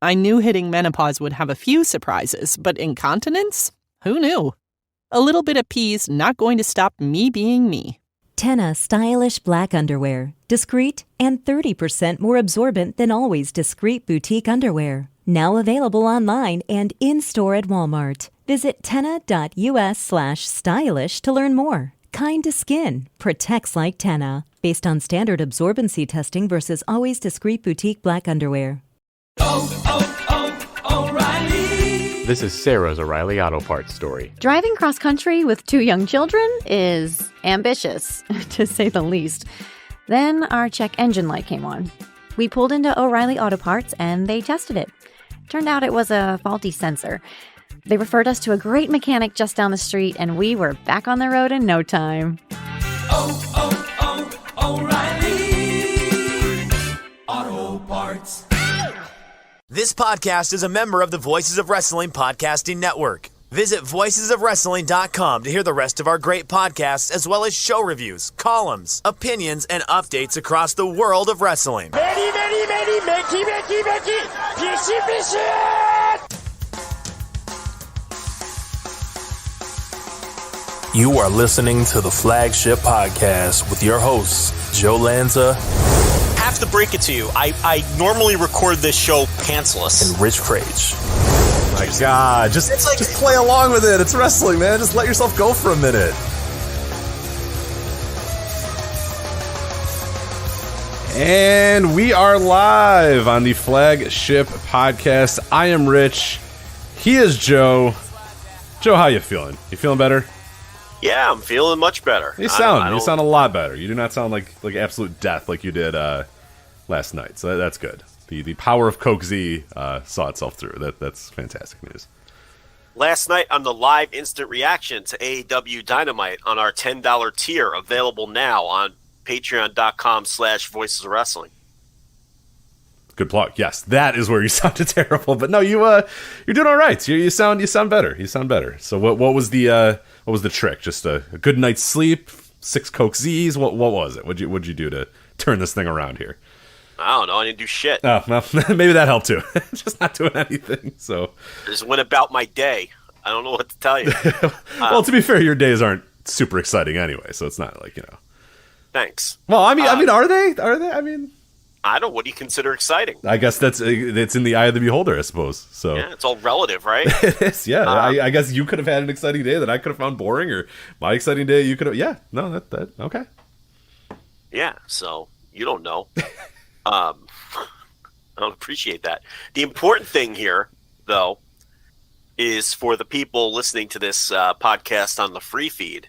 I knew hitting menopause would have a few surprises, but incontinence? Who knew? A little bit of pee's not going to stop me being me. Tenna stylish black underwear. Discreet and 30% more absorbent than always discreet boutique underwear. Now available online and in-store at Walmart. Visit tenna.us/stylish to learn more. Kind to skin. Protects like Tenna. Based on standard absorbency testing versus always discreet boutique black underwear. O'Reilly. This is Sarah's O'Reilly Auto Parts story. Driving cross-country with 2 young children is ambitious, to say the least. Then our check engine light came on. We pulled into O'Reilly Auto Parts and they tested it. Turned out it was a faulty sensor. They referred us to a great mechanic just down the street and we were back on the road in no time. O'Reilly Auto Parts. This podcast is a member of the Voices of Wrestling Podcasting Network. Visit voicesofwrestling.com to hear the rest of our great podcasts, as well as show reviews, columns, opinions, and updates across the world of wrestling. You are listening to the Flagship Podcast with your hosts, Joe Lanza. Have to break it to you. I normally record this show pantsless. And Rich Frage. My God, just play along with it. It's wrestling, man. Just let yourself go for a minute. And we are live on the Flagship Podcast. I am Rich. He is Joe. Joe, how you feeling? You feeling better? Yeah, I'm feeling much better. You sound a lot better. You do not sound like absolute death like you did last night. So that's good. The power of Coke Z saw itself through. That's fantastic news. Last night on the live instant reaction to AEW Dynamite on our $10 tier, available now on patreon.com/Voices of Wrestling. Good plug. Yes, that is where you sounded terrible. But no, you're doing all right. You sound better. You sound better. So what was the trick? Just a good night's sleep, 6 Coke Z's. What was it? What'd you do to turn this thing around here? I don't know. I didn't do shit. Oh, well, maybe that helped too. Just not doing anything. So I just went about my day. I don't know what to tell you. Well, to be fair, your days aren't super exciting anyway, so it's not like, Thanks. Well, I mean, are they? I mean, I don't. What do you consider exciting? I guess it's in the eye of the beholder, I suppose. So yeah, it's all relative, right? It is. Yeah, I guess you could have had an exciting day that I could have found boring, or my exciting day you could have. Yeah, no, that okay. Yeah, so you don't know. I don't appreciate that. The important thing here, though, is for the people listening to this podcast on the free feed.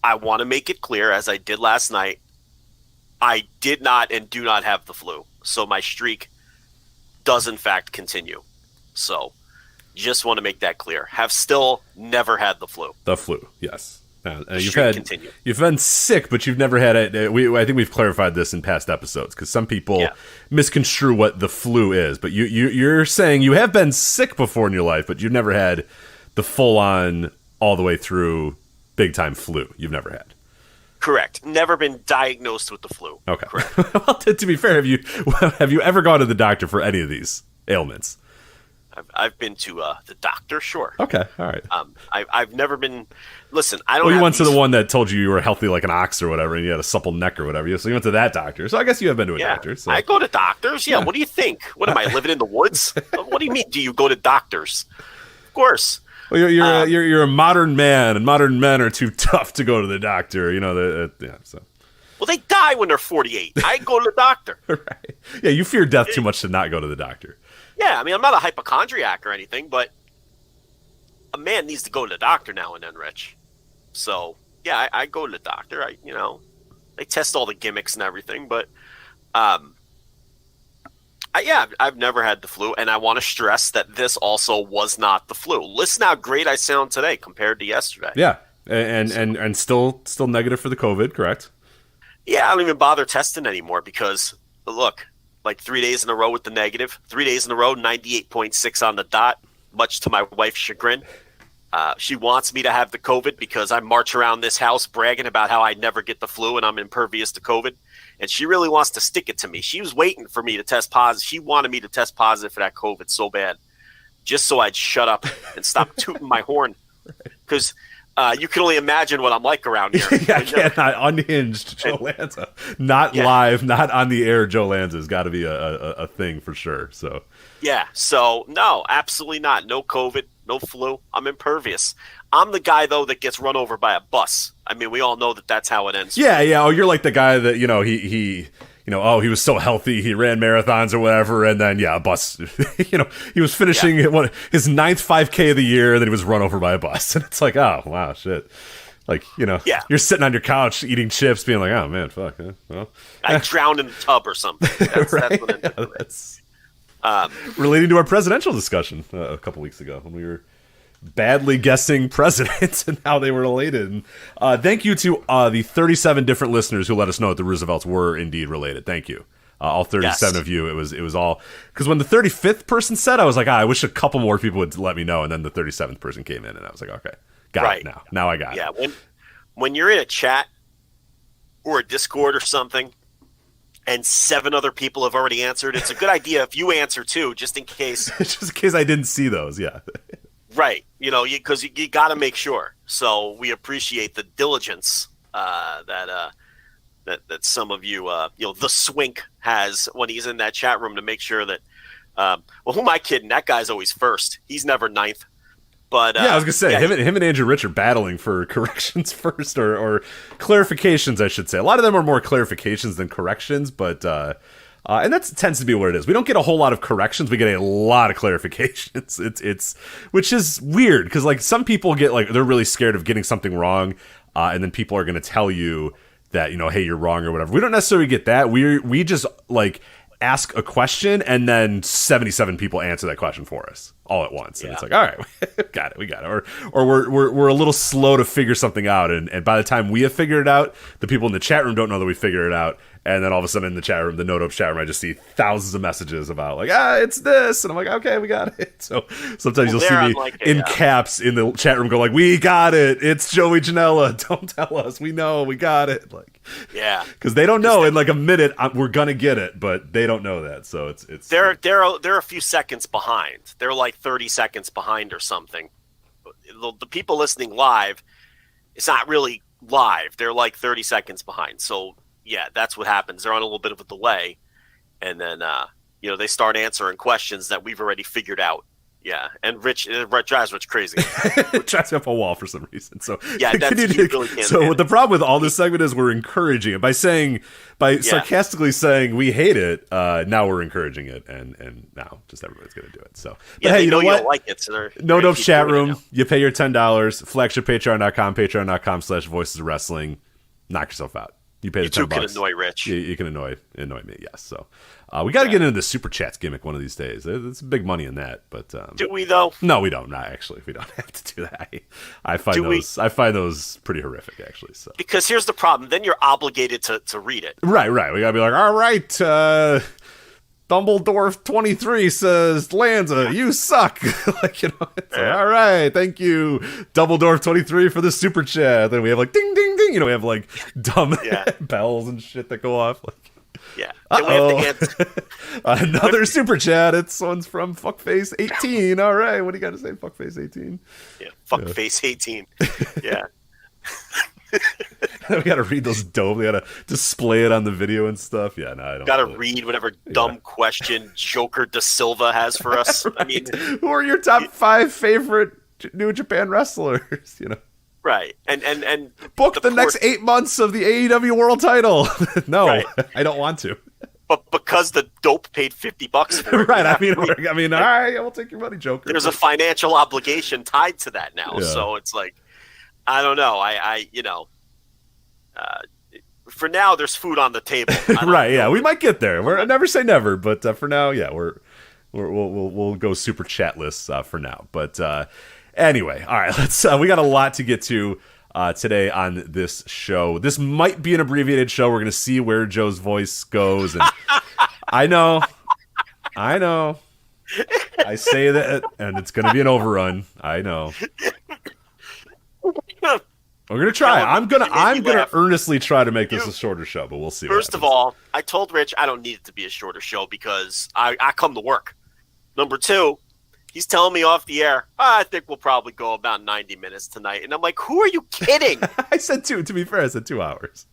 I want to make it clear, as I did last night, I did not and do not have the flu. So my streak does, in fact, continue. So just want to make that clear. Have still never had the flu. The flu, yes. Continue. You've been sick, but you've never had it. I think we've clarified this in past episodes because some people misconstrue what the flu is. But you're saying you have been sick before in your life, but you've never had the full-on, all the way through, big-time flu. You've never had. Correct. Never been diagnosed with the flu. Okay. Correct. Well, to be fair, have you ever gone to the doctor for any of these ailments? I've been to the doctor, sure. Okay, all right. I've never been. Listen, I don't. Well, you went to the one that told you were healthy like an ox or whatever, and you had a supple neck or whatever. So you went to that doctor. So I guess you have been to a doctor. So. I go to doctors. Yeah. What do you think? What am I living in the woods? What do you mean? Do you go to doctors? Of course. Well, you're a modern man, and modern men are too tough to go to the doctor. So. Well, they die when they're 48. I go to the doctor. Right. Yeah, you fear death too much to not go to the doctor. Yeah, I mean, I'm not a hypochondriac or anything, but a man needs to go to the doctor now and then, Rich. So, yeah, I go to the doctor. They test all the gimmicks and everything, but I've never had the flu, and I want to stress that this also was not the flu. Listen how great I sound today compared to yesterday. Yeah, and still negative for the COVID, correct? Yeah, I don't even bother testing anymore because, look, like 3 days in a row with the negative, 3 days in a row, 98.6 on the dot, much to my wife's chagrin. She wants me to have the COVID because I march around this house bragging about how I never get the flu and I'm impervious to COVID. and she really wants to stick it to me. She was waiting for me to test positive. She wanted me to test positive for that COVID so bad, just so I'd shut up and stop tooting my horn. Because you can only imagine what I'm like around here. Not unhinged Joe Lanza. Not live, not on the air Joe Lanza has got to be a thing for sure. So yeah, so no, absolutely not. No COVID, no flu. I'm impervious. I'm the guy, though, that gets run over by a bus. I mean, we all know that that's how it ends. Yeah. Oh, you're like the guy that, he he was so healthy, he ran marathons or whatever, and then, a bus, he was finishing his 9th 5K of the year, and then he was run over by a bus. And it's like, oh, wow, shit. Like, you're sitting on your couch eating chips, being like, oh, man, fuck. Well. I drowned in the tub or something. That's what ended up relating to our presidential discussion a couple weeks ago when we were badly guessing presidents and how they were related. And thank you to the 37 different listeners who let us know that the Roosevelts were indeed related. Thank you. All 37 of you. It was all because when the 35th person said, I was like, I wish a couple more people would let me know. And then the 37th person came in and I was like, okay, got it now. Now I got it. Yeah. When you're in a chat or a Discord or something and 7 other people have already answered, it's a good idea if you answer too, just in case. Just in case I didn't see those. Yeah. Right, because you got to make sure. So we appreciate the diligence that some of you, the Swink has when he's in that chat room to make sure that. Who am I kidding? That guy's always first. He's never 9th. But I was gonna say him and Andrew Rich are battling for corrections first or clarifications, I should say. A lot of them are more clarifications than corrections, but. And that tends to be what it is. We don't get a whole lot of corrections. We get a lot of clarifications. It's which is weird because like some people get like they're really scared of getting something wrong, and then people are going to tell you that hey, you're wrong or whatever. We don't necessarily get that. We just like ask a question and then 77 people answer that question for us all at once, and it's like, all right, we got it. Or we're a little slow to figure something out, and by the time we have figured it out, the people in the chat room don't know that we figured it out. And then all of a sudden in the chat room, the No-Dope chat room, I just see thousands of messages about like, it's this. And I'm like, okay, we got it. So sometimes you'll see me in caps in the chat room go like, we got it. It's Joey Janela. Don't tell us. We know. We got it. Like, yeah. Because they don't know in like a minute we're going to get it, but they don't know that. So it's they're a few seconds behind. They're like 30 seconds behind or something. The people listening live, it's not really live. They're like 30 seconds behind. So yeah, that's what happens. They're on a little bit of a delay, and then they start answering questions that we've already figured out. Yeah, and Rich drives Rich crazy. Drives me up a wall for some reason. So yeah, you really can't. So the problem with all this segment is we're encouraging it by sarcastically saying we hate it. Now we're encouraging it, and now just everybody's going to do it. So but hey, you know what? You don't like it. So No-Dope chat room. You pay your $10. FlagshipPatreon.com/Voices of Wrestling. Knock yourself out. You pay the $10. You can annoy Rich. You can annoy me, yes. So we got to get into the Super Chats gimmick one of these days. There's big money in that. But do we, though? No, we don't. Not actually. We don't have to do that. I find those pretty horrific, actually. So because here's the problem. Then you're obligated to read it. Right. We got to be like, all right, Dumbledore 23 says, Lanza, you suck. Like, all right, thank you, Dumbledore 23 for the super chat. Then we have like ding, ding, ding. We have like dumb bells and shit that go off. Like, yeah. Then we have the another super chat. It's one's from Fuckface18. All right, what do you got to say, Fuckface18? Yeah, Fuckface18. Yeah. We got to read those dope. We got to display it on the video and stuff. Yeah, no, I don't. Got to read whatever dumb question Joker Da Silva has for us. Right. I mean, who are your top 5 favorite New Japan wrestlers? Right, and book the next 8 months of the AEW World Title. No, right. I don't want to. But because the dope paid $50 for it, right? I mean, all right, we'll take your money, Joker. There's a financial obligation tied to that now, so it's like. I don't know. For now, there's food on the table. Right? Yeah, we might get there. I never say never, but for now, yeah, we'll go super chatless for now. But anyway, all right. Let's. We got a lot to get to today on this show. This might be an abbreviated show. We're gonna see where Joe's voice goes, and I know. I say that, and it's gonna be an overrun. I know. We're gonna try. I'm gonna earnestly try to make this a shorter show, but we'll see. First of all, I told Rich I don't need it to be a shorter show because I come to work. Number two, he's telling me off the air, I think we'll probably go about 90 minutes tonight. And I'm like, who are you kidding? I said 2. To be fair, I said 2 hours.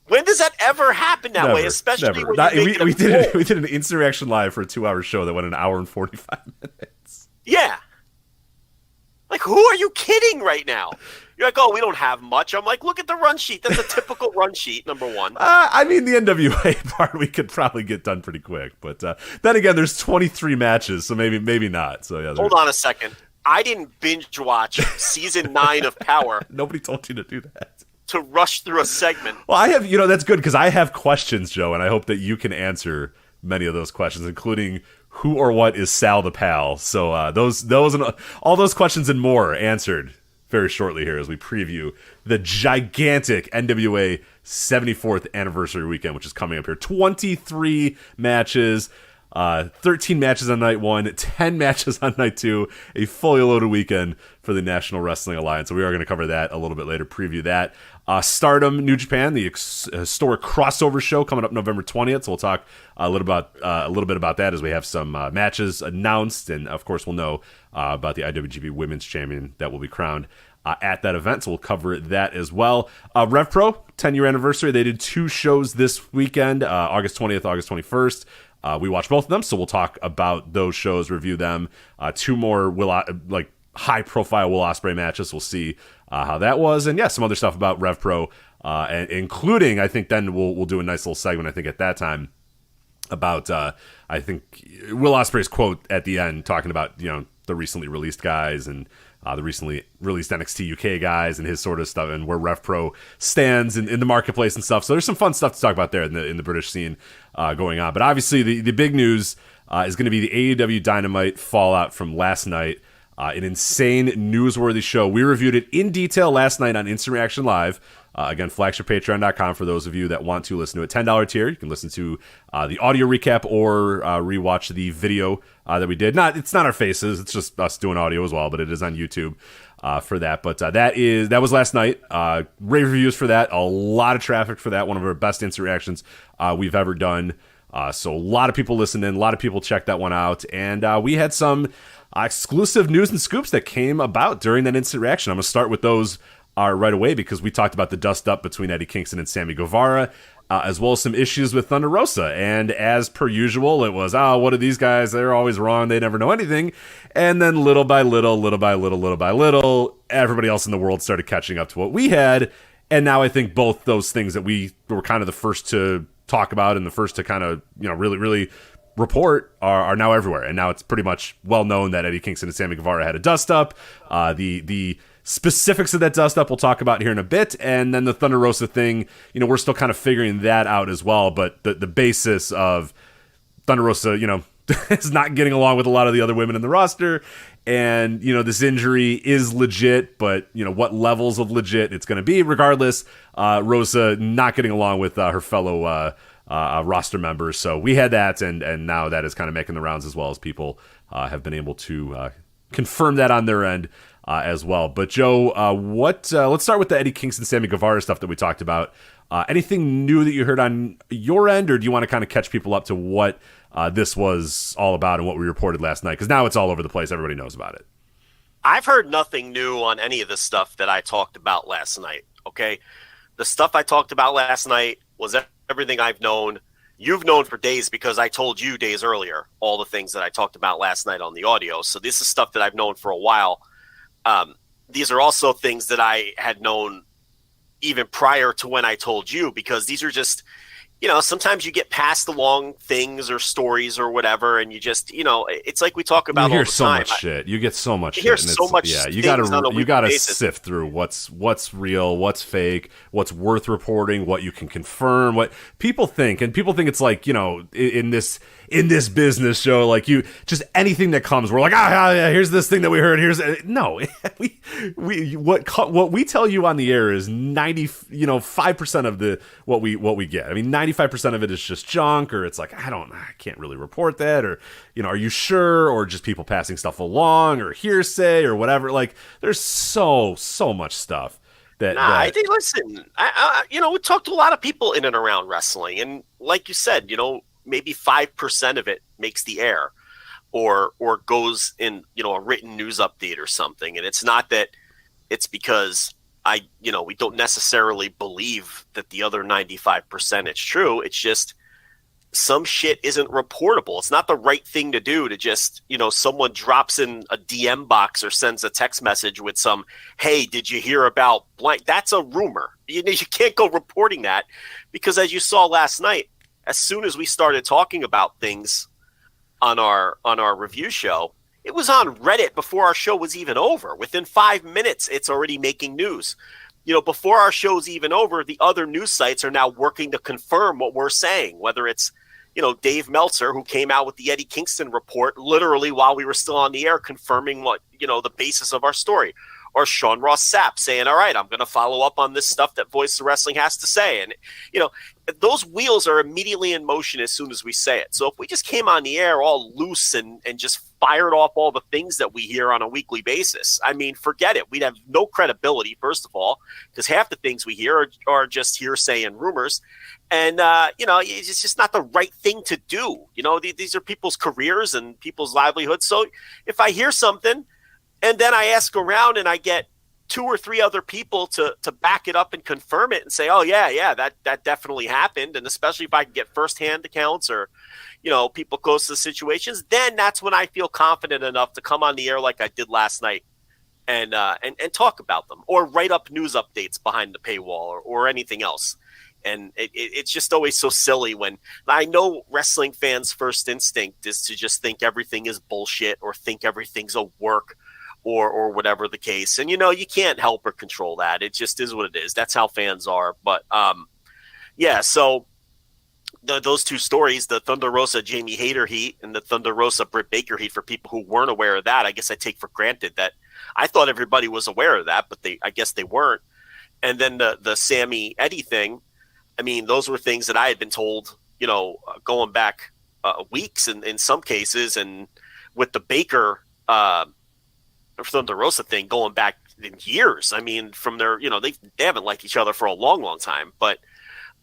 When does that ever happen that way? Especially when we did an instant reaction live for a 2-hour show that went an hour and 45 minutes. Yeah. Like, who are you kidding right now? You're like, oh, we don't have much. I'm like, look at the run sheet. That's a typical run sheet, number one. I mean, the NWA part we could probably get done pretty quick. But then again, there's 23 matches, so maybe not. So yeah. Hold on a second. I didn't binge watch season 9 of Power. Nobody told you to do that. To rush through a segment. Well, I have, that's good because I have questions, Joe, and I hope that you can answer many of those questions, including who or what is Sal the Pal. So those and all those questions and more answered very shortly here as we preview the gigantic NWA 74th anniversary weekend, which is coming up here. 23 matches, 13 matches on night 1, 10 matches on night 2, a fully loaded weekend for the National Wrestling Alliance. So we are going to cover that a little bit later, preview that. Stardom New Japan, the historic crossover show coming up November 20th. So we'll talk a little bit about that as we have some matches announced, and of course we'll know about the IWGP Women's Champion that will be crowned at that event. So we'll cover that as well. RevPro 10-year anniversary. They did 2 shows this weekend, August 20th, August 21st. We watched both of them, so we'll talk about those shows, review them. 2 more high-profile Will Ospreay matches. We'll see how that was, and some other stuff about RevPro, and including, I think, then we'll do a nice little segment. I think at that time about I think Will Ospreay's quote at the end, talking about the recently released guys and the recently released NXT UK guys and his sort of stuff, and where RevPro stands in the marketplace and stuff. So there's some fun stuff to talk about there in the British scene going on. But obviously the big news is going to be the AEW Dynamite fallout from last night. An insane, newsworthy show. We reviewed it in detail last night on Instant Reaction Live. Again, flagshippatreon.com for those of you that want to listen to it. $10 tier. You can listen to the audio recap or rewatch the video that we did. It's not our faces. It's just us doing audio as well, but it is on YouTube for that. But that was last night. Rave reviews for that. A lot of traffic for that. One of our best instant reactions we've ever done. So a lot of people listened in. A lot of people checked that one out. And we had some exclusive news and scoops that came about during that instant reaction. I'm going to start with those right away because we talked about the dust up between Eddie Kingston and Sammy Guevara, as well as some issues with Thunder Rosa. And as per usual, it was, what are these guys? They're always wrong. They never know anything. And then little by little, everybody else in the world started catching up to what we had. And now I think both those things that we were kind of the first to talk about and the first to kind of, really, really report are now everywhere. And now it's pretty much well known that Eddie Kingston and Sammy Guevara had a dust up. The specifics of that dust up we'll talk about here in a bit, and then the Thunder Rosa thing, we're still kind of figuring that out as well. But the basis of Thunder Rosa, is not getting along with a lot of the other women in the roster, and this injury is legit, but what levels of legit it's going to be. Regardless, Rosa not getting along with her fellow roster members. So we had that, and now that is kind of making the rounds as well, as people have been able to confirm that on their end as well. But Joe, let's start with the Eddie Kingston, Sammy Guevara stuff that we talked about. Anything new that you heard on your end, or do you want to kind of catch people up to what this was all about and what we reported last night? Because now it's all over the place. Everybody knows about it. I've heard nothing new on any of the stuff that I talked about last night, okay? The stuff I talked about last night was everything I've known. You've known for days because I told you days earlier all the things that I talked about last night on the audio. So this is stuff that I've known for a while. These are also things that I had known even prior to when I told you, because these are just, sometimes you get passed along things or stories or whatever, and you just, it's like we talk about all the time. You hear so much shit. You get so much shit. You hear so much. Yeah, you gotta sift through what's real, what's fake, what's worth reporting, what you can confirm, what people think, and people think it's like, in this business show, like you just anything that comes, we're like, here's this thing that we heard. No, what we tell you on the air is 5% of what we get. I mean, 95% of it is just junk, or it's like, I can't really report that, or, are you sure? Or just people passing stuff along, or hearsay, or whatever. Like, there's so much stuff I think, listen, we talked to a lot of people in and around wrestling, and like you said, maybe 5% of it makes the air, or goes in, a written news update or something. And it's not that it's because we don't necessarily believe that the other 95% it's true. It's just some shit isn't reportable. It's not the right thing to do to just, someone drops in a DM box or sends a text message with some, hey, did you hear about blank? That's a rumor. You can't go reporting that, because as you saw last night, as soon as we started talking about things on our review show, it was on Reddit before our show was even over. Within 5 minutes, it's already making news. Before our show's even over, the other news sites are now working to confirm what we're saying, whether it's, Dave Meltzer, who came out with the Eddie Kingston report literally while we were still on the air, confirming what, the basis of our story, or Sean Ross Sapp saying, all right, I'm going to follow up on this stuff that Voice of Wrestling has to say. And, those wheels are immediately in motion as soon as we say it. So if we just came on the air all loose and just fired off all the things that we hear on a weekly basis, I mean, forget it. We'd have no credibility, first of all, because half the things we hear are just hearsay and rumors. And, it's just not the right thing to do. These are people's careers and people's livelihoods. So if I hear something and then I ask around and I get 2 or 3 other people to back it up and confirm it and say, oh, yeah, that definitely happened. And especially if I can get firsthand accounts or, people close to the situations, then that's when I feel confident enough to come on the air like I did last night and talk about them, or write up news updates behind the paywall or anything else. And it's just always so silly when I know wrestling fans' first instinct is to just think everything is bullshit or think everything's a work or whatever the case. And, you can't help or control that. It just is what it is. That's how fans are. But, so those 2 stories, the Thunder Rosa Jamie Hayter heat and the Thunder Rosa Britt Baker heat, for people who weren't aware of that, I guess I take for granted that I thought everybody was aware of that, but I guess they weren't. And then the Sammy Eddie thing, I mean, those were things that I had been told, going back weeks in some cases, and with the Baker Thunder Rosa thing going back in years. I mean, from their, they haven't liked each other for a long, long time. But,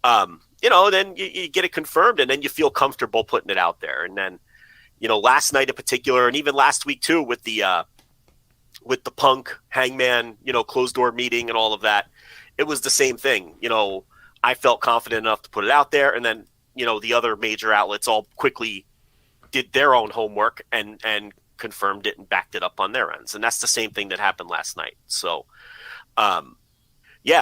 then you get it confirmed, and then you feel comfortable putting it out there. And then, last night in particular, and even last week too, with the Punk Hangman, closed door meeting and all of that, it was the same thing. I felt confident enough to put it out there, and then, the other major outlets all quickly did their own homework and confirmed it and backed it up on their ends. And that's the same thing that happened last night. So,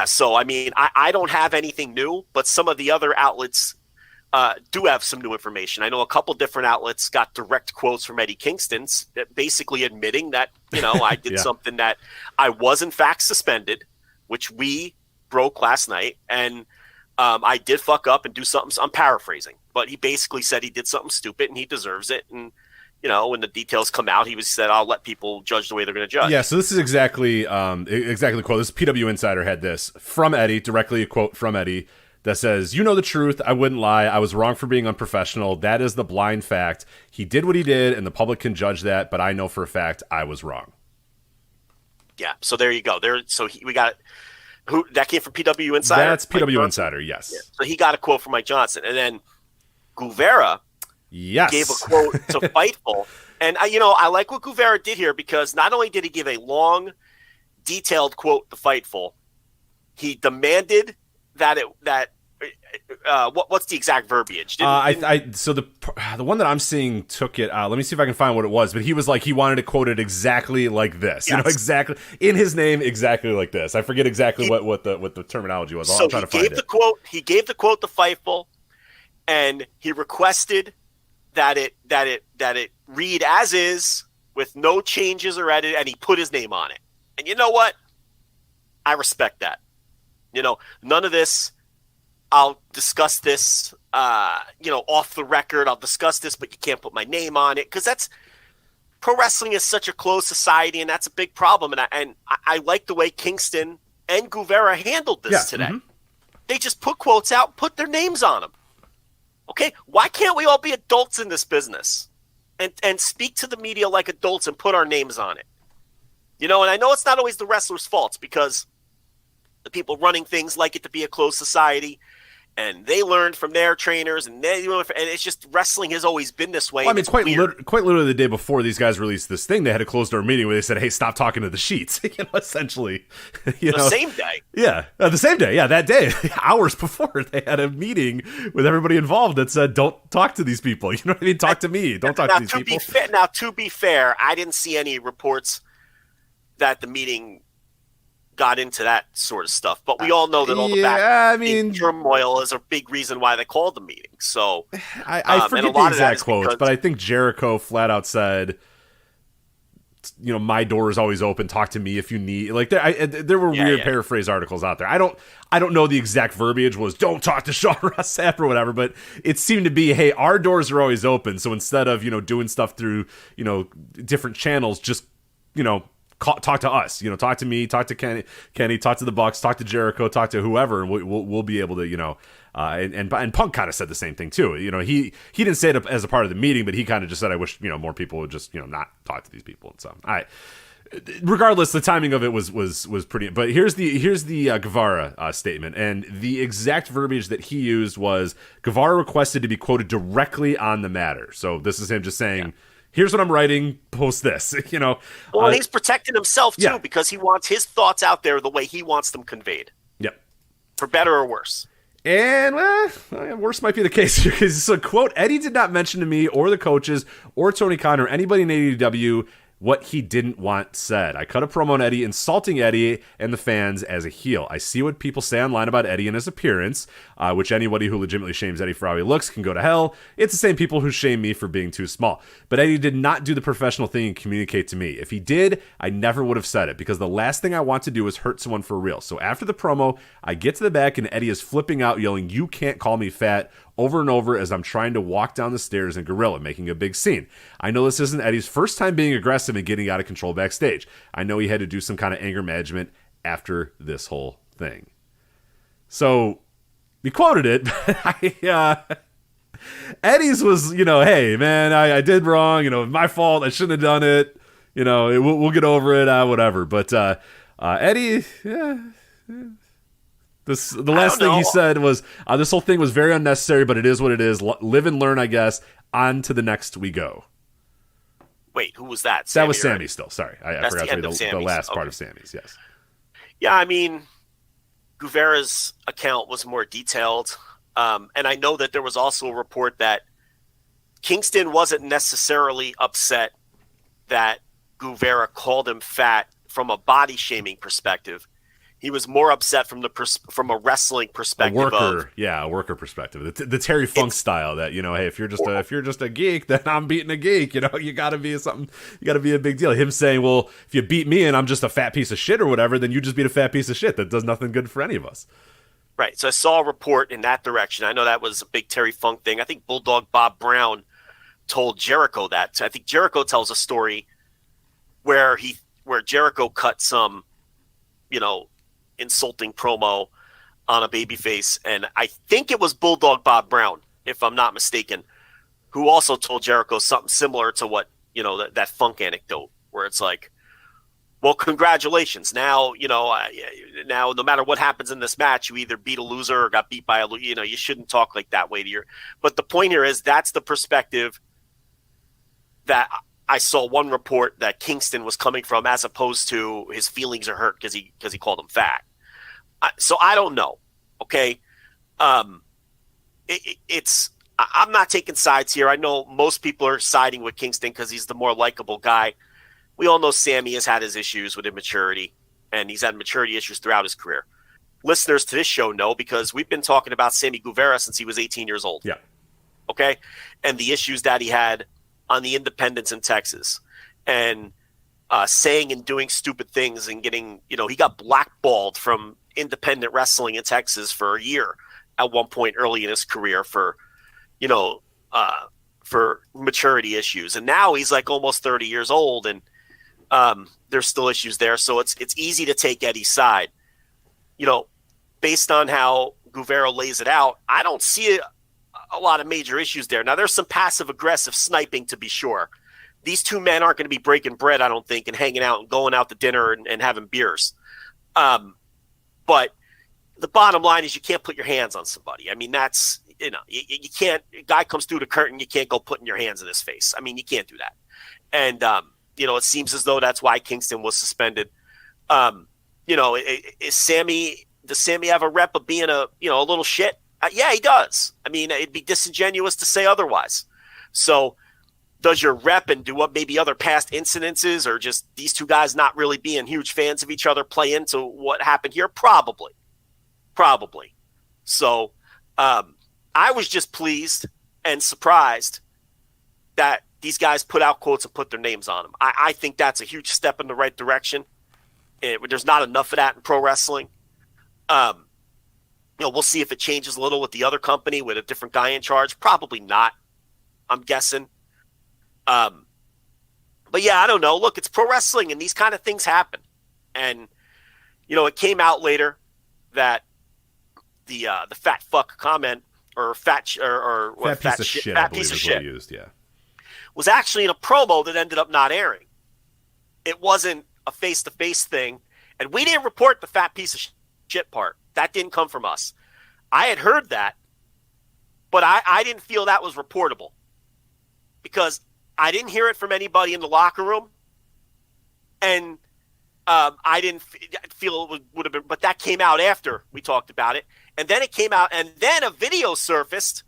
so, I mean, I don't have anything new, but some of the other outlets do have some new information. I know a couple different outlets got direct quotes from Eddie Kingston, basically admitting that, I did something that I was in fact suspended, which we broke last night. And I did fuck up and do something. I'm paraphrasing, but he basically said he did something stupid and he deserves it. And, when the details come out, he said, I'll let people judge the way they're going to judge. Yeah, so this is exactly the quote. This PW Insider had this from Eddie, directly a quote from Eddie that says, the truth. I wouldn't lie. I was wrong for being unprofessional. That is the blind fact. He did what he did, and the public can judge that, but I know for a fact I was wrong. Yeah, so there you go. We got who that came from PW Insider? That's PW Insider, yes. Yeah. So he got a quote from Mike Johnson. And then Guevara gave a quote to Fightful. And, I like what Guevara did here, because not only did he give a long, detailed quote to Fightful, he demanded what's the exact verbiage? So the one that I'm seeing took it. Let me see if I can find what it was. But he was like, he wanted to quote it exactly like this. Yes. Exactly in his name, exactly like this. I forget exactly what the terminology was. So I'll try to find it. He gave the quote to Fightful, and he requested that it read as is with no changes or edit, and he put his name on it. And you know what? I respect that. None of this. I'll discuss this, off the record. I'll discuss this, but you can't put my name on it, because pro wrestling is such a closed society, and that's a big problem. And I like the way Kingston and Guevara handled this today. Mm-hmm. They just put quotes out, put their names on them. Okay, why can't we all be adults in this business and speak to the media like adults and put our names on it? And I know it's not always the wrestler's faults, because The people running things like it to be a closed society. And they learned from their trainers, and it's just wrestling has always been this way. Well, I mean, quite literally the day before these guys released this thing, they had a closed-door meeting where they said, hey, stop talking to the sheets, essentially. The same day. Yeah, the same day. Yeah, that day, hours before, they had a meeting with everybody involved that said, don't talk to these people. You know what I mean? Talk to me. Don't talk to these people. Now, to be fair, I didn't see any reports that the meeting got into that sort of stuff, but we all know that all the back turmoil is a big reason why they called the meeting. So I forget the exact quotes, but I think Jericho flat out said, my door is always open. Talk to me if you need. Like there were weird paraphrase articles out there. I don't know the exact verbiage was don't talk to Sean Ross Sapp or whatever, but it seemed to be, hey, our doors are always open. So instead of doing stuff through different channels, just talk to us, talk to me, talk to Kenny, talk to the Bucks, talk to Jericho, talk to whoever, and we'll be able to, and Punk kind of said the same thing too. He didn't say it as a part of the meeting, but he kind of just said, I wish, more people would just, not talk to these people. And so, regardless, the timing of it was pretty, but here's the Guevara statement, and the exact verbiage that he used was Guevara requested to be quoted directly on the matter. So this is him just saying, here's what I'm writing, post this, Well, he's protecting himself, too, because he wants his thoughts out there the way he wants them conveyed. Yep. For better or worse. And, worse might be the case here, because, so, quote, Eddie did not mention to me or the coaches or Tony Khan or anybody in AEW what he didn't want said. I cut a promo on Eddie, insulting Eddie and the fans as a heel. I see what people say online about Eddie and his appearance, which anybody who legitimately shames Eddie for how he looks can go to hell. It's the same people who shame me for being too small. But Eddie did not do the professional thing and communicate to me. If he did, I never would have said it, because the last thing I want to do is hurt someone for real. So after the promo, I get to the back and Eddie is flipping out, yelling, "You can't call me fat," over and over as I'm trying to walk down the stairs in Gorilla, making a big scene. I know this isn't Eddie's first time being aggressive and getting out of control backstage. I know he had to do some kind of anger management after this whole thing. So, we quoted it. Eddie's was, hey, man, I did wrong. My fault. I shouldn't have done it. We'll get over it, whatever. But Eddie, the last thing he said was, this whole thing was very unnecessary, but it is what it is. Live and learn, I guess. On to the next we go. Wait, who was that? That was Sammy still. Sorry. I forgot the, to say the last part of Sammy's, yes. Yeah, I mean, Guevara's account was more detailed. And I know that there was also a report that Kingston wasn't necessarily upset that Guevara called him fat from a body shaming perspective. He was more upset from a wrestling perspective. A worker perspective. The Terry Funk style that, hey, if you're just a geek, then I'm beating a geek. You got to be something. You got to be a big deal. Him saying, well, if you beat me and I'm just a fat piece of shit or whatever, then you just beat a fat piece of shit. That does nothing good for any of us. Right. So I saw a report in that direction. I know that was a big Terry Funk thing. I think Bulldog Bob Brown told Jericho that. So I think Jericho tells a story where Jericho cut some, insulting promo on a babyface, and I think it was Bulldog Bob Brown, if I'm not mistaken, who also told Jericho something similar to what that Funk anecdote, where it's like, well, congratulations. Now now no matter what happens in this match, you either beat a loser or got beat by a loser. You shouldn't talk like that way to your. But the point here is that's the perspective that I saw one report that Kingston was coming from, as opposed to his feelings are hurt because he called him fat. So I don't know. Okay. I'm not taking sides here. I know most people are siding with Kingston because he's the more likable guy. We all know Sammy has had his issues with immaturity, and he's had maturity issues throughout his career. Listeners to this show know, because we've been talking about Sammy Guevara since he was 18 years old. Yeah. Okay. And the issues that he had on the independents in Texas, and saying and doing stupid things and getting, he got blackballed from independent wrestling in Texas for a year at one point early in his career for maturity issues. And now he's like almost 30 years old, and there's still issues there. So it's easy to take Eddie's side. Based on how Guevara lays it out, I don't see a lot of major issues there. Now, there's some passive-aggressive sniping, to be sure. These two men aren't going to be breaking bread, I don't think, and hanging out and going out to dinner and having beers. But the bottom line is you can't put your hands on somebody. I mean, that's, you can't, a guy comes through the curtain, you can't go putting your hands in his face. I mean, you can't do that. And, it seems as though that's why Kingston was suspended. Does Sammy have a rep of being a little shit? Yeah, he does. I mean, it'd be disingenuous to say otherwise. So does your rep and do what maybe other past incidences or just these two guys not really being huge fans of each other play into what happened here? Probably. So I was just pleased and surprised that these guys put out quotes and put their names on them. I think that's a huge step in the right direction. There's not enough of that in pro wrestling. We'll see if it changes a little with the other company with a different guy in charge. Probably not, I'm guessing. But yeah, I don't know. Look, it's pro wrestling and these kind of things happen. And, it came out later that the fat fuck comment or fat piece of shit used, yeah, was actually in a promo that ended up not airing. It wasn't a face-to-face thing. And we didn't report the fat piece of shit part. That didn't come from us. I had heard that, but I didn't feel that was reportable because I didn't hear it from anybody in the locker room. And I didn't feel it would have been, but that came out after we talked about it. And then it came out, and then a video surfaced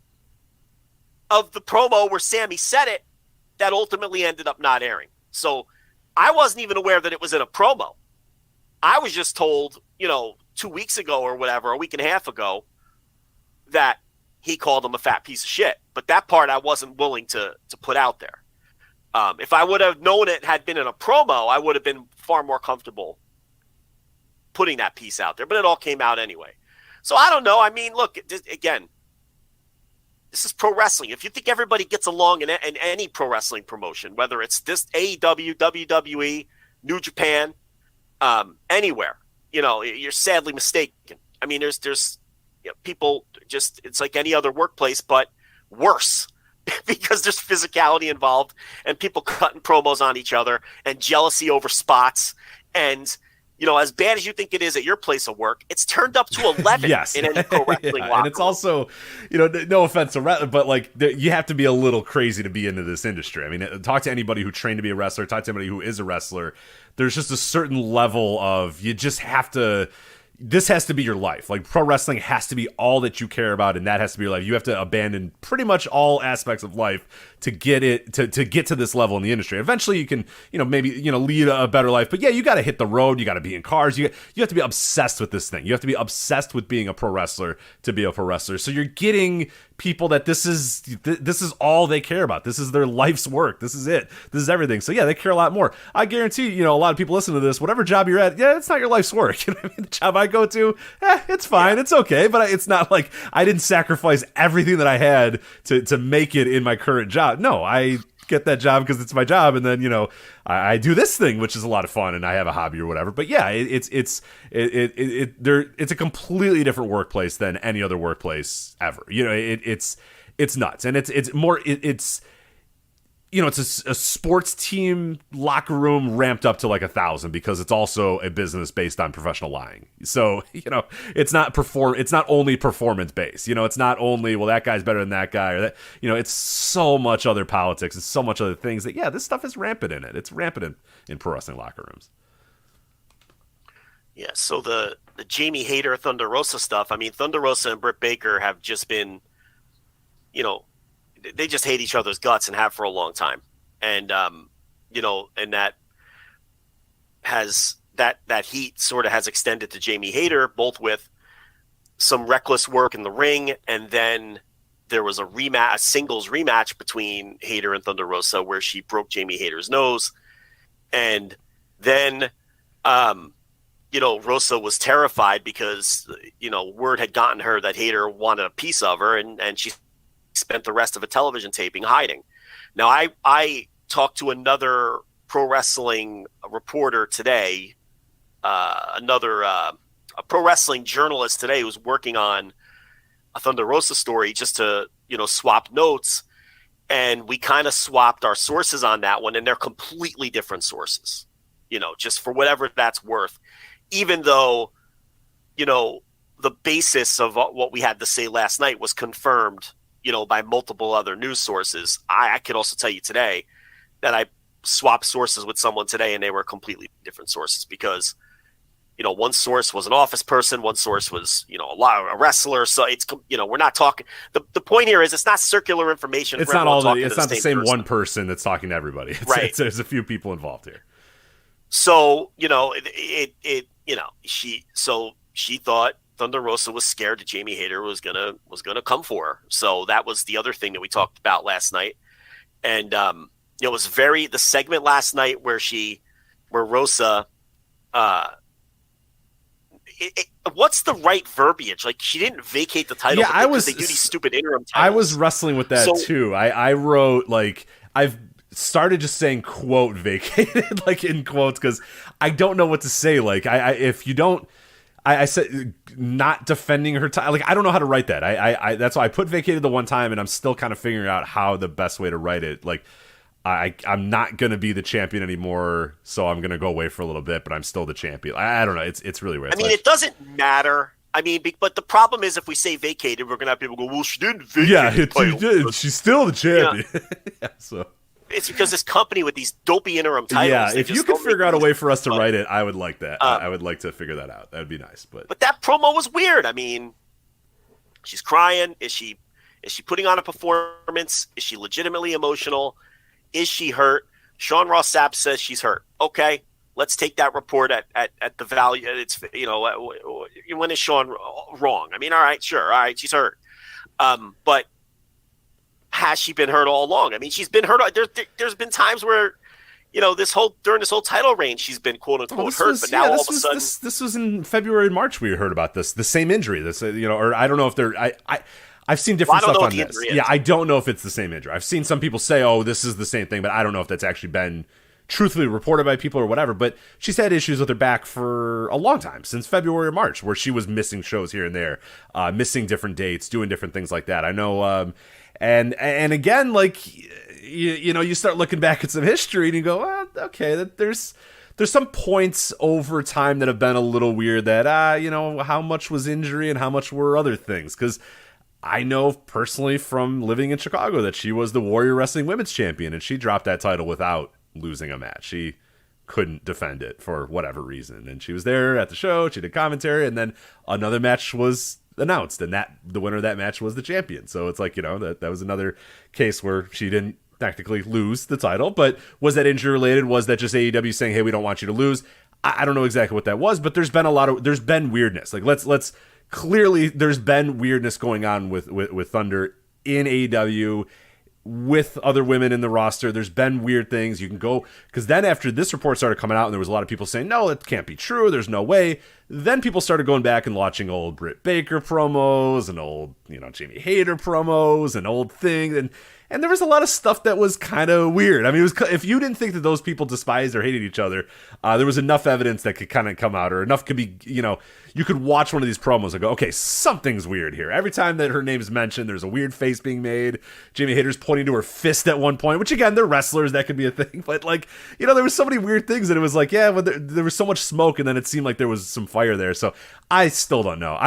of the promo where Sammy said it that ultimately ended up not airing. So I wasn't even aware that it was in a promo. I was just told, 2 weeks ago or whatever, a week and a half ago, that he called him a fat piece of shit. But that part I wasn't willing to put out there. If I would have known it had been in a promo, I would have been far more comfortable putting that piece out there. But it all came out anyway. So I don't know. I mean, look, again, this is pro wrestling. If you think everybody gets along in any pro wrestling promotion, whether it's this AEW, WWE, New Japan, anywhere, you're sadly mistaken. I mean, there's people just, it's like any other workplace, but worse because there's physicality involved and people cutting promos on each other and jealousy over spots. And, as bad as you think it is at your place of work, it's turned up to 11 yes. in any pro wrestling locker and it's room. also, no offense to wrestling, but you have to be a little crazy to be into this industry. I mean, talk to anybody who trained to be a wrestler, talk to anybody who is a wrestler. There's just a certain level of, you just have to, this has to be your life. Like, pro wrestling has to be all that you care about, and that has to be your life. You have to abandon pretty much all aspects of life to get it to get to this level in the industry. Eventually you can, maybe, lead a better life. But yeah, you got to hit the road, you got to be in cars. You have to be obsessed with this thing. You have to be obsessed with being a pro wrestler to be a pro wrestler. So you're getting people that this is all they care about. This is their life's work. This is it. This is everything. So yeah, they care a lot more. I guarantee, a lot of people listen to this, whatever job you're at, yeah, it's not your life's work. You know what I mean? The job I go to, it's fine. Yeah. It's okay. But it's not like I didn't sacrifice everything that I had to make it in my current job. No, I get that job because it's my job. And then, I do this thing, which is a lot of fun, and I have a hobby or whatever. But yeah, it's a completely different workplace than any other workplace ever. It's nuts, and it's a sports team locker room ramped up to like 1,000 because it's also a business based on professional lying. So, it's not only performance based. It's not only, well, that guy's better than that guy, or that, it's so much other politics. It's so much other things that, yeah, this stuff is rampant in it. It's rampant in pro wrestling locker rooms. Yeah. So the Jamie Hayter, Thunder Rosa stuff. I mean, Thunder Rosa and Britt Baker have just been, they just hate each other's guts and have for a long time. And, and that has that heat sort of has extended to Jamie Hayter, both with some reckless work in the ring. And then there was a singles rematch between Hayter and Thunder Rosa where she broke Jamie Hayter's nose. And then, Rosa was terrified because, word had gotten her that Hayter wanted a piece of her, and she spent the rest of a television taping hiding. Now, I talked to another pro wrestling reporter today, a pro wrestling journalist today who's working on a Thunder Rosa story just to, swap notes. And we kind of swapped our sources on that one, and they're completely different sources, just for whatever that's worth. Even though the basis of what we had to say last night was confirmed, by multiple other news sources. I could also tell you today that I swapped sources with someone today, and they were completely different sources because, one source was an office person, one source was, a wrestler. So it's, we're not talking. The point here is it's not circular information. It's not it's not the same person. One person that's talking to everybody. Right. There's a few people involved here. So, she thought Thunder Rosa was scared that Jamie Hayter was gonna come for her. So that was the other thing that we talked about last night. And it was the segment last night where Rosa what's the right verbiage? Like, she didn't vacate the title. Yeah, they do these stupid interim titles. I was wrestling with that too. I wrote, like, I've started just saying quote vacated, like in quotes, because I don't know what to say. Like, I said not defending her title. Like, I don't know how to write that. I that's why I put vacated the one time, and I'm still kind of figuring out how the best way to write it. Like, I'm not gonna be the champion anymore, so I'm gonna go away for a little bit, but I'm still the champion. I don't know. It's really weird. It doesn't matter. But the problem is if we say vacated, we're gonna have people go, "Well, she didn't vacate." Yeah, she did. She's still the champion. Yeah, so it's because this company with these dopey interim titles. Yeah, if you could figure out a way for us to write it, I would like that. I would like to figure that out. That would be nice. But that promo was weird. She's crying. Is she putting on a performance? Is she legitimately emotional? Is she hurt? Sean Ross Sapp says she's hurt. Okay, let's take that report at the value. It's when is Sean wrong? All right, sure, all right, she's hurt. But has she been hurt all along? She's been hurt. There's been times where, during this whole title reign, she's been quote unquote hurt. But now all of a sudden, this was in February and March. We heard about the same injury. Or I don't know if they're I've seen different stuff on this. Yeah, I don't know if it's the same injury. I've seen some people say, "Oh, this is the same thing," but I don't know if that's actually been truthfully reported by people or whatever. But she's had issues with her back for a long time, since February or March, where she was missing shows here and there, missing different dates, doing different things like that. I know, and again, like you start looking back at some history and you go, well, okay, there's some points over time that have been a little weird. That how much was injury and how much were other things? Because I know personally from living in Chicago that she was the Warrior Wrestling Women's Champion, and she dropped that title without losing a match. She couldn't defend it for whatever reason, and she was there at the show. She did commentary, and then another match was announced, and the winner of that match was the champion. So it's like, that was another case where she didn't technically lose the title. But was that injury related? Was that just AEW saying, "Hey, we don't want you to lose"? I don't know exactly what that was, but there's been weirdness. Like, let's clearly, there's been weirdness going on with Thunder in AEW with other women in the roster. There's been weird things. You can go, because then after this report started coming out and there was a lot of people saying, "No, it can't be true. There's no way." Then people started going back and watching old Britt Baker promos and old, Jamie Hayter promos and old things. And there was a lot of stuff that was kind of weird. If you didn't think that those people despised or hated each other, there was enough evidence that could kind of come out, or enough could be, you could watch one of these promos and go, okay, something's weird here. Every time that her name is mentioned, there's a weird face being made. Jamie Hayter's pointing to her fist at one point, which again, they're wrestlers, that could be a thing. But there was so many weird things that it was like, yeah, but there was so much smoke, and then it seemed like there was some fire there. So I still don't know.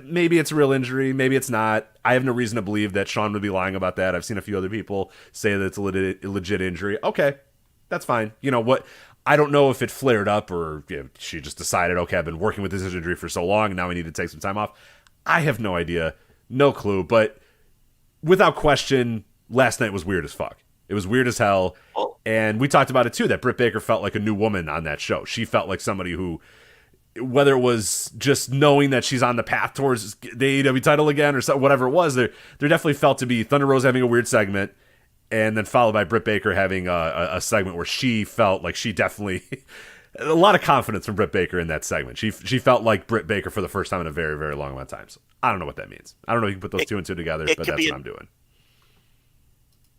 Maybe it's a real injury, maybe it's not. I have no reason to believe that Sean would be lying about that. I've seen a few other people say that it's a legit injury. Okay, that's fine. What? I don't know if it flared up or she just decided, okay, I've been working with this injury for so long and now I need to take some time off. I have no idea. No clue. But without question, last night was weird as fuck. It was weird as hell. And we talked about it too, that Britt Baker felt like a new woman on that show. She felt like somebody who, whether it was just knowing that she's on the path towards the AEW title again or whatever it was, there definitely felt to be Thunder Rosa having a weird segment, and then followed by Britt Baker having a segment where she felt like she definitely a lot of confidence from Britt Baker in that segment. She felt like Britt Baker for the first time in a very, very long amount of time. So I don't know what that means. I don't know if you can put those two and two together, but that's what I'm doing.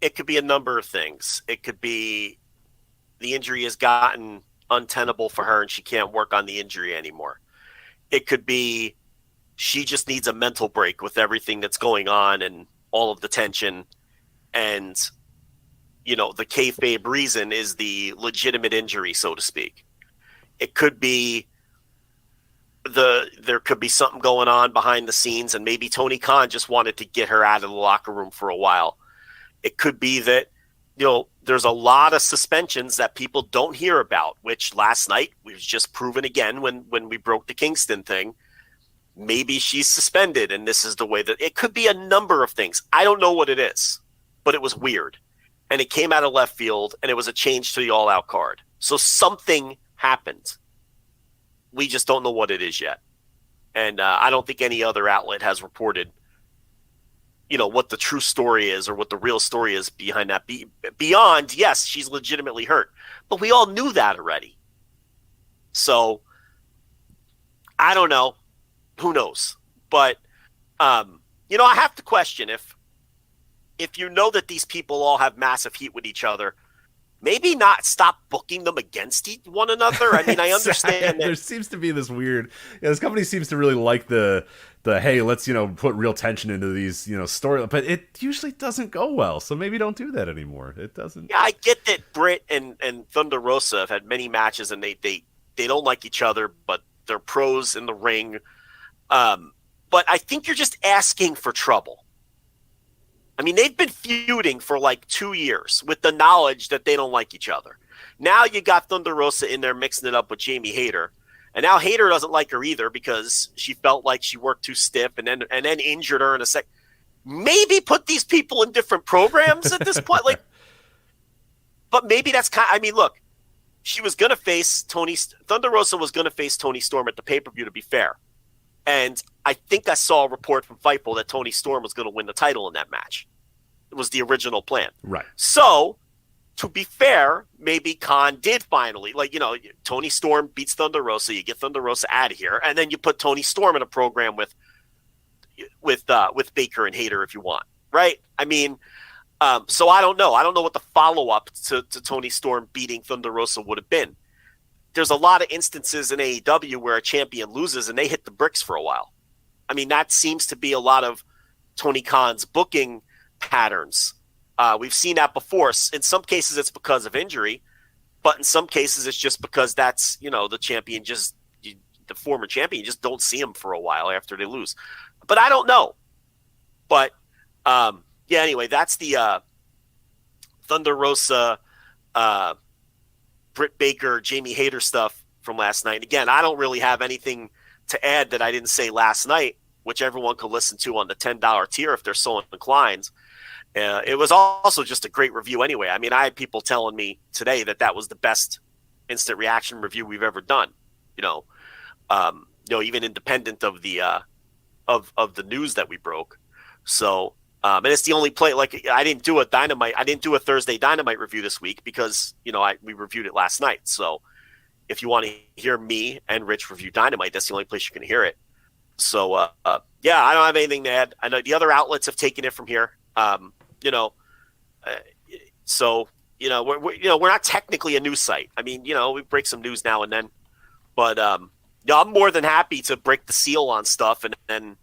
It could be a number of things. It could be the injury has gotten untenable for her and she can't work on the injury anymore. It could be she just needs a mental break with everything that's going on and all of the tension, and the kayfabe reason is the legitimate injury, so to speak. It could be there could be something going on behind the scenes, and maybe Tony Khan just wanted to get her out of the locker room for a while. It could be that, there's a lot of suspensions that people don't hear about, which last night was just proven again when we broke the Kingston thing. Maybe she's suspended, and this is the way that it could be. A number of things. I don't know what it is, but it was weird, and it came out of left field, and it was a change to the all-out card. So something happened. We just don't know what it is yet, and I don't think any other outlet has reported what the true story is or what the real story is behind that. Beyond, yes, she's legitimately hurt, but we all knew that already. So I don't know. Who knows? But, I have to question if you know that these people all have massive heat with each other, maybe not stop booking them against one another. I mean, I understand that there seems to be this weird. This company seems to really like the hey, let's put real tension into these story, but it usually doesn't go well. So maybe don't do that anymore. It doesn't. Yeah, I get that Britt and Thunder Rosa have had many matches, and they don't like each other, but they're pros in the ring. But I think you're just asking for trouble. I mean, they've been feuding for like 2 years with the knowledge that they don't like each other. Now you got Thunder Rosa in there mixing it up with Jamie Hayter. And now Hayter doesn't like her either because she felt like she worked too stiff and then injured her in a sec. Maybe put these people in different programs at this point. But maybe that's look, she was going to face Thunder Rosa was going to face Toni Storm at the pay-per-view, to be fair. And I think I saw a report from Fightful that Toni Storm was going to win the title in that match. It was the original plan. Right. So, to be fair, maybe Khan did finally, Toni Storm beats Thunder Rosa, you get Thunder Rosa out of here, and then you put Toni Storm in a program with Baker and Hayter if you want, right? I mean, so I don't know. I don't know what the follow-up to Toni Storm beating Thunder Rosa would have been. There's a lot of instances in AEW where a champion loses and they hit the bricks for a while. I mean, that seems to be a lot of Tony Khan's booking patterns. We've seen that before. In some cases, it's because of injury, but in some cases, it's just because that's, the champion the former champion, you just don't see him for a while after they lose. But I don't know. But, anyway, that's the Thunder Rosa, Britt Baker, Jamie Hayter stuff from last night. Again, I don't really have anything to add that I didn't say last night, which everyone could listen to on the $10 tier if they're so inclined. It was also just a great review anyway. I mean, I had people telling me today that was the best instant reaction review we've ever done. Even independent of the of the news that we broke. So, and it's the only play. Like, I didn't do a Thursday Dynamite review this week because we reviewed it last night. So, if you want to hear me and Rich review Dynamite, that's the only place you can hear it. So, I don't have anything to add. I know the other outlets have taken it from here. We're not technically a news site. I mean, we break some news now and then, but I'm more than happy to break the seal on stuff, and then,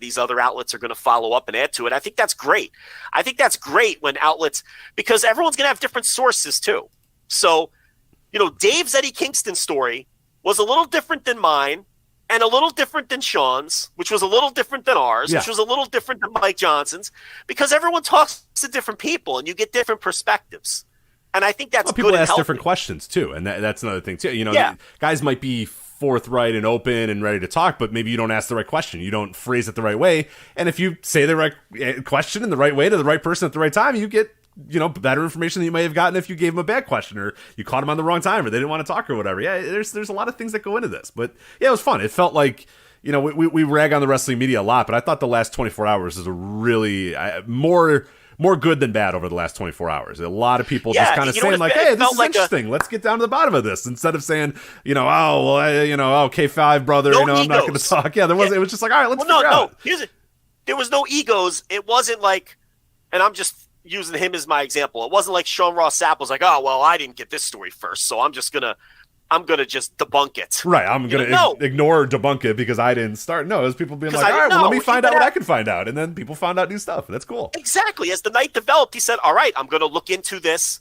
these other outlets are going to follow up and add to it. I think that's great. I think that's great when outlets, because everyone's going to have different sources too. So, Dave's Eddie Kingston story was a little different than mine, and a little different than Sean's, which was a little different than ours, which was a little different than Mike Johnson's, because everyone talks to different people and you get different perspectives. And I think that's good. People ask different questions too, and that's another thing too. Guys might be forthright and open and ready to talk, but maybe you don't ask the right question. You don't phrase it the right way. And if you say the right question in the right way to the right person at the right time, you get better information than you may have gotten if you gave them a bad question, or you caught them on the wrong time, or they didn't want to talk or whatever. Yeah, there's a lot of things that go into this, but yeah, it was fun. It felt like, we rag on the wrestling media a lot, but I thought the last 24 hours is a really more good than bad over the last 24 hours. A lot of people just kind of saying like, hey, this is interesting. Let's get down to the bottom of this, instead of saying, K5 brother, I'm not going to talk. Yeah, it was just like, all right, let's figure out. There was no egos. It wasn't like, and I'm just using him as my example. It wasn't like Sean Ross Sapp was like, oh, well, I didn't get this story first, so I'm gonna just debunk it. Right, I'm gonna ignore or debunk it because I didn't start. No, it was people being like, all right, well, let me find out what I can find out, and then people found out new stuff. That's cool. Exactly. As the night developed, he said, all right, I'm gonna look into this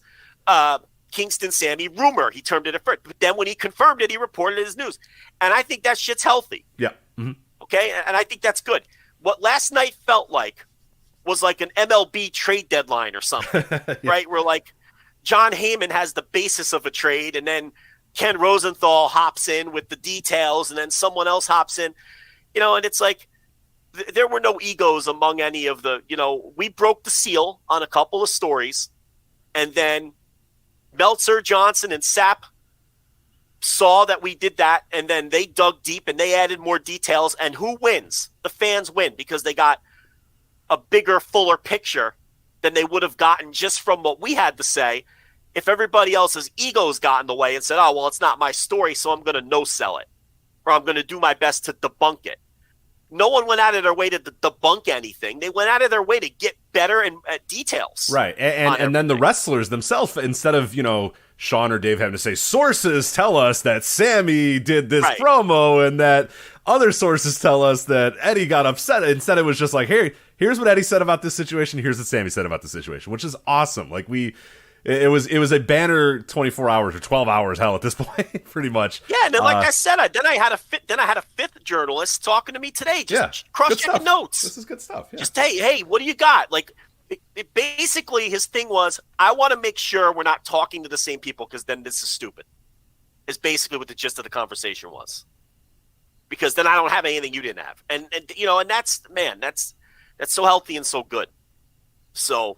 Kingston Sammy rumor. He termed it at first. But then when he confirmed it, he reported it as news. And I think that shit's healthy. Yeah. Mm-hmm. Okay? And I think that's good. What last night felt like was like an MLB trade deadline or something, right? Where like John Heyman has the basis of a trade, and then Ken Rosenthal hops in with the details, and then someone else hops in, and it's like there were no egos among any of the, we broke the seal on a couple of stories, and then Meltzer, Johnson, and Sapp saw that we did that, and then they dug deep and they added more details, and who wins? The fans win because they got a bigger, fuller picture than they would have gotten just from what we had to say if everybody else's egos got in the way and said, oh, well, it's not my story, so I'm going to no-sell it, or I'm going to do my best to debunk it. No one went out of their way to debunk anything. They went out of their way to get better at details. Right, and then the wrestlers themselves, instead of, Sean or Dave having to say, sources tell us that Sammy did this promo and that other sources tell us that Eddie got upset. Instead, it was just like, hey, here's what Eddie said about this situation. Here's what Sammy said about the situation, which is awesome. Like it was a banner 24 hours or 12 hours, hell, at this point, pretty much. Yeah, and then like I said, I had a fifth journalist talking to me today, just cross-checking notes. This is good stuff. Yeah. Just hey, what do you got? Like, it basically, his thing was, I want to make sure we're not talking to the same people because then this is stupid. Is basically what the gist of the conversation was. Because then I don't have anything you didn't have, and that's so healthy and so good. So,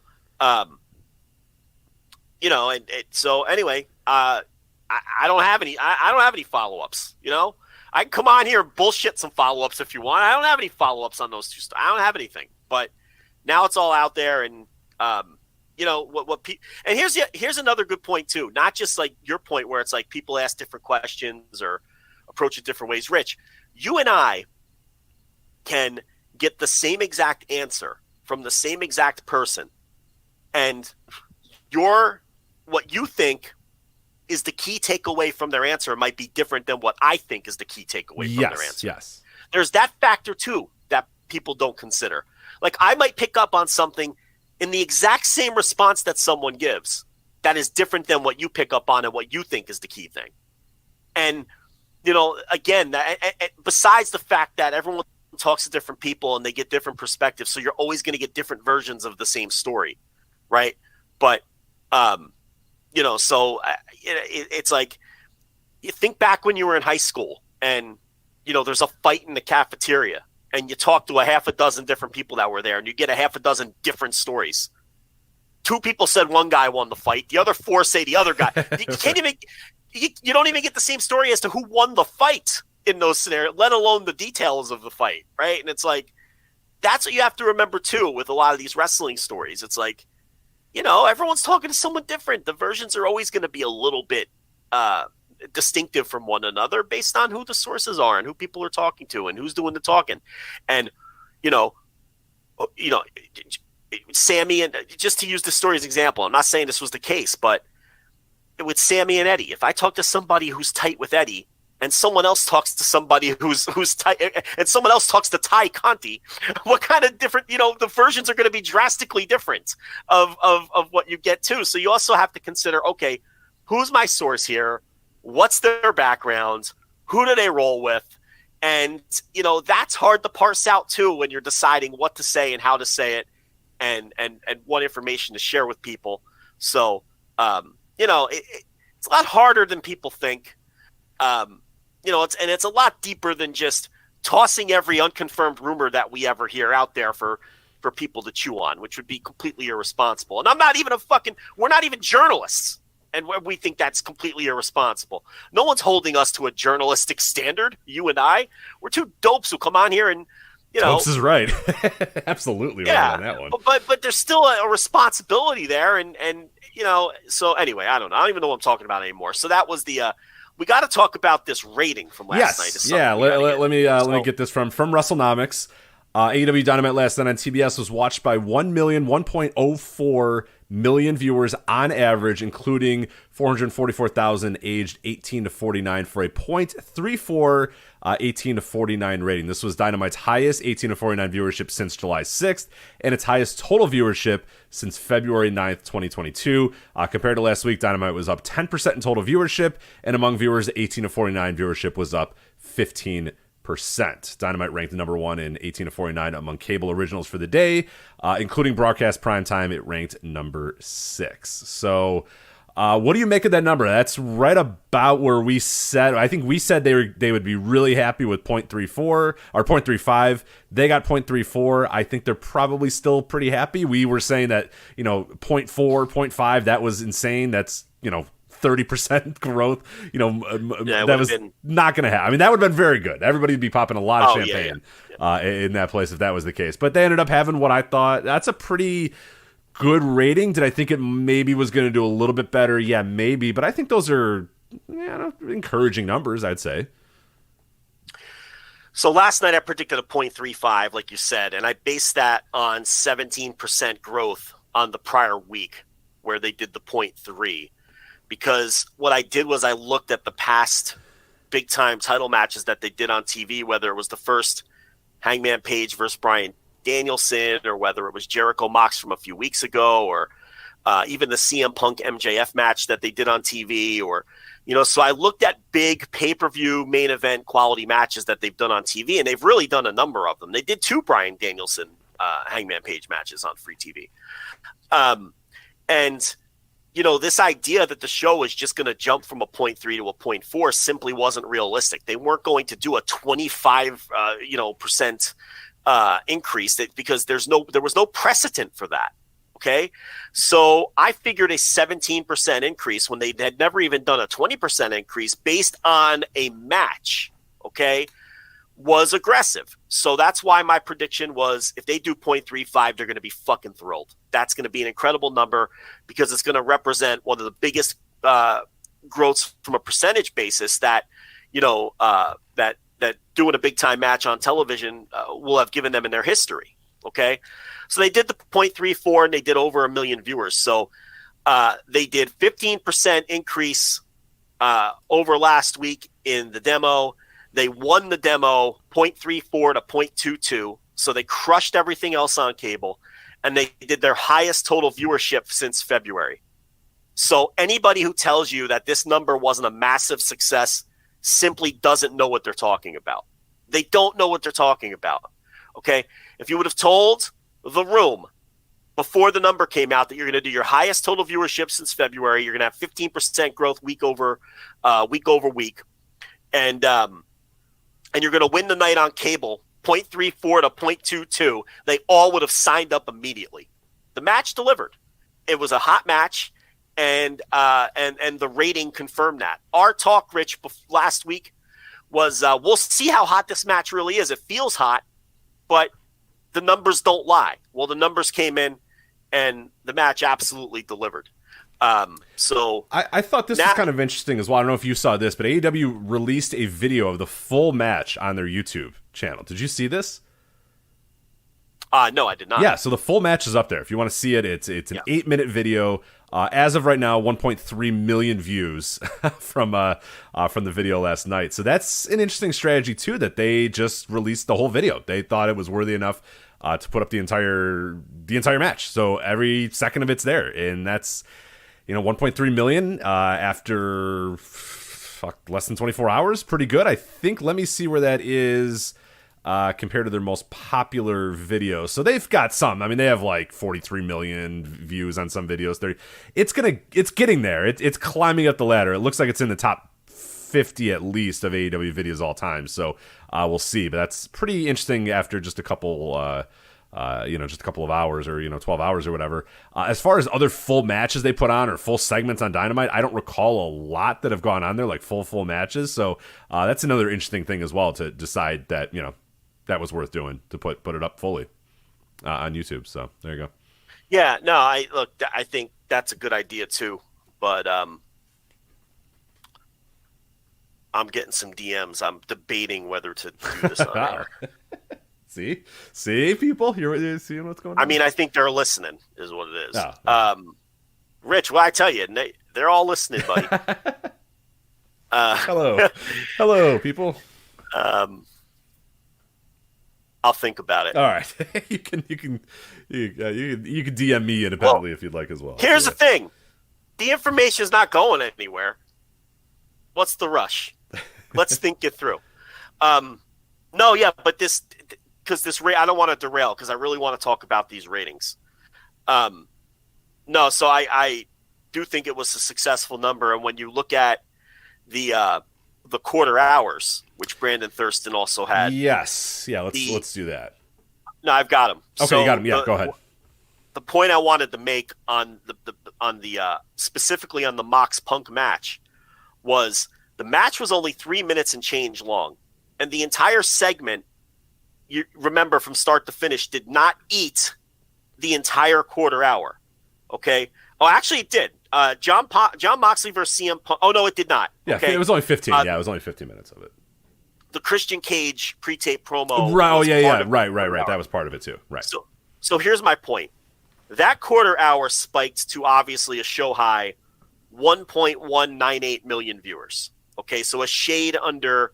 so anyway, I don't have any. I don't have any follow-ups. I can come on here and bullshit some follow-ups if you want. I don't have any follow-ups on those two. I don't have anything, but. Now it's all out there, and and here's another good point too. Not just like your point where it's like people ask different questions or approach it different ways. Rich, you and I can get the same exact answer from the same exact person, and what you think is the key takeaway from their answer might be different than what I think is the key takeaway from their answer. Yes. There's that factor too that people don't consider. Like, I might pick up on something in the exact same response that someone gives that is different than what you pick up on and what you think is the key thing. And, again, besides the fact that everyone talks to different people and they get different perspectives, so you're always going to get different versions of the same story, right? But, it's like, you think back when you were in high school and, there's a fight in the cafeteria. And you talk to a half a dozen different people that were there, and you get a half a dozen different stories. 2 people said one guy won the fight. The other 4 say the other guy. You don't even get the same story as to who won the fight in those scenarios, let alone the details of the fight, right? And it's like, that's what you have to remember, too, with a lot of these wrestling stories. It's like, everyone's talking to someone different. The versions are always going to be a little bit distinctive from one another based on who the sources are and who people are talking to and who's doing the talking. And Sammy, and just to use the story as an example, I'm not saying this was the case, but with Sammy and Eddie, if I talk to somebody who's tight with Eddie and someone else talks to somebody who's tight, and someone else talks to Ty Conti, what kind of different, the versions are going to be drastically different of what you get to. So you also have to consider, okay, who's my source here? What's their background? Who do they roll with? And, that's hard to parse out too when you're deciding what to say and how to say it and what information to share with people. So, it's a lot harder than people think. It's a lot deeper than just tossing every unconfirmed rumor that we ever hear out there for people to chew on, which would be completely irresponsible. And I'm not even we're not even journalists. And we think that's completely irresponsible. No one's holding us to a journalistic standard. You and I, we're 2 dopes who come on here and, Dopes is right. Absolutely right on that one. But there's still a responsibility there. And so anyway, I don't know. I don't even know what I'm talking about anymore. So that was we got to talk about this rating from last night. Yeah. Let me get this from WrestleNomics. AEW Dynamite last night on TBS was watched by 1,000,000, 1.04 million viewers on average, including 444,000 aged 18 to 49 for a .34 18 to 49 rating. This was Dynamite's highest 18 to 49 viewership since July 6th, and its highest total viewership since February 9th, 2022. Compared to last week, Dynamite was up 10% in total viewership, and among viewers 18 to 49, viewership was up 15%. Dynamite ranked number 1 in 18 to 49 among cable originals for the day, including broadcast primetime. It ranked number 6. So, what do you make of that number? That's right about where we said. I think we said they would be really happy with .34 or .35. They got .34. I think they're probably still pretty happy. We were saying that .4, .5, that was insane. That's 30% growth, that was not going to happen. I mean, that would have been very good. Everybody would be popping a lot of champagne in that place if that was the case. But they ended up having what I thought, that's a pretty good rating. Did I think it maybe was going to do a little bit better? Yeah, maybe. But I think those are encouraging numbers, I'd say. So last night I predicted a .35, like you said, and I based that on 17% growth on the prior week where they did the .3. Because what I did was I looked at the past big-time title matches that they did on TV, whether it was the first Hangman Page versus Bryan Danielson, or whether it was Jericho Mox from a few weeks ago, or even the CM Punk MJF match that they did on TV, or so I looked at big pay-per-view main event quality matches that they've done on TV, and they've really done a number of them. They did 2 Bryan Danielson Hangman Page matches on free TV, and this idea that the show was just going to jump from a .3 to a .4 simply wasn't realistic. They weren't going to do a 25 percent increase because there was no precedent for that. Okay, so I figured a 17% increase when they had never even done a 20% increase based on a match. Okay, was aggressive. So that's why my prediction was if they do .35, they're going to be fucking thrilled. That's going to be an incredible number because it's going to represent one of the biggest growths from a percentage basis that that doing a big time match on television will have given them in their history. Okay, so they did the .34 and they did over 1 million viewers. So they did 15% increase over last week in the demo. They won the demo .34 to .22, so they crushed everything else on cable, and they did their highest total viewership since February. So anybody who tells you that this number wasn't a massive success simply doesn't know what they're talking about. They don't know what they're talking about, okay? If you would have told the room before the number came out that you're going to do your highest total viewership since February, you're going to have 15% growth week over week, and you're going to win the night on cable, .34 to .22, they all would have signed up immediately. The match delivered. It was a hot match, and the rating confirmed that. Our talk, Rich, last week was we'll see how hot this match really is. It feels hot, but the numbers don't lie. Well, the numbers came in, and the match absolutely delivered. So I thought this was kind of interesting as well. I don't know if you saw this, but AEW released a video of the full match on their YouTube channel. Did you see this? No, I did not. Yeah, so the full match is up there. If you want to see it, it's an 8-minute video. As of right now, 1.3 million views from the video last night. So that's an interesting strategy too, that they just released the whole video. They thought it was worthy enough to put up the entire match. So every second of it's there, and that's 1.3 million after less than 24 hours. Pretty good, I think. Let me see where that is compared to their most popular video. So they've got some. I mean, they have like 43 million views on some videos. It's getting there. It's climbing up the ladder. It looks like it's in the top 50 at least of AEW videos all time. So we'll see. But that's pretty interesting after just a couple just a couple of hours or 12 hours or whatever. As far as other full matches they put on or full segments on Dynamite, I don't recall a lot that have gone on there, like full matches. So that's another interesting thing as well, to decide that that was worth doing, to put it up fully on YouTube. So there you go. Yeah, no, I think that's a good idea too, but I'm getting some DMs. I'm debating whether to do this on air. See, people, you're seeing what's going on. I mean, I think they're listening, is what it is. Rich, well, I tell you, they're all listening, buddy. Hello, people. I'll think about it. All right, you can DM me independently if you'd like as well. Here's the thing: the information is not going anywhere. What's the rush? Let's think it through. No, yeah, but this I don't want to derail because I really want to talk about these ratings. No, so I do think it was a successful number, and when you look at the quarter hours, which Brandon Thurston also had. Yes, yeah, let's do that. No, I've got him. Okay, you got him. Yeah, go ahead. The point I wanted to make on the specifically on the Mox Punk match was the match was only 3 minutes and change long, and the entire segment, you remember from start to finish, did not eat the entire quarter hour. Okay. Oh, actually, it did. John Moxley versus CM Punk. Oh no, it did not. Yeah, okay? It was only 15. Yeah, it was only 15 minutes of it. The Christian Cage pre-tape promo. Right. Oh yeah. Right. That was part of it too. Right. So here's my point. That quarter hour spiked to obviously a show high 1.198 million viewers. Okay, so a shade under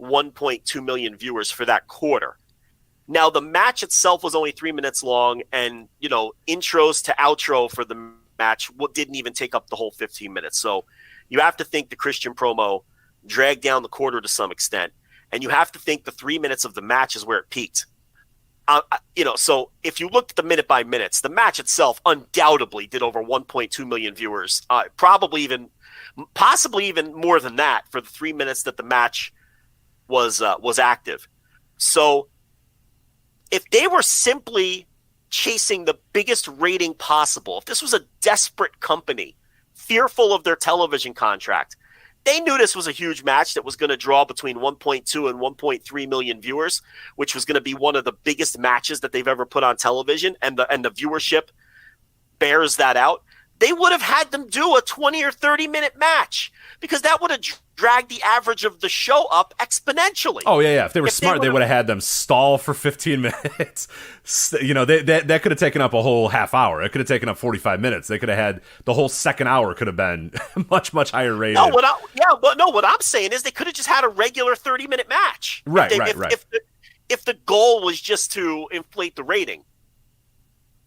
1.2 million viewers for that quarter. Now, the match itself was only 3 minutes long, and, intros to outro for the match didn't even take up the whole 15 minutes. So you have to think the Christian promo dragged down the quarter to some extent, and you have to think the 3 minutes of the match is where it peaked. So if you looked at the minute by minutes, the match itself undoubtedly did over 1.2 million viewers, possibly even more than that for the 3 minutes that the match was active. So if they were simply chasing the biggest rating possible, if this was a desperate company, fearful of their television contract, they knew this was a huge match that was going to draw between 1.2 and 1.3 million viewers, which was going to be one of the biggest matches that they've ever put on television, and the viewership bears that out. They would have had them do a 20 or 30-minute match because that would have dragged the average of the show up exponentially. Oh, yeah. If they were smart, they would have had them stall for 15 minutes. That could have taken up a whole half hour. It could have taken up 45 minutes. They could have had the whole second hour could have been much, much higher rated. No, what I'm saying is they could have just had a regular 30-minute match. Right. If the goal was just to inflate the rating.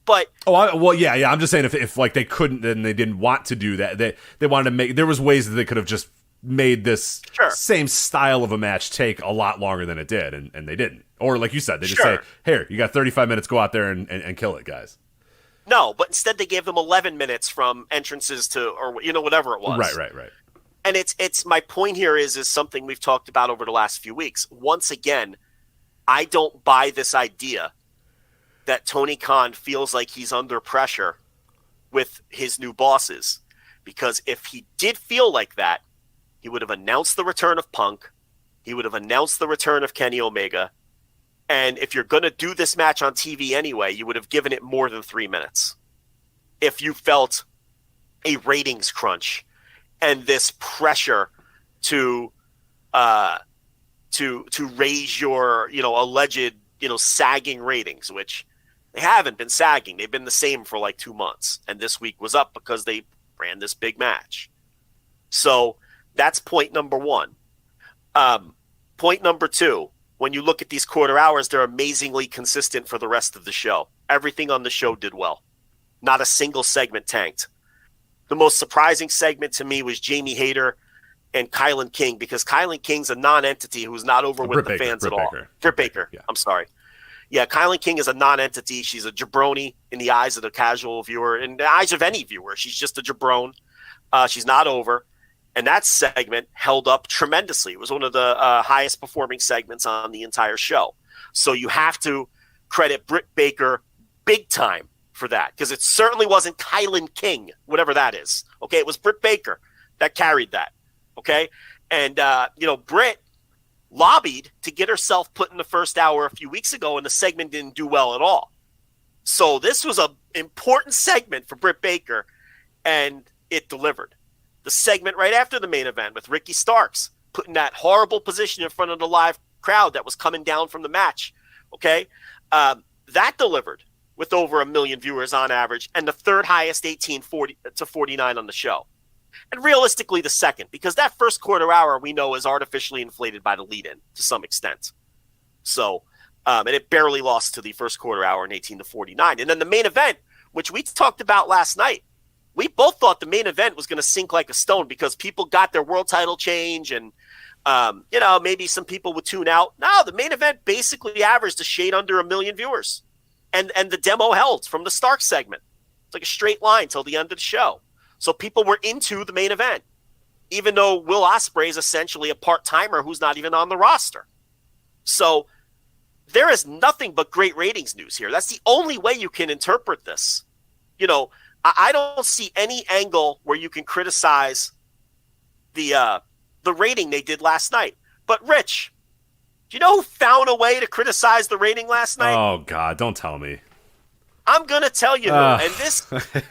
But I'm just saying if like they couldn't and they didn't want to do that, they wanted to make. There was ways that they could have just made this same style of a match take a lot longer than it did, and they didn't. Or like you said, they just say, "Here, you got 35 minutes. Go out there and kill it, guys." No, but instead they gave them 11 minutes from entrances to whatever it was. Right. And it's my point here is something we've talked about over the last few weeks. Once again, I don't buy this idea that Tony Khan feels like he's under pressure with his new bosses. Because if he did feel like that, he would have announced the return of Punk. He would have announced the return of Kenny Omega. And if you're going to do this match on TV anyway, you would have given it more than 3 minutes. If you felt a ratings crunch and this pressure to raise your, alleged, sagging ratings, which they haven't been sagging. They've been the same for like 2 months. And this week was up because they ran this big match. So that's point number one. Point number two, when you look at these quarter hours, they're amazingly consistent for the rest of the show. Everything on the show did well. Not a single segment tanked. The most surprising segment to me was Jamie Hayter and Kylan King, because Kylan King's a non-entity who's not over with the fans at all. Britt Baker. Yeah. I'm sorry. Yeah, Kylan King is a non-entity. She's a jabroni in the eyes of the casual viewer. In the eyes of any viewer, she's just a jabron. She's not over. And that segment held up tremendously. It was one of the highest performing segments on the entire show. So you have to credit Britt Baker big time for that, because it certainly wasn't Kylan King, whatever that is. Okay, it was Britt Baker that carried that. Okay, and Britt lobbied to get herself put in the first hour a few weeks ago, and the segment didn't do well at all. So this was an important segment for Britt Baker, and it delivered. The segment right after the main event with Ricky Starks, putting that horrible position in front of the live crowd that was coming down from the match, okay, that delivered. with over 1 million viewers on average, and the third highest 18-40 to 49 on the show. And realistically, the second, because that first quarter hour we know is artificially inflated by the lead-in to some extent. So, and it barely lost to the first quarter hour in 18 to 49. And then the main event, which we talked about last night, we both thought the main event was going to sink like a stone because people got their world title change and, maybe some people would tune out. No, the main event basically averaged a shade under 1 million viewers. And the demo held from the Stark segment. It's like a straight line till the end of the show. So people were into the main event, even though Will Ospreay is essentially a part-timer who's not even on the roster. So there is nothing but great ratings news here. That's the only way you can interpret this. I don't see any angle where you can criticize the rating they did last night. But Rich, do you know who found a way to criticize the rating last night? Oh God, don't tell me. I'm gonna tell you, and this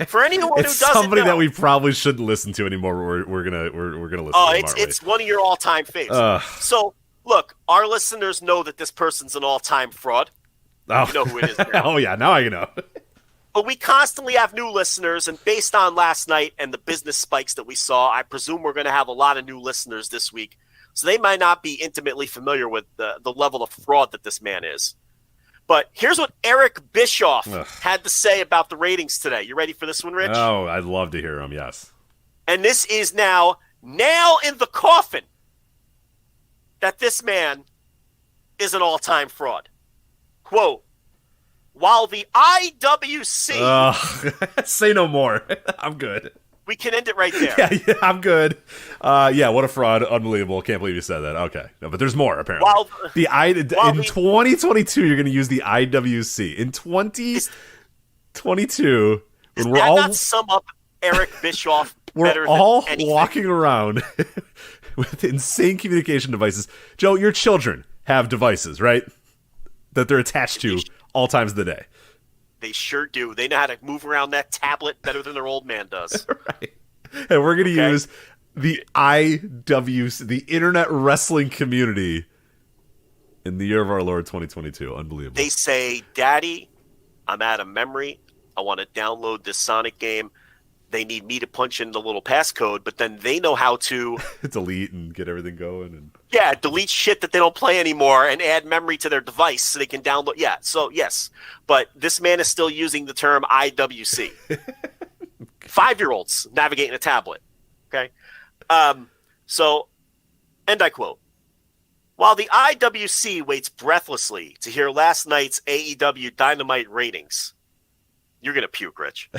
for anyone who doesn't know, somebody that we probably shouldn't listen to anymore. We're gonna listen. Oh, to them, it's one of your all-time faves. So look, our listeners know that this person's an all-time fraud. Oh. You know who it is now. Oh yeah, now I know. But we constantly have new listeners, and based on last night and the business spikes that we saw, I presume we're going to have a lot of new listeners this week. So they might not be intimately familiar with the level of fraud that this man is. But here's what Eric Bischoff had to say about the ratings today. You ready for this one, Rich? Oh, I'd love to hear him, yes. And this is now nail in the coffin that this man is an all-time fraud. Quote, while the IWC... say no more. I'm good. We can end it right there. Yeah, I'm good. What a fraud. Unbelievable. Can't believe you said that. Okay. No, but there's more, apparently. In 2022, you're going to use the IWC. In 2022, when we're all... not sum up Eric Bischoff better we're all than anything? Walking around with insane communication devices. Joe, your children have devices, right? That they're attached to all times of the day. They sure do. They know how to move around that tablet better than their old man does. Right. And we're going to use the IWC, the Internet Wrestling Community, in the year of our Lord 2022. Unbelievable. They say, Daddy, I'm out of memory. I want to download this Sonic game. They need me to punch in the little passcode, but then they know how to delete and get everything going. And delete shit that they don't play anymore and add memory to their device so they can download. Yeah, so yes. But this man is still using the term IWC. 5-year-olds navigating a tablet. Okay? And I quote, while the IWC waits breathlessly to hear last night's AEW Dynamite ratings, you're going to puke, Rich.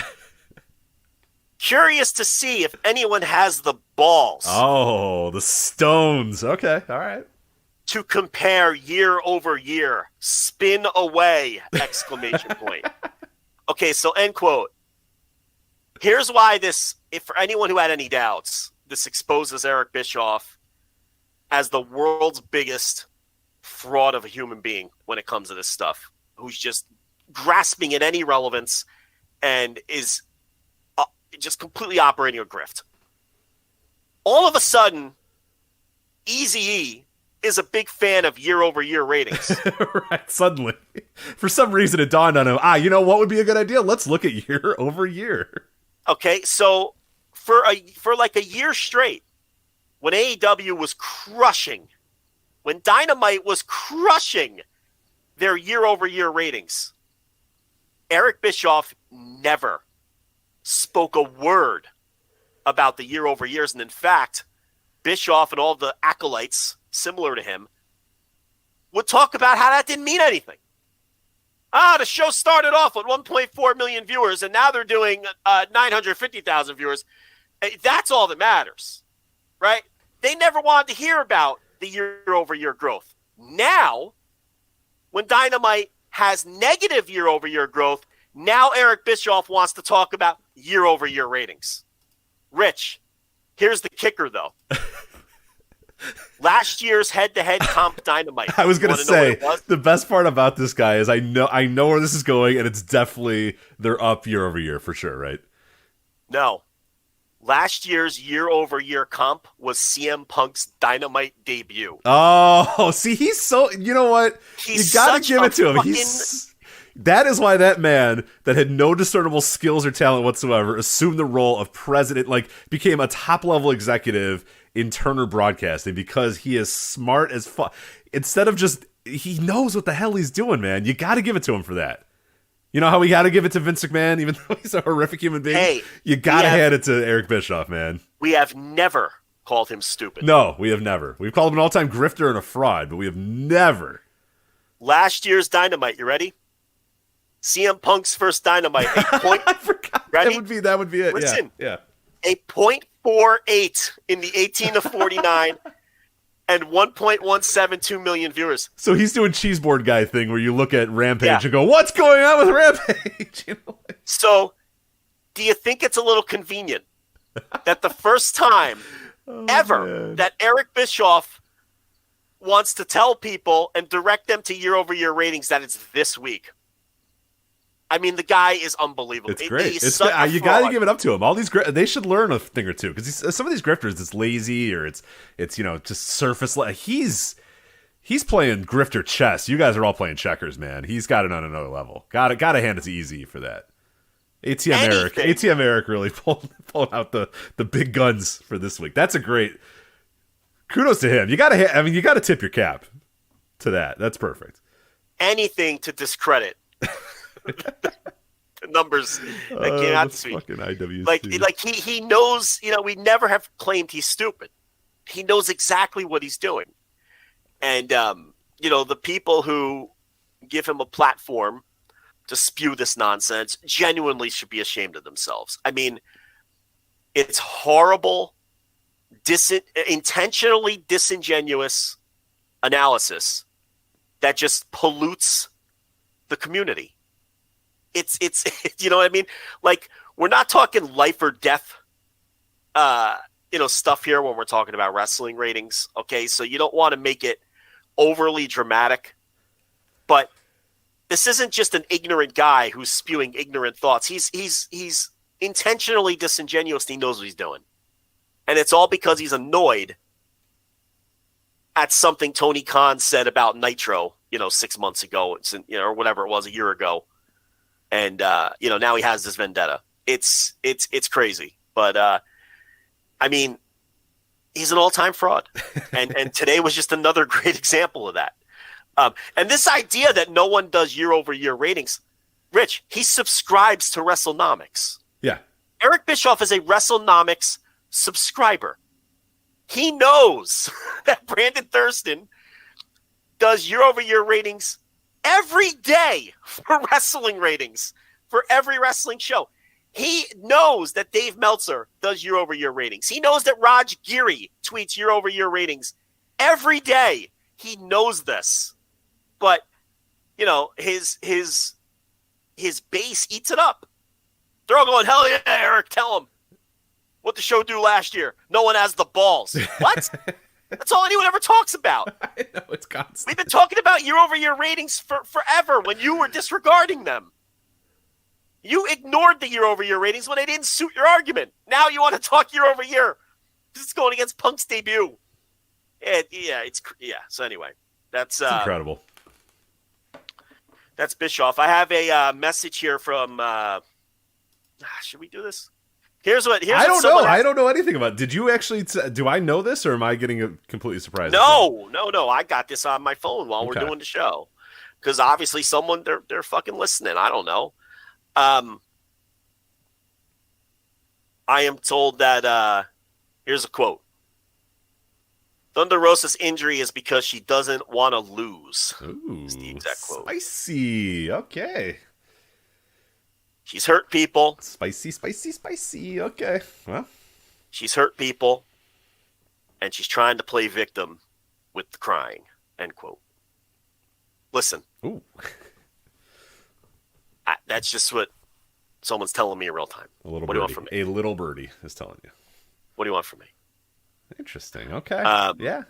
Curious to see if anyone has the balls. Oh, the stones. Okay, all right. To compare year over year. Spin away, exclamation point. Okay, so end quote. Here's why this, if for anyone who had any doubts, this exposes Eric Bischoff as the world's biggest fraud of a human being when it comes to this stuff, who's just grasping at any relevance and is just completely operating a grift. All of a sudden, Eazy-E is a big fan of year-over-year ratings. Right, suddenly. For some reason, it dawned on him, you know what would be a good idea? Let's look at year-over-year. Okay, so for like a year straight, when AEW was crushing, when Dynamite was crushing their year-over-year ratings, Eric Bischoff never spoke a word about the year-over-years. And in fact, Bischoff and all the acolytes similar to him would talk about how that didn't mean anything. The show started off with 1.4 million viewers, and now they're doing 950,000 viewers. That's all that matters, right? They never wanted to hear about the year-over-year growth. Now, when Dynamite has negative year-over-year growth, now Eric Bischoff wants to talk about year-over-year ratings. Rich, here's the kicker, though. Last year's head-to-head comp Dynamite. I was going to say, the best part about this guy is I know where this is going, and it's definitely they're up year-over-year for sure, right? No. Last year's year-over-year comp was CM Punk's Dynamite debut. Oh, see, he's so... You know what? You got to give it to him. That is why that man that had no discernible skills or talent whatsoever assumed the role of president, like became a top-level executive in Turner Broadcasting because he is smart as fuck. Instead of just, he knows what the hell he's doing, man. You got to give it to him for that. You know how we got to give it to Vince McMahon, even though he's a horrific human being? Hey, you got to hand it to Eric Bischoff, man. We have never called him stupid. No, we have never. We've called him an all-time grifter and a fraud, but we have never. Last year's Dynamite, you ready? CM Punk's first Dynamite, a point. I forgot. Ready? That would be it. Listen, yeah. A .48 in the 18 to 49 and 1.172 million viewers. So he's doing cheeseboard guy thing where you look at Rampage and go, what's going on with Rampage? You know? So do you think it's a little convenient that the first time ever that Eric Bischoff wants to tell people and direct them to year-over-year ratings that it's this week? I mean, the guy is unbelievable. It's great. You got to give it up to him. All these they should learn a thing or two because some of these grifters, it's lazy or it's just surface. He's playing grifter chess. You guys are all playing checkers, man. He's got it on another level. Got to hand it to Easy for that. ATM Eric really pulled out the big guns for this week. That's a great kudos to him. You got to tip your cap to that. That's perfect. Anything to discredit the numbers that came out this week. Fucking IWC. Like he knows, we never have claimed he's stupid. He knows exactly what he's doing. And the people who give him a platform to spew this nonsense genuinely should be ashamed of themselves. I mean, it's horrible, intentionally disingenuous analysis that just pollutes the community. It's you know what I mean? Like, we're not talking life or death stuff here when we're talking about wrestling ratings, okay? So you don't want to make it overly dramatic, but this isn't just an ignorant guy who's spewing ignorant thoughts. He's intentionally disingenuous and he knows what he's doing. And it's all because he's annoyed at something Tony Khan said about Nitro, 6 months ago, or whatever it was, a year ago. And, now he has this vendetta. It's crazy. But, I mean, he's an all-time fraud. And today was just another great example of that. And this idea that no one does year-over-year ratings, Rich, he subscribes to WrestleNomics. Yeah. Eric Bischoff is a WrestleNomics subscriber. He knows that Brandon Thurston does year-over-year ratings every day for wrestling ratings for every wrestling show. He knows that Dave Meltzer does year-over-year ratings. He knows that Raj Giri tweets year-over-year ratings every day. He knows this. But, his base eats it up. They're all going, hell yeah, Eric, tell him. What the show do last year? No one has the balls. What? That's all anyone ever talks about. I know, it's constant. We've been talking about year-over-year ratings forever when you were disregarding them. You ignored the year-over-year ratings when they didn't suit your argument. Now you want to talk year-over-year. This is going against Punk's debut. So anyway, that's incredible. That's Bischoff. I have a message here from. Should we do this? Here's what I don't know. I don't know anything about it. Did you actually? Do I know this, or am I getting completely surprised? No. I got this on my phone while we're doing the show, because obviously they're fucking listening. I don't know. I am told that here's a quote. Thunder Rosa's injury is because she doesn't want to lose. Ooh, is the exact quote. Spicy. Okay. She's hurt people. Spicy. Okay. Well. She's hurt people, and she's trying to play victim with the crying. End quote. Listen. Ooh. That's just what someone's telling me in real time. What do you want from me? A little birdie is telling you. What do you want from me? Interesting. Okay. Yeah.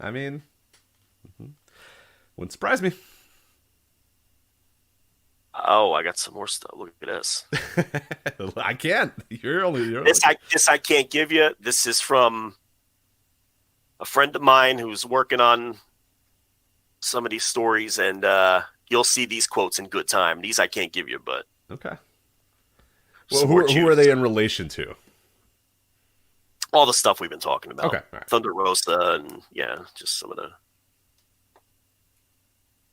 I mean, wouldn't surprise me. Oh, I got some more stuff. Look at this. I can't. This I can't give you. This is from a friend of mine who's working on some of these stories, and you'll see these quotes in good time. These I can't give you, but okay. Well, who are they in relation to? All the stuff we've been talking about. Okay, all right. Thunder Rosa and just some of the.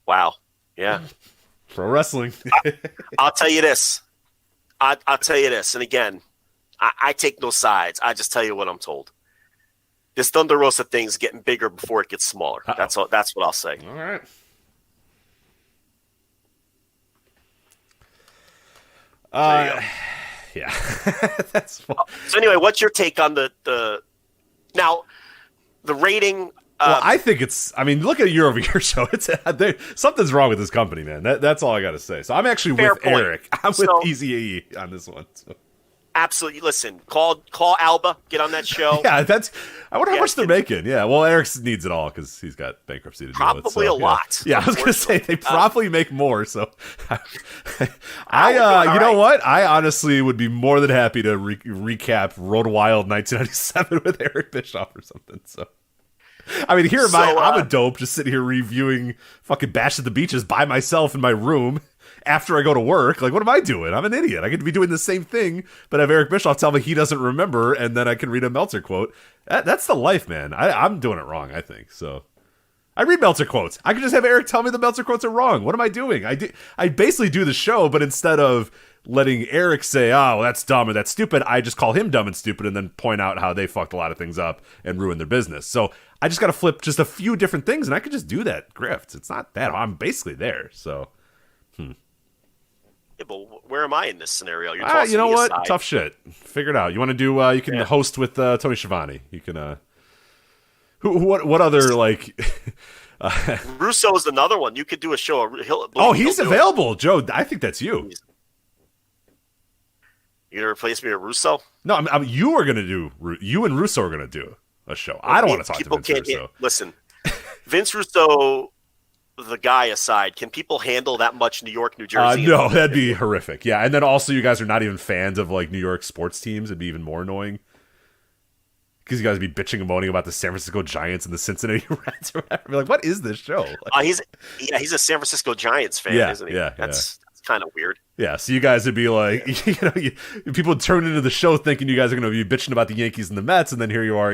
Wow. Yeah. Pro wrestling. I'll tell you this. I'll tell you this, and again, I take no sides. I just tell you what I'm told. This Thunder Rosa thing's getting bigger before it gets smaller. Uh-oh. That's all. That's what I'll say. All right. Yeah, that's fun. So anyway, what's your take on the now the rating? Well, I think it's. I mean, look at a year-over-year show. It's something's wrong with this company, man. That's all I got to say. So I'm actually with Eric. I'm with Easy AE on this one. So. Absolutely. Listen, call Alba. Get on that show. Yeah, I wonder how much they're making. Yeah, well, Eric needs it all because he's got bankruptcy to deal with. Probably a lot. Yeah, I was gonna say they probably make more. So, you know what? I honestly would be more than happy to recap Road Wild 1997 with Eric Bischoff or something. So. I mean, here am I. I'm a dope just sitting here reviewing fucking Bash at the Beaches by myself in my room after I go to work. Like, what am I doing? I'm an idiot. I get to be doing the same thing, but have Eric Bischoff tell me he doesn't remember, and then I can read a Meltzer quote. That's the life, man. I'm doing it wrong, I think. So I read Meltzer quotes. I could just have Eric tell me the Meltzer quotes are wrong. What am I doing? I basically do the show, but instead of letting Eric say, oh, well, that's dumb or that's stupid, I just call him dumb and stupid and then point out how they fucked a lot of things up and ruined their business. So I just got to flip just a few different things, and I could just do that grift. It's not bad. I'm basically there. So, Yeah, but where am I in this scenario? You're tossing you know me what? aside. Tough shit. Figure it out. You want to do? You can host with Tony Schiavone. You can. What other like? Russo is another one. You could do a show. He's available, Joe. I think that's you. You gonna replace me with Russo? No, you are gonna do. You and Russo are gonna do a show. I don't want to talk to Vince Russo. Listen, Vince Russo, the guy aside, can people handle that much New York, New Jersey? No, that'd be horrific. Yeah, and then also you guys are not even fans of like New York sports teams. It'd be even more annoying because you guys would be bitching and moaning about the San Francisco Giants and the Cincinnati Reds or whatever. Be like, what is this show? Like, he's a San Francisco Giants fan, isn't he? Yeah, that's kind of weird. Yeah, so you guys would be like, people would turn into the show thinking you guys are going to be bitching about the Yankees and the Mets, and then here you are,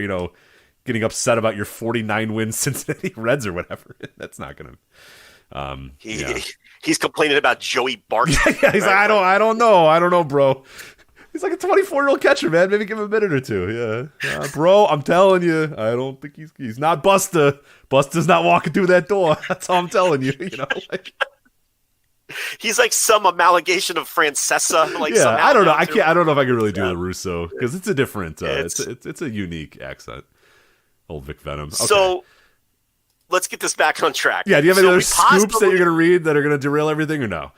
getting upset about your 49-win Cincinnati Reds or whatever. That's not going to. He's complaining about Joey Bart. Yeah, he's like, I don't know, bro. He's like a 24-year-old catcher, man. Maybe give him a minute or two. Yeah, bro, I'm telling you, I don't think he's not Busta. Busta's not walking through that door. That's all I'm telling you. He's like some amalgamation of Francesa. I don't know. I don't know if I can really do the Russo because it's a different. It's a unique accent. Old Vic Venom. Okay. So let's get this back on track. Yeah. Do you have any other scoops that you're going to read that are going to derail everything or no?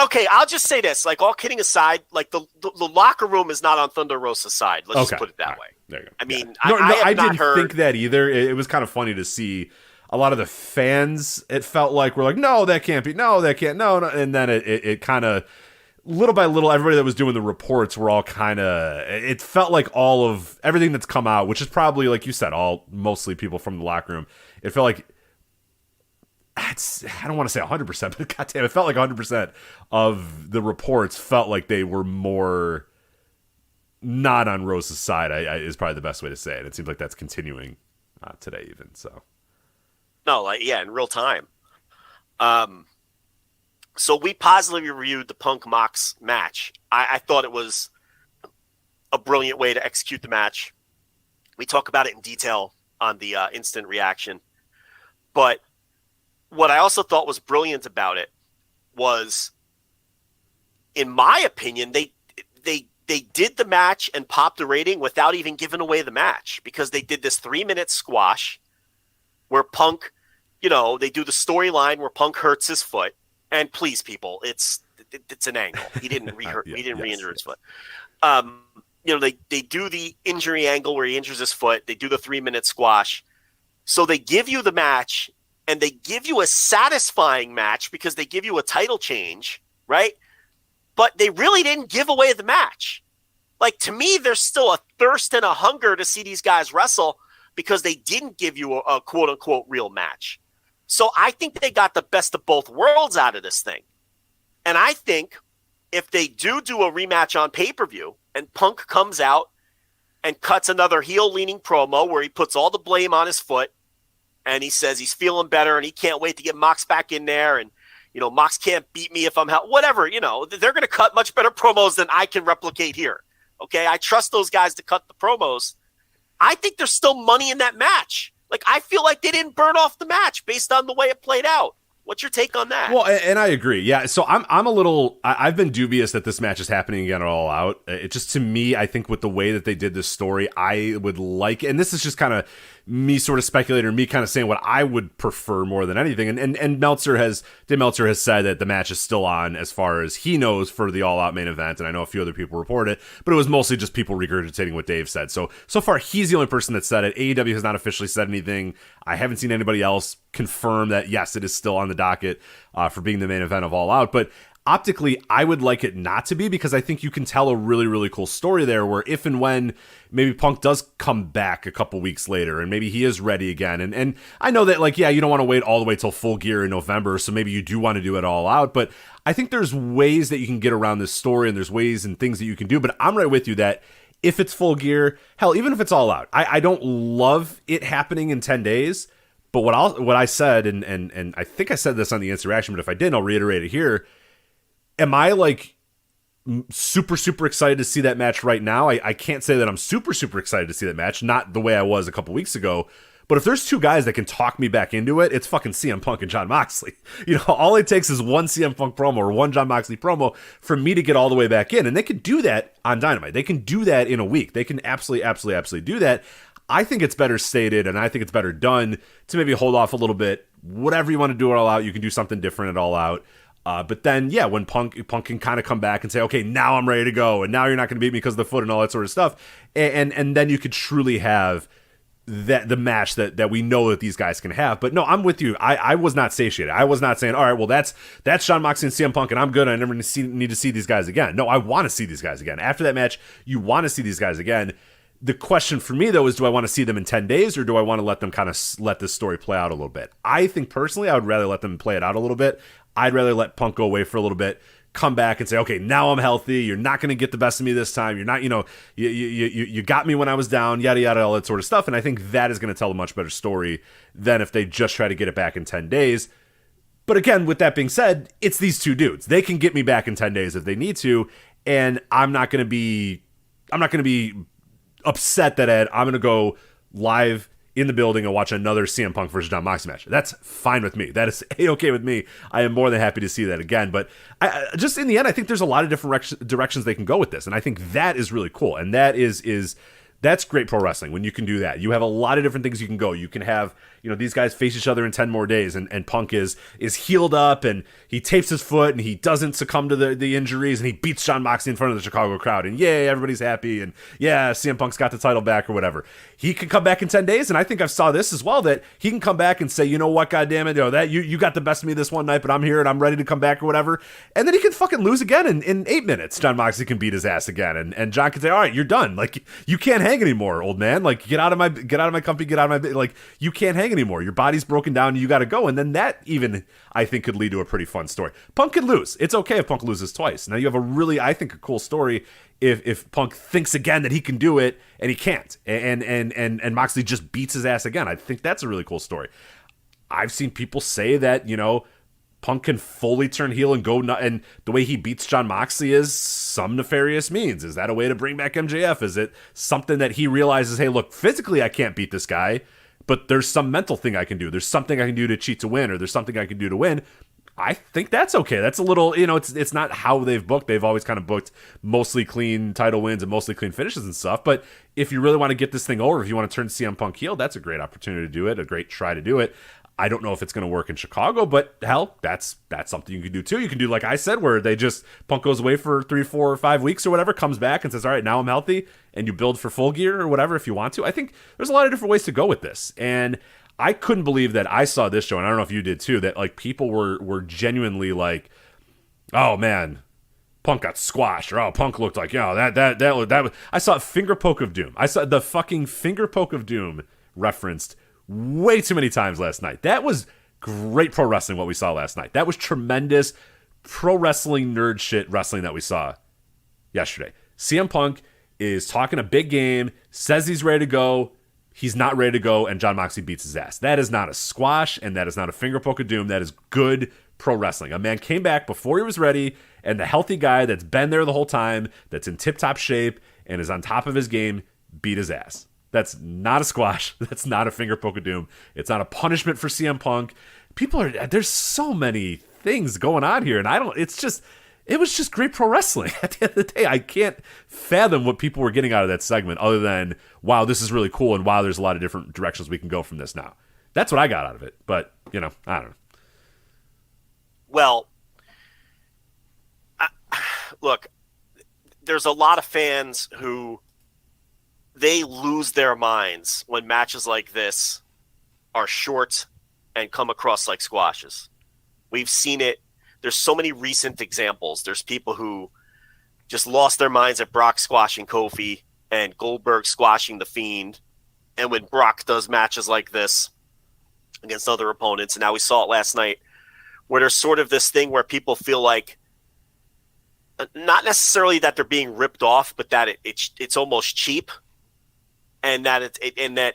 Okay, I'll just say this. Like, all kidding aside, like the locker room is not on Thunder Rosa's side. Let's just put it that way. There you go. I mean, I didn't think that either. It was kind of funny to see. A lot of the fans, it felt like, were like, no, that can't be. No, that can't. No. And then it kind of, little by little, everybody that was doing the reports were all kind of, it felt like all of everything that's come out, which is probably, like you said, mostly people from the locker room. It felt like, I don't want to say 100%, but goddamn, it felt like 100% of the reports felt like they were more not on Rosa's side, is probably the best way to say it. It seems like that's continuing today even, so. No, in real time. So we positively reviewed the Punk Mox match. I thought it was a brilliant way to execute the match. We talk about it in detail on the instant reaction. But what I also thought was brilliant about it was, in my opinion, they did the match and popped the rating without even giving away the match, because they did this 3-minute squash where Punk, they do the storyline where Punk hurts his foot, and please, people, it's an angle. He didn't re-injure his foot. They do the injury angle where he injures his foot. They do the 3-minute squash. So they give you the match, and they give you a satisfying match because they give you a title change, right? But they really didn't give away the match. Like, to me, there's still a thirst and a hunger to see these guys wrestle because they didn't give you a quote-unquote real match. So I think they got the best of both worlds out of this thing. And I think if they do a rematch on pay-per-view and Punk comes out and cuts another heel-leaning promo where he puts all the blame on his foot and he says he's feeling better and he can't wait to get Mox back in there and, Mox can't beat me if I'm whatever, they're going to cut much better promos than I can replicate here. Okay, I trust those guys to cut the promos. I think there's still money in that match. Like, I feel like they didn't burn off the match based on the way it played out. What's your take on that? Well, and I agree. Yeah, so I'm a little. I've been dubious that this match is happening again at All Out. It just, to me, I think with the way that they did this story, I would like, and this is just kind of me sort of speculating, or me kind of saying what I would prefer more than anything. And Dave Meltzer has said that the match is still on as far as he knows for the All Out main event, and I know a few other people report it, but it was mostly just people regurgitating what Dave said. So far, he's the only person that said it. AEW has not officially said anything. I haven't seen anybody else confirm that, yes, it is still on the docket for being the main event of All Out. But optically, I would like it not to be, because I think you can tell a really, really cool story there where if and when maybe Punk does come back a couple weeks later and maybe he is ready again. And I know that, like, yeah, you don't want to wait all the way till Full Gear in November, so maybe you do want to do it All Out. But I think there's ways that you can get around this story and there's ways and things that you can do. But I'm right with you that if it's Full Gear, hell, even if it's All Out, I don't love it happening in 10 days. But what I said, and I think I said this on the Instant Reaction, but if I didn't, I'll reiterate it here. Am I like super, super excited to see that match right now? I can't say that I'm super, super excited to see that match. Not the way I was a couple weeks ago. But if there's two guys that can talk me back into it, it's fucking CM Punk and Jon Moxley. All it takes is one CM Punk promo or one Jon Moxley promo for me to get all the way back in. And they can do that on Dynamite. They can do that in a week. They can absolutely do that. I think it's better stated, and I think it's better done to maybe hold off a little bit. Whatever you want to do at All Out, you can do something different at All Out. But then, yeah, when Punk can kind of come back and say, okay, now I'm ready to go, and now you're not going to beat me because of the foot and all that sort of stuff, and then you could truly have the match that we know that these guys can have. But no, I'm with you. I was not satiated. I was not saying, all right, well, that's Jon Moxley and CM Punk, and I'm good. I never need to see these guys again. No, I want to see these guys again. After that match, you want to see these guys again. The question for me, though, is do I want to see them in 10 days or do I want to let them kind of let this story play out a little bit? I think personally I would rather let them play it out a little bit. I'd rather let Punk go away for a little bit, come back and say, okay, now I'm healthy. You're not going to get the best of me this time. You're not, you got me when I was down, yada, yada, all that sort of stuff. And I think that is going to tell a much better story than if they just try to get it back in 10 days. But again, with that being said, it's these two dudes. They can get me back in 10 days if they need to. And I'm not going to be upset that I'm going to go live in the building and watch another CM Punk versus Jon Moxley match. That's fine with me. That is A-okay with me. I am more than happy to see that again. But just in the end, I think there's a lot of different directions they can go with this. And I think that is really cool. And that's great pro wrestling when you can do that. You have a lot of different things you can go. You can have, these guys face each other in 10 more days and Punk is healed up and he tapes his foot and he doesn't succumb to the injuries and he beats Jon Moxley in front of the Chicago crowd and yay, everybody's happy and yeah, CM Punk's got the title back or whatever. He can come back in 10 days and I think I've saw this as well, that he can come back and say, you know what, goddammit, that you got the best of me this one night, but I'm here and I'm ready to come back or whatever. And then he can fucking lose again in 8 minutes. Jon Moxley can beat his ass again and Jon can say, all right, you're done. Like, you can't hang anymore, old man. Like, get out of my company, get out of my, like, you can't hang anymore. Your body's broken down and you got to go. And then that even, I think, could lead to a pretty fun story. Punk could lose. It's okay if Punk loses twice. Now you have a really, I think, a cool story if Punk thinks again that he can do it and he can't. And Moxley just beats his ass again. I think that's a really cool story. I've seen people say that, Punk can fully turn heel and go and the way he beats Jon Moxley is some nefarious means. Is that a way to bring back MJF? Is it something that he realizes, hey, look, physically I can't beat this guy, but there's some mental thing I can do. There's something I can do to cheat to win, or there's something I can do to win. I think that's okay. That's a little, it's not how they've booked. They've always kind of booked mostly clean title wins and mostly clean finishes and stuff. But if you really want to get this thing over, if you want to turn CM Punk heel, that's a great opportunity to do it, a great try to do it. I don't know if it's going to work in Chicago, but hell, that's something you can do too. You can do like I said, where Punk goes away for 3, 4, or 5 weeks or whatever, comes back and says, all right, now I'm healthy, and you build for Full Gear or whatever if you want to. I think there's a lot of different ways to go with this. And I couldn't believe that I saw this show, and I don't know if you did too, that like people were genuinely like, oh man, Punk got squashed, or oh, Punk looked like, that was. I saw Finger Poke of Doom. I saw the fucking Finger Poke of Doom referenced way too many times last night. That was great pro wrestling what we saw last night. That was tremendous pro wrestling nerd shit wrestling that we saw yesterday. CM Punk is talking a big game, says he's ready to go. He's not ready to go, and Jon Moxley beats his ass. That is not a squash, and that is not a finger poke of doom. That is good pro wrestling. A man came back before he was ready, and the healthy guy that's been there the whole time, that's in tip-top shape, and is on top of his game, beat his ass. That's not a squash. That's not a finger poke of doom. It's not a punishment for CM Punk. There's so many things going on here, and it was just great pro wrestling. At the end of the day, I can't fathom what people were getting out of that segment other than, wow, this is really cool, and wow, there's a lot of different directions we can go from this now. That's what I got out of it. But, I don't know. Well, look, there's a lot of fans who they lose their minds when matches like this are short and come across like squashes. We've seen it. There's so many recent examples. There's people who just lost their minds at Brock squashing Kofi and Goldberg squashing The Fiend. And when Brock does matches like this against other opponents, and now we saw it last night, where there's sort of this thing where people feel like, not necessarily that they're being ripped off, but that it's almost cheap. And that that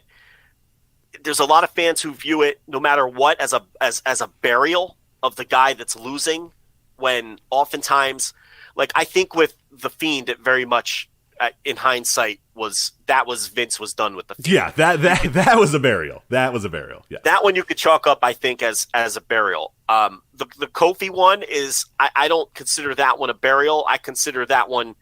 there's a lot of fans who view it, no matter what, as a burial of the guy that's losing, when oftentimes, like, I think with The Fiend, it very much, in hindsight, was Vince was done with The Fiend. Yeah, that was a burial. That was a burial. Yeah, that one you could chalk up, I think, as a burial. The Kofi one is, I don't consider that one a burial. I consider that one,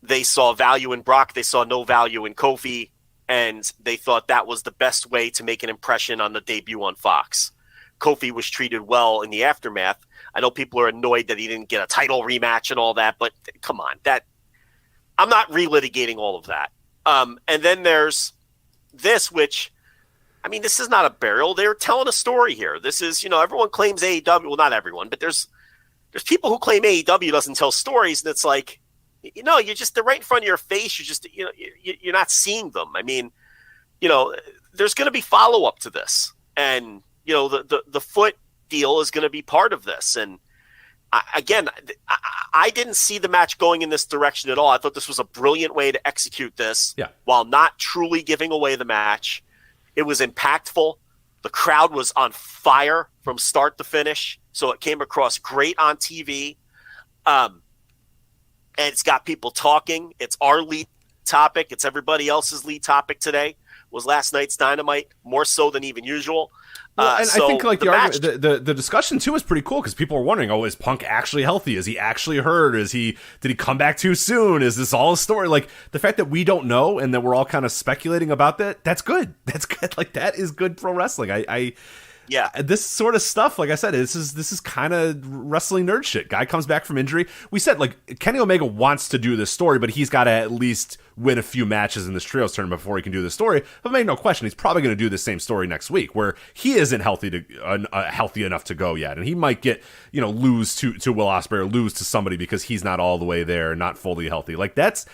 they saw value in Brock, they saw no value in Kofi, and they thought that was the best way to make an impression on the debut on Fox. Kofi was treated well in the aftermath. I know people are annoyed that he didn't get a title rematch and all that, but come on, I'm not relitigating all of that. And then there's this, which, I mean, this is not a burial. They're telling a story here. This is, everyone claims AEW. Well, not everyone, but there's people who claim AEW doesn't tell stories, and it's like, they're right in front of your face. You're just, you're not seeing them. I mean, there's going to be follow up to this, and the foot deal is going to be part of this. And I didn't see the match going in this direction at all. I thought this was a brilliant way to execute this, while not truly giving away the match. It was impactful. The crowd was on fire from start to finish, so it came across great on TV. And it's got people talking. It's our lead topic. It's everybody else's lead topic today. Was last night's Dynamite, more so than even usual. Well, and I think, like, the discussion too is pretty cool, because people are wondering, is Punk actually healthy? Is he actually hurt? Did he come back too soon? Is this all a story? Like, the fact that we don't know and that we're all kind of speculating about that's good. That's good. Like, that is good pro wrestling. Yeah, this sort of stuff, like I said, this is kind of wrestling nerd shit. Guy comes back from injury. We said, like, Kenny Omega wants to do this story, but he's got to at least win a few matches in this trios tournament before he can do this story. But make no question, he's probably going to do the same story next week, where he isn't healthy enough to go yet, and he might get lose to Will Ospreay or lose to somebody because he's not all the way there, not fully healthy. Like, that's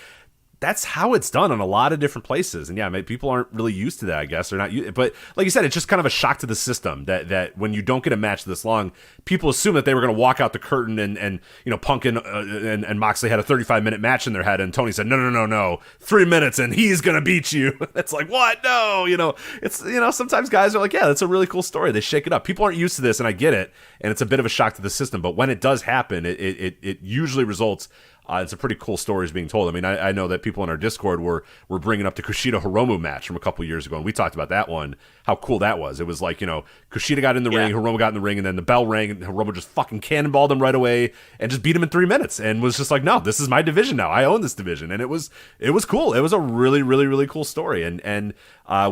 how it's done in a lot of different places. And yeah, people aren't really used to that, I guess. They're not, but like you said, it's just kind of a shock to the system that when you don't get a match this long, people assume that they were going to walk out the curtain and Punk and Moxley had a 35-minute match in their head, and Tony said, no, 3 minutes and he's going to beat you. It's like, what? No, it's, sometimes guys are like, yeah, that's a really cool story. They shake it up. People aren't used to this, and I get it. And it's a bit of a shock to the system, but when it does happen, it usually results. It's a pretty cool stories being told. I mean, I know that people in our Discord were bringing up the Kushida Hiromu match from a couple years ago, and we talked about that one, how cool that was. It was like, Kushida got in the ring, Hiromu got in the ring, and then the bell rang, and Hiromu just fucking cannonballed him right away and just beat him in 3 minutes, and was just like, no, this is my division now. I own this division. And it was cool. It was a really, really, really cool story. And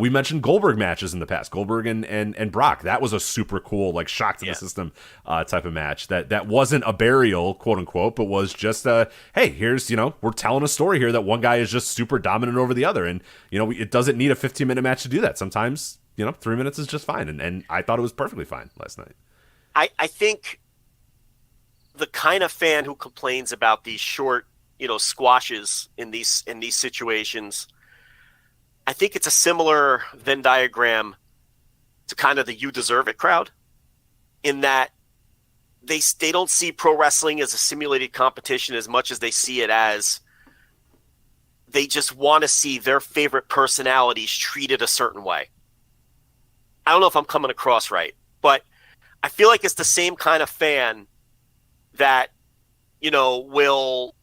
we mentioned Goldberg matches in the past, Goldberg and Brock. That was a super cool, like, shock to the system type of match that wasn't a burial, quote unquote, but was just hey, here's, we're telling a story here that one guy is just super dominant over the other. And, it doesn't need a 15-minute match to do that. Sometimes, 3 minutes is just fine. And I thought it was perfectly fine last night. I think the kind of fan who complains about these short, squashes in these situations, I think it's a similar Venn diagram to kind of the "you deserve it" crowd. in that they don't see pro wrestling as a simulated competition as much as they see it as they just want to see their favorite personalities treated a certain way. I don't know if I'm coming across right, but I feel like it's the same kind of fan that, you know, will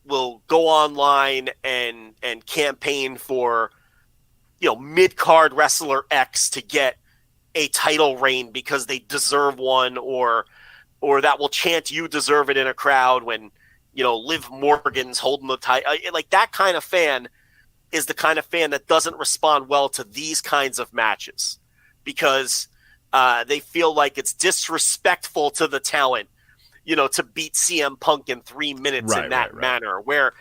go online and campaign for, you know, mid-card wrestler X to get a title reign because they deserve one, or that will chant "you deserve it" in a crowd when, you know, Liv Morgan's holding the title. Like, that kind of fan is the kind of fan that doesn't respond well to these kinds of matches because they feel like it's disrespectful to the talent, you know, to beat CM Punk in 3 minutes in that manner, where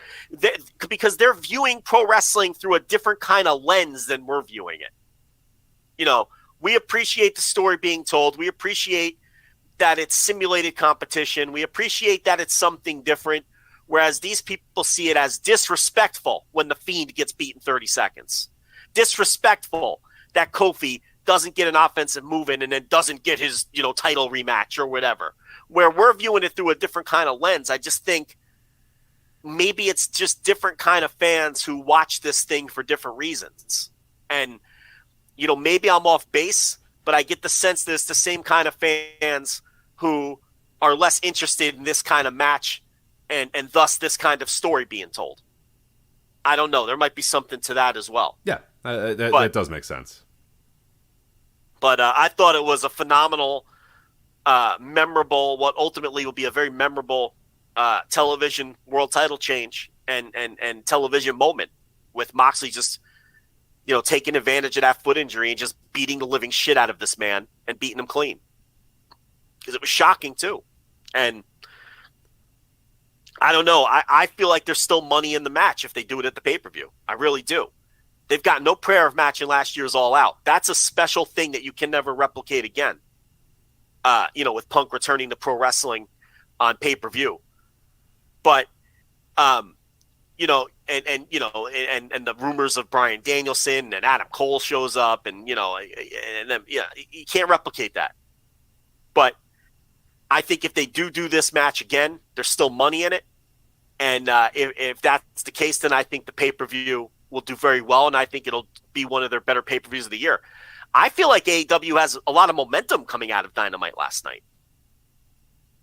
because they're viewing pro wrestling through a different kind of lens than we're viewing it. You know, we appreciate the story being told. We appreciate that it's simulated competition. We appreciate that it's something different. Whereas these people see it as disrespectful when the Fiend gets beat in 30 seconds. Disrespectful that Kofi doesn't get an offensive move in and then doesn't get his, you know, title rematch or whatever. Where we're viewing it through a different kind of lens. I just think maybe it's just different kind of fans who watch this thing for different reasons. And, you know, maybe I'm off base, but I get the sense that it's the same kind of fans who are less interested in this kind of match and thus this kind of story being told. I don't know. There might be something to that as well. Yeah, that does make sense. But I thought it was a phenomenal, memorable, what ultimately will be a very memorable television world title change and television moment with Moxley just, you know, taking advantage of that foot injury and just beating the living shit out of this man and beating him clean. Because it was shocking too. And I don't know. I feel like there's still money in the match if they do it at the pay-per-view. I really do. They've got no prayer of matching last year's All Out. That's a special thing that you can never replicate again. You know, with Punk returning to pro wrestling on pay-per-view. But, you know, and the rumors of Bryan Danielson and Adam Cole shows up and, you know, and then, yeah, you can't replicate that. But I think if they do this match again, there's still money in it. And if that's the case, then I think the pay-per-view will do very well, and I think it'll be one of their better pay-per-views of the year. I feel like AEW has a lot of momentum coming out of Dynamite last night.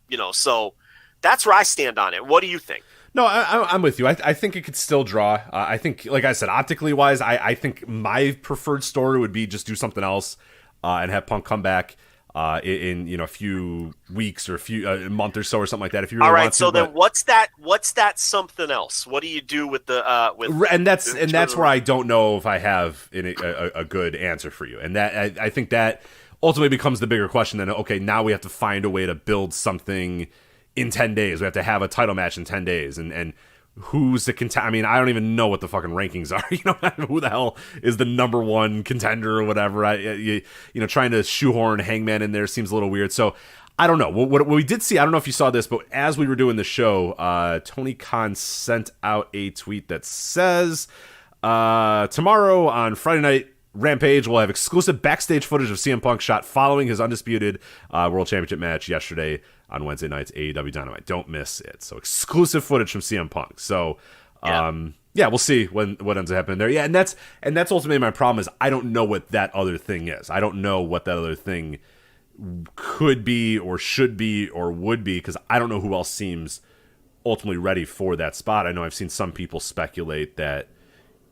You know, so that's where I stand on it. What do you think? No, I'm with you. I think it could still draw. I think, like I said, optically wise, I think my preferred story would be just do something else and have Punk come back in you know, a few weeks or a month or so or something like that. If you really all right, want to, so then what's that something else? What do you do with the with? And that's where I don't know if I have a good answer for you. And that I think that ultimately becomes the bigger question. Then okay, now we have to find a way to build something in 10 days. We have to have a title match in 10 days, and who's the contender? I mean, I don't even know what the fucking rankings are. You know, who the hell is the number one contender or whatever? You know, trying to shoehorn Hangman in there seems a little weird. So I don't know. What we did see, I don't know if you saw this, but as we were doing the show, Tony Khan sent out a tweet that says, tomorrow on Friday Night Rampage, we'll have exclusive backstage footage of CM Punk shot following his undisputed World Championship match yesterday on Wednesday night's AEW Dynamite. Don't miss it. So exclusive footage from CM Punk. So yeah, we'll see what ends up happening there. Yeah, and that's ultimately my problem is I don't know what that other thing is. I don't know what that other thing could be or should be or would be, because I don't know who else seems ultimately ready for that spot. I know I've seen some people speculate that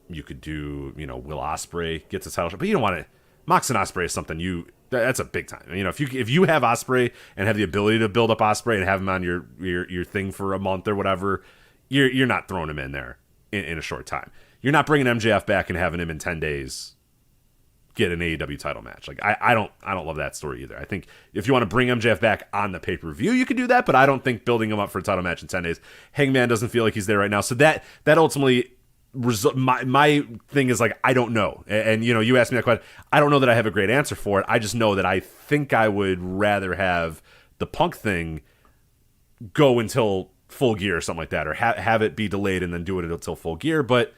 you could do, you know, Will Ospreay gets a title shot, but you don't want to. Mox and Ospreay is something that's a big time. You know, if you have Ospreay and have the ability to build up Ospreay and have him on your thing for a month or whatever, you're not throwing him in there in a short time. You're not bringing MJF back and having him in 10 days get an AEW title match. Like I don't love that story either. I think if you want to bring MJF back on the pay-per-view, you could do that, but I don't think building him up for a title match in 10 days. Hangman doesn't feel like he's there right now. So that ultimately my thing is like I don't know. And you know, you asked me that question. I don't know that I have a great answer for it. I just know that I think I would rather have the Punk thing go until Full Gear or something like that, or have it be delayed and then do it until Full Gear, but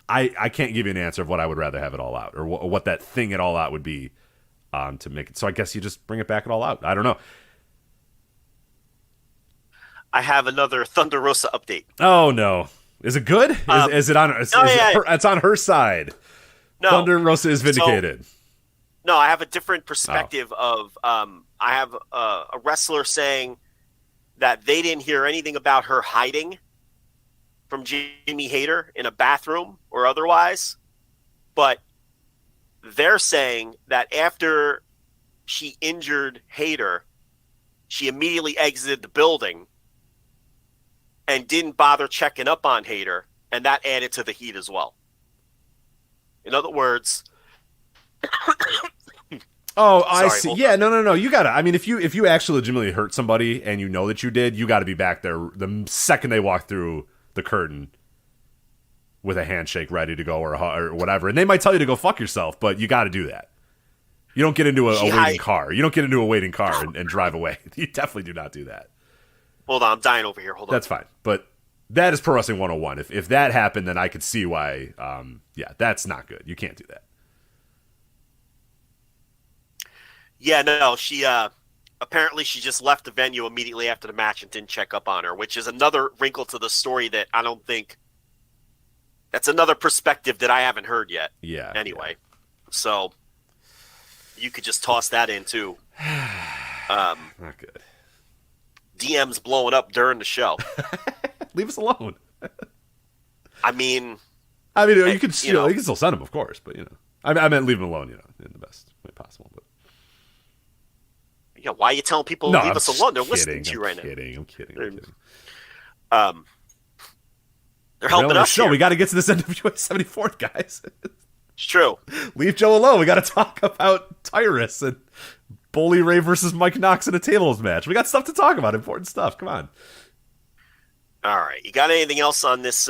I can't give you an answer of what I would rather have it all out, or what that thing at all out would be to make it. So I guess you just bring it back at all out. I don't know. I have another Thunder Rosa update. Oh no, is it good? Is it on? It's on her side. No, Thunder Rosa is vindicated. No, I have a different perspective of. I have a wrestler saying that they didn't hear anything about her hiding from Jamie Hayter in a bathroom or otherwise, but they're saying that after she injured Hayter, she immediately exited the building and didn't bother checking up on Hayter, and that added to the heat as well. In other words, I see. Yeah, no. You gotta. I mean, if you actually legitimately hurt somebody and you know that you did, you got to be back there the second they walk through the curtain with a handshake ready to go or whatever. And they might tell you to go fuck yourself, but you got to do that. You don't get into a waiting car. You don't get into a waiting car and drive away. You definitely do not do that. Hold on, I'm dying over here. Hold on. That's fine, but that is Pro Wrestling 101. If that happened, then I could see why. That's not good. You can't do that. Yeah, no, she apparently she just left the venue immediately after the match and didn't check up on her, which is another wrinkle to the story that I don't think that's another perspective that I haven't heard yet. Yeah. Anyway, so you could just toss that in too. Not good. DMs blowing up during the show. Leave us alone. I mean, you can still send them, of course, but I meant leave them alone, in the best way possible. But yeah, why are you telling people to leave us alone? They're listening to you right now. I'm kidding. They're helping us. We got to get to this NWA 74th, guys. It's true. Leave Joe alone. We got to talk about Tyrus and Bully Ray versus Mike Knox in a tables match. We got stuff to talk about. Important stuff. Come on. All right. You got anything else on this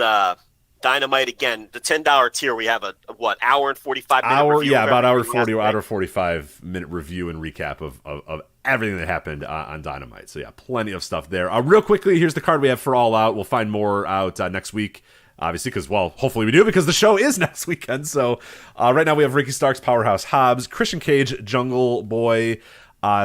Dynamite? Again, the $10 tier, we have a hour and 45 minute review. Yeah, about hour 40 or hour 45 minute review and recap of everything that happened on Dynamite. So yeah, plenty of stuff there. Real quickly, here's the card we have for All Out. We'll find more out next week. Obviously, because, hopefully we do, because the show is next weekend. So right now we have Ricky Starks, Powerhouse Hobbs, Christian Cage, Jungle Boy,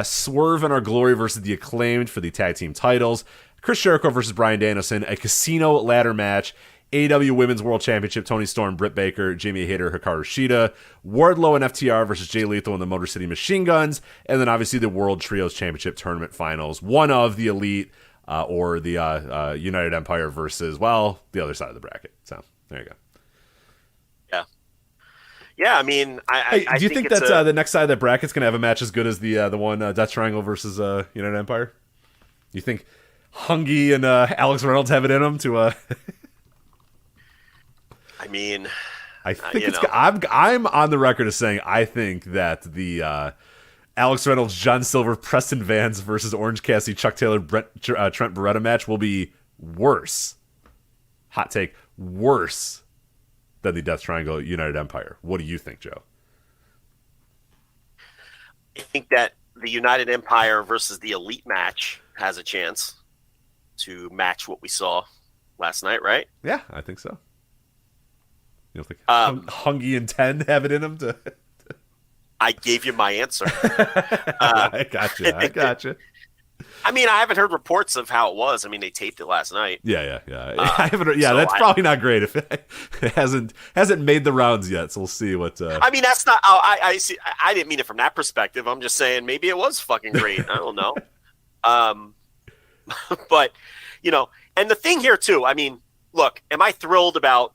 Swerve and Our Glory versus The Acclaimed for the tag team titles, Chris Jericho versus Bryan Danielson, a casino ladder match, AEW Women's World Championship, Toni Storm, Britt Baker, Jamie Hayter, Hikaru Shida, Wardlow and FTR versus Jay Lethal and the Motor City Machine Guns, and then obviously the World Trios Championship Tournament Finals, one of the Elite or the United Empire versus, the other side of the bracket. So, there you go. Yeah. Yeah, I mean, do you think that the next side of the bracket's going to have a match as good as the one Death Triangle versus United Empire? You think Hungy and Alex Reynolds have it in them to... I mean, I think I'm on the record as saying I think that the Alex Reynolds, John Silver, Preston Vance versus Orange Cassidy, Chuck Taylor, Trent Beretta match will be worse. Hot take, worse than the Death Triangle United Empire. What do you think, Joe? I think that the United Empire versus the Elite match has a chance to match what we saw last night, right? Yeah, I think so. You don't think Hungy and 10 have it in them to... I gave you my answer. I gotcha. I mean, I haven't heard reports of how it was. I mean, they taped it last night. Yeah. I haven't heard, that's probably not great if it hasn't made the rounds yet. So we'll see what. I mean, that's not. I see. I didn't mean it from that perspective. I'm just saying maybe it was fucking great. I don't know. But and the thing here too. I mean, look, am I thrilled about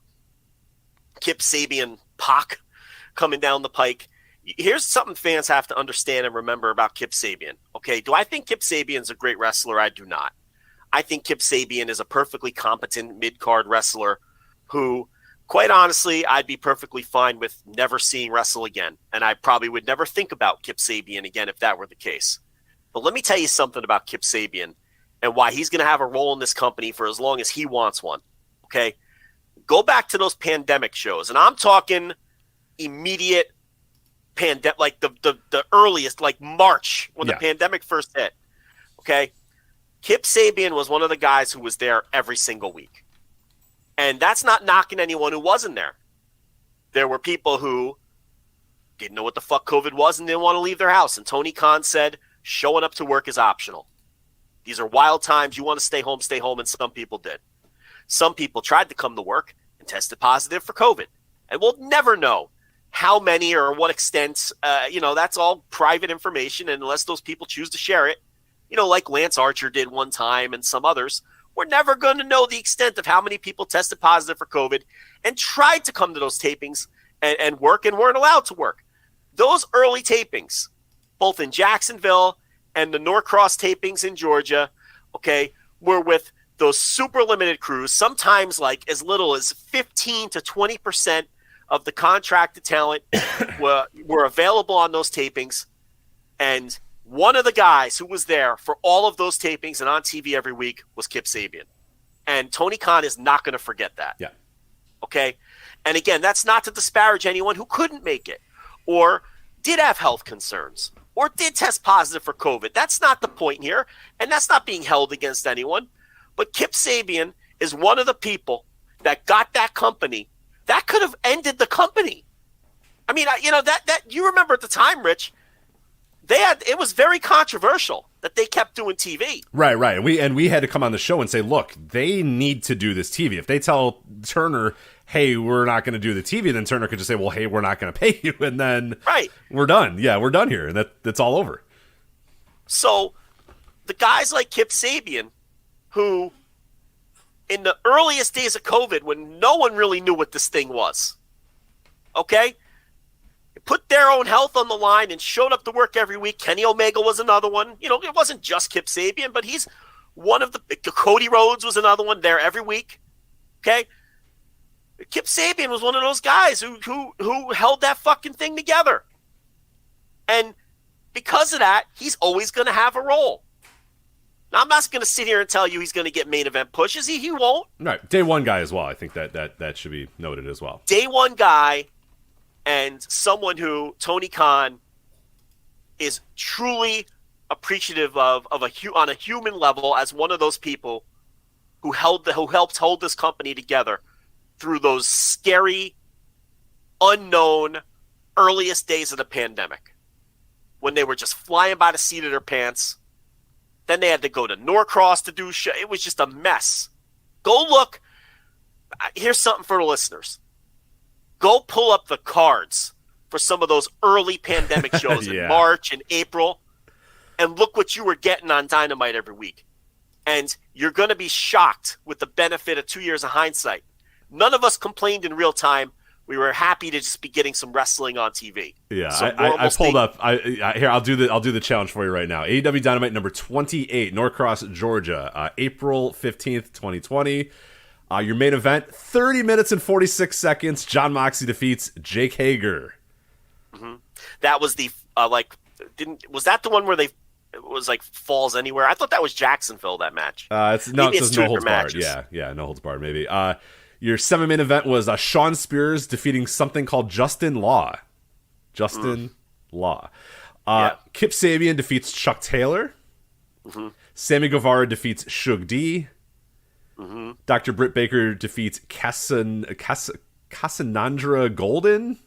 Kip Sabian Pac coming down the pike? Here's something fans have to understand and remember about Kip Sabian. Okay, do I think Kip Sabian's a great wrestler? I do not. I think Kip Sabian is a perfectly competent mid-card wrestler who, quite honestly, I'd be perfectly fine with never seeing wrestle again. And I probably would never think about Kip Sabian again if that were the case. But let me tell you something about Kip Sabian and why he's going to have a role in this company for as long as he wants one. Okay? Go back to those pandemic shows. And I'm talking immediate pandemic, like the earliest, like March, when the pandemic first hit. Okay? Kip Sabian was one of the guys who was there every single week. And that's not knocking anyone who wasn't there. There were people who didn't know what the fuck COVID was and didn't want to leave their house. And Tony Khan said, showing up to work is optional. These are wild times. You want to stay home, and some people did. Some people tried to come to work and tested positive for COVID. And we'll never know how many or what extent, that's all private information. And unless those people choose to share it, like Lance Archer did one time and some others, we're never going to know the extent of how many people tested positive for COVID and tried to come to those tapings and work and weren't allowed to work. Those early tapings, both in Jacksonville and the Norcross tapings in Georgia, were with those super limited crews, sometimes like as little as 15 to 20% of the contracted talent were available on those tapings. And one of the guys who was there for all of those tapings and on TV every week was Kip Sabian. And Tony Khan is not going to forget that. Yeah. Okay? And again, that's not to disparage anyone who couldn't make it or did have health concerns or did test positive for COVID. That's not the point here, and that's not being held against anyone. But Kip Sabian is one of the people that got that company. That could have ended the company. I mean, that you remember at the time, Rich, it was very controversial that they kept doing TV. Right. We had to come on the show and say, look, they need to do this TV. If they tell Turner, hey, we're not going to do the TV, then Turner could just say, well, hey, we're not going to pay you, and then we're done. Yeah, we're done here, and that's all over. So the guys like Kip Sabian, who in the earliest days of COVID, when no one really knew what this thing was, put their own health on the line and showed up to work every week. Kenny Omega was another one. It wasn't just Kip Sabian, but he's one of the Cody Rhodes was another one there every week. Okay. Kip Sabian was one of those guys who held that fucking thing together. And because of that, he's always going to have a role. Now, I'm not going to sit here and tell you he's going to get main event pushes. He won't. Right. Day one guy as well. I think that should be noted as well. Day one guy and someone who Tony Khan is truly appreciative of on a human level as one of those people who helped hold this company together through those scary, unknown, earliest days of the pandemic when they were just flying by the seat of their pants. Then they had to go to Norcross to do show. It was just a mess. Go look. Here's something for the listeners. Go pull up the cards for some of those early pandemic shows in March and April and look what you were getting on Dynamite every week. And you're going to be shocked with the benefit of 2 years of hindsight. None of us complained in real time. We were happy to just be getting some wrestling on TV. Yeah, so I pulled up. Here, I'll do the challenge for you right now. AEW Dynamite number 28, Norcross, Georgia, April 15th, 2020. Your main event, 30 minutes and 46 seconds. Jon Moxley defeats Jake Hager. Mm-hmm. That was the was that the one where it was like Falls Anywhere? I thought that was Jacksonville, that match. It says no holds barred. Yeah, no holds barred. Maybe. Your 7-main event was Sean Spears defeating something called Justin Law. Law. Kip Sabian defeats Chuck Taylor. Mm-hmm. Sammy Guevara defeats Shug D. Mm-hmm. Dr. Britt Baker defeats Cassandra Golden.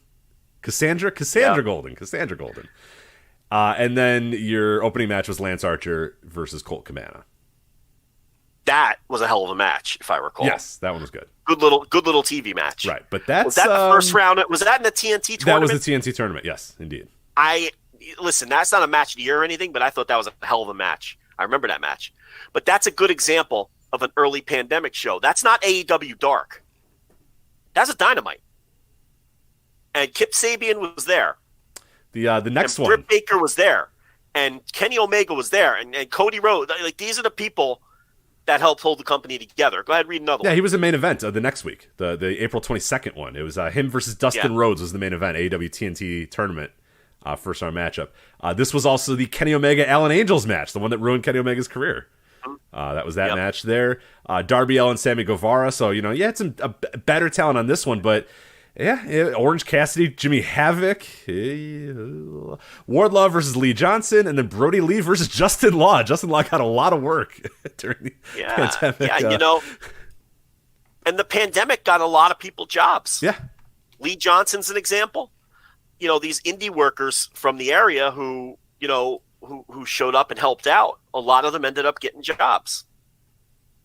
Cassandra Golden. And then your opening match was Lance Archer versus Colt Cabana. That was a hell of a match, if I recall. Yes, that one was good. Good little TV match. Right, but was that the first round? Was that in the TNT tournament? That was the TNT tournament. Yes, indeed. Listen, that's not a match of the year or anything, but I thought that was a hell of a match. I remember that match. But that's a good example of an early pandemic show. That's not AEW Dark. That's a Dynamite. And Kip Sabian was there. The next one. Britt Baker was there. And Kenny Omega was there. And Cody Rhodes. Like, these are the people that helped hold the company together. Go ahead, read another one. Yeah, he was the main event the next week, the April 22nd one. It was him versus Dustin Rhodes was the main event, AEW TNT tournament, first round matchup. This was also the Kenny Omega Allen Angels match, the one that ruined Kenny Omega's career. That was that match there. Darby Allin and Sammy Guevara. So, you had some better talent on this one, but Orange Cassidy, Jimmy Havoc, Wardlow versus Lee Johnson, and then Brody Lee versus Justin Law. Justin Law got a lot of work during the pandemic. Yeah, and the pandemic got a lot of people jobs. Yeah. Lee Johnson's an example. These indie workers from the area who, who showed up and helped out, a lot of them ended up getting jobs.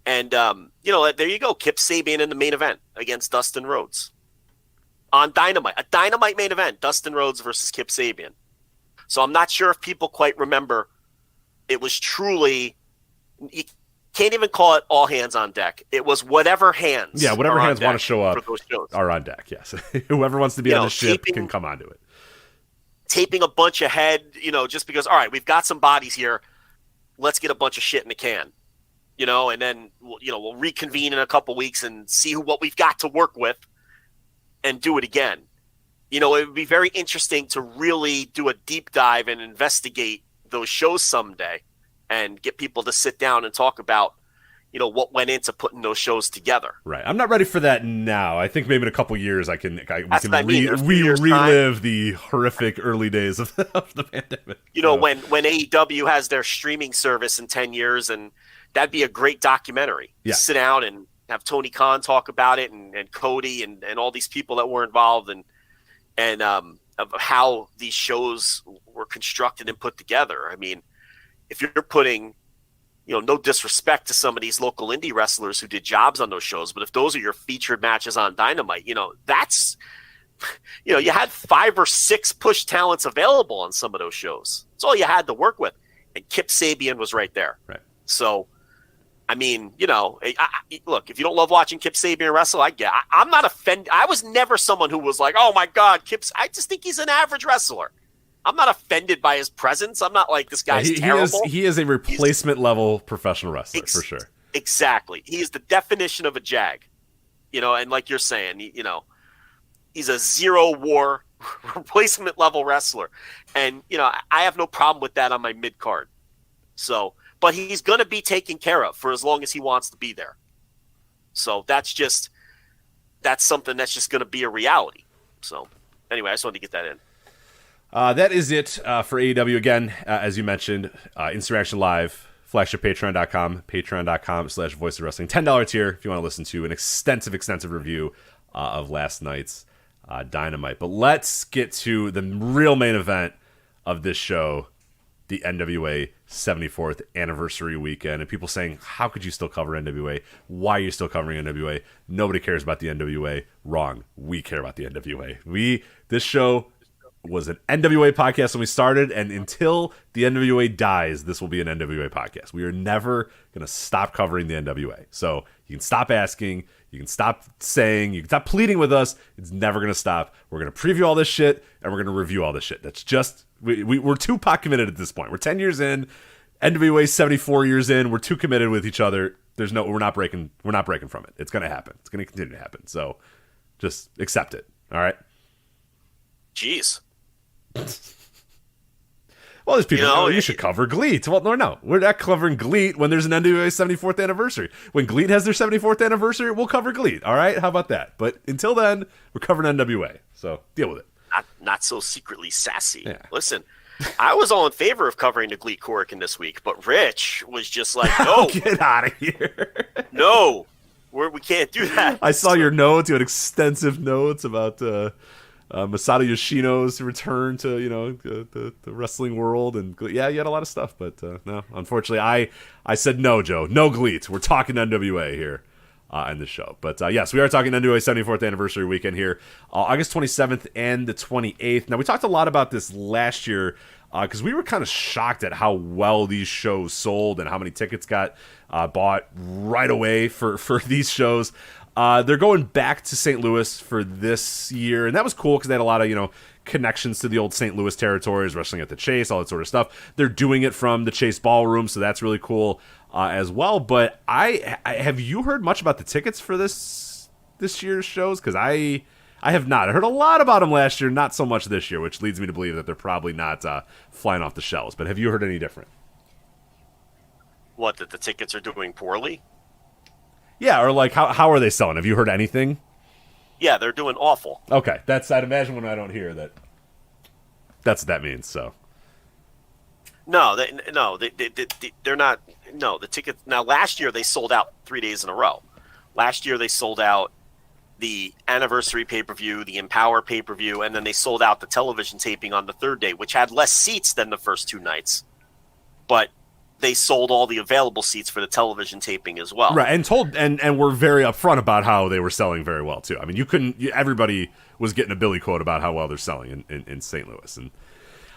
And, there you go. Kip Sabian in the main event against Dustin Rhodes on Dynamite. A Dynamite main event, Dustin Rhodes versus Kip Sabian. So I'm not sure if people quite remember. It was truly, you can't even call it all hands on deck. It was whatever hands. Yeah, whatever hands want to show up are on deck, yes. Whoever wants to be on the ship can come onto it. Taping a bunch ahead, just because, all right, we've got some bodies here. Let's get a bunch of shit in the can. And then, we'll reconvene in a couple weeks and see what we've got to work with and do it again. It would be very interesting to really do a deep dive and investigate those shows someday and get people to sit down and talk about, what went into putting those shows together. Right. I'm not ready for that now. I think maybe in a couple years we can relive the horrific early days of the pandemic. When AEW has their streaming service in 10 years, and that'd be a great documentary. Yeah. Sit down and have Tony Khan talk about it, and Cody and all these people that were involved, and of how these shows were constructed and put together. I mean, if you're putting, no disrespect to some of these local indie wrestlers who did jobs on those shows, but if those are your featured matches on Dynamite, that's, you had 5 or 6 push talents available on some of those shows. That's all you had to work with. And Kip Sabian was right there. Right. So, I mean, look, if you don't love watching Kip Sabian wrestle, I'm not offended. I was never someone who was like, oh my God, I just think he's an average wrestler. I'm not offended by his presence. I'm not like, this guy's terrible. He is a replacement level professional wrestler for sure. Exactly. He is the definition of a jag, and like you're saying, he's a zero war replacement level wrestler. And, I have no problem with that on my mid card. So, but he's going to be taken care of for as long as he wants to be there. So that's something that's just going to be a reality. So anyway, I just wanted to get that in. That is it for AEW. Again, as you mentioned, Insurrection Live, Flagship patreon.com/Voice of Wrestling. $10 tier if you want to listen to an extensive review of last night's Dynamite. But let's get to the real main event of this show, the NWA 74th anniversary weekend. And people saying, how could you still cover NWA? Why are you still covering NWA? Nobody cares about the NWA. Wrong. We care about the NWA. This show was an NWA podcast when we started, and until the NWA dies, this will be an NWA podcast. We are never going to stop covering the NWA. So you can stop asking, you can stop saying, you can stop pleading with us. It's never going to stop. We're going to preview all this shit, and we're going to review all this shit. That's just, we're too pot committed at this point. We're 10 years in, NWA 74 years in. We're too committed with each other. We're not breaking from it. It's going to happen. It's going to continue to happen. So just accept it. All right. Jeez. Well, there's people you should cover GLEAT. Well, no, we're not covering GLEAT when there's an NWA 74th anniversary. When GLEAT has their 74th anniversary, we'll cover GLEAT. All right, how about that? But until then, we're covering NWA, so deal with it. Not so secretly sassy. Yeah. Listen, I was all in favor of covering the GLEAT Korakuen this week, but Rich was just like, no, get out of here. No, we can't do that. I saw your notes. You had extensive notes about Masato Yoshino's return to the wrestling world, and yeah, you had a lot of stuff, but no, unfortunately, I said no, Joe, no GLEAT. We're talking NWA here in the show, but yes, we are talking NWA 74th anniversary weekend here, August 27th and the 28th. Now, we talked a lot about this last year because we were kind of shocked at how well these shows sold and how many tickets got bought right away for these shows. They're going back to St. Louis for this year, and that was cool because they had a lot of, connections to the old St. Louis territories, wrestling at the Chase, all that sort of stuff. They're doing it from the Chase Ballroom, so that's really cool as well. But I have you heard much about the tickets for this year's shows? Because I have not. I heard a lot about them last year, not so much this year, which leads me to believe that they're probably not flying off the shelves. But have you heard any different? What, that the tickets are doing poorly? Yeah, or like how are they selling? Have you heard anything? Yeah, they're doing awful. Okay, I'd imagine when I don't hear that, that's what that means. So, they're not. No, the tickets. Now, last year they sold out 3 days in a row. Last year they sold out the anniversary pay-per-view, the Empower pay-per-view, and then they sold out the television taping on the third day, which had less seats than the first two nights. but they sold all the available seats for the television taping as well. Right, and were very upfront about how they were selling very well too. I mean, everybody was getting a Billy quote about how well they're selling in St. Louis, and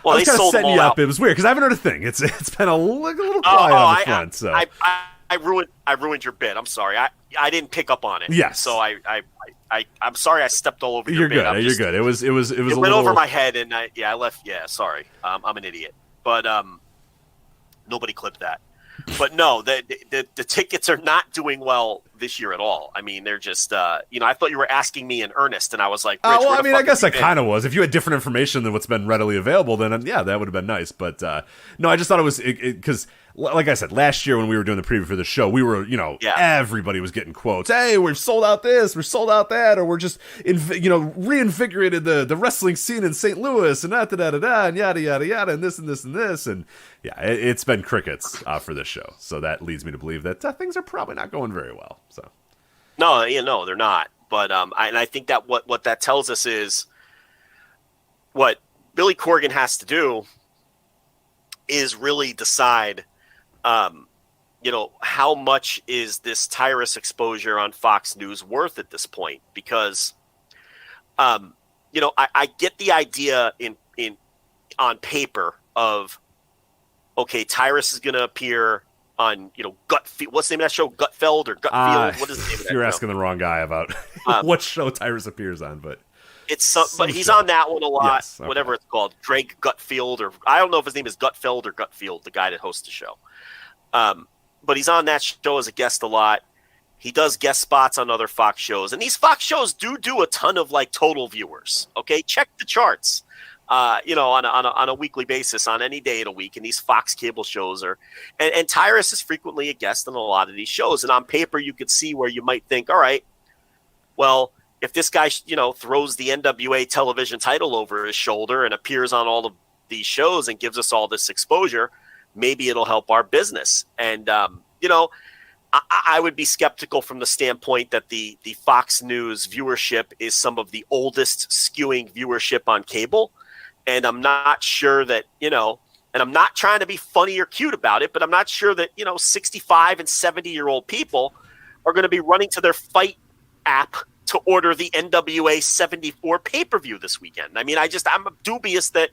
well, I was kind of setting you up. Out. It was weird because I haven't heard a thing. It's been a little quiet on the front. So I ruined your bit. I'm sorry. I didn't pick up on it. Yes. So I'm sorry. I stepped all over your You're bit. good. You're good. It was. It went over my head, and I left. Yeah. Sorry. I'm an idiot. But nobody clipped that. But no, the tickets are not doing well this year at all. I mean, they're just, I thought you were asking me in earnest, and I was like, Rich, well, I mean, I guess I kind of was. If you had different information than what's been readily available, then yeah, that would have been nice. But no, I just thought it was because, like I said, last year when we were doing the preview for the show, we were, everybody was getting quotes. Hey, we've sold out this, we're sold out that, or we're just, reinvigorated the wrestling scene in St. Louis, and and yada yada yada, and this and this and this, and yeah, it's been crickets for this show. So that leads me to believe that things are probably not going very well. So no, they're not. But I think that what that tells us is what Billy Corgan has to do is really decide, how much is this Tyrus exposure on Fox News worth at this point? Because, I get the idea on paper of, okay, Tyrus is going to appear on, Gutfield. What's the name of that show? Gutfeld or Gutfield? What is the name of that You're show? asking the wrong guy about what show Tyrus appears on, but but he's on that one a lot. Yes, okay. Whatever it's called, Greg Gutfield, or I don't know if his name is Gutfeld or Gutfield, the guy that hosts the show. But he's on that show as a guest a lot. He does guest spots on other Fox shows, and these Fox shows do a ton of total viewers. Okay, check the charts. On a weekly basis, on any day of the week, and these Fox cable shows are, and Tyrus is frequently a guest on a lot of these shows. And on paper, you could see where you might think, all right, well, if this guy, throws the NWA television title over his shoulder and appears on all of these shows and gives us all this exposure, maybe it'll help our business. And, I would be skeptical from the standpoint that the Fox News viewership is some of the oldest skewing viewership on cable. And I'm not sure that, and I'm not trying to be funny or cute about it, but I'm not sure that, 65 and 70-year-old people are going to be running to their Fight app to order the NWA 74 pay-per-view this weekend. I mean, I'm dubious that,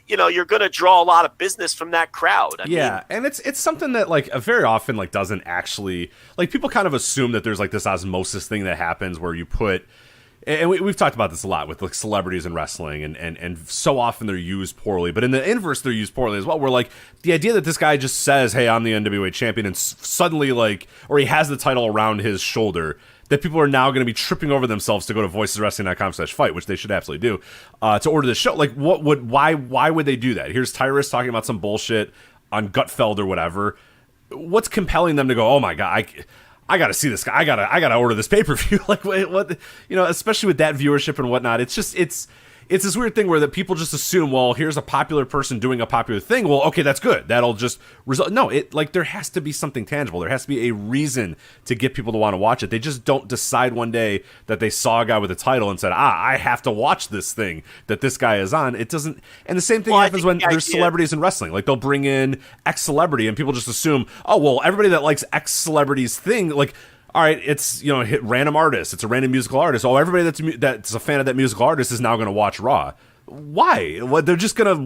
you're going to draw a lot of business from that crowd. I mean, and it's something that very often doesn't actually people kind of assume that there's this osmosis thing that happens where you put. And we've talked about this a lot with celebrities in wrestling, and so often they're used poorly. But in the inverse, they're used poorly as well. Where the idea that this guy just says, "Hey, I'm the NWA champion," and suddenly or he has the title around his shoulder, that people are now going to be tripping over themselves to go to voiceswrestling.com/fight, which they should absolutely do, to order the show. Why would they do that? Here's Tyrus talking about some bullshit on Gutfeld or whatever. What's compelling them to go, "Oh my God, I got to see this guy. I gotta order this pay-per-view." What, especially with that viewership and whatnot. It's just, it's this weird thing where that people just assume, well, here's a popular person doing a popular thing. Well, okay, that's good. That'll just result. No, there has to be something tangible. There has to be a reason to get people to want to watch it. They just don't decide one day that they saw a guy with a title and said, I have to watch this thing that this guy is on. It doesn't. And the same thing happens when there's celebrities in wrestling. They'll bring in X celebrity and people just assume, oh, well, everybody that likes X celebrity's thing, all right, it's hit random artist. It's a random musical artist. Oh, everybody that's a fan of that musical artist is now going to watch Raw. Why? What? They're just going to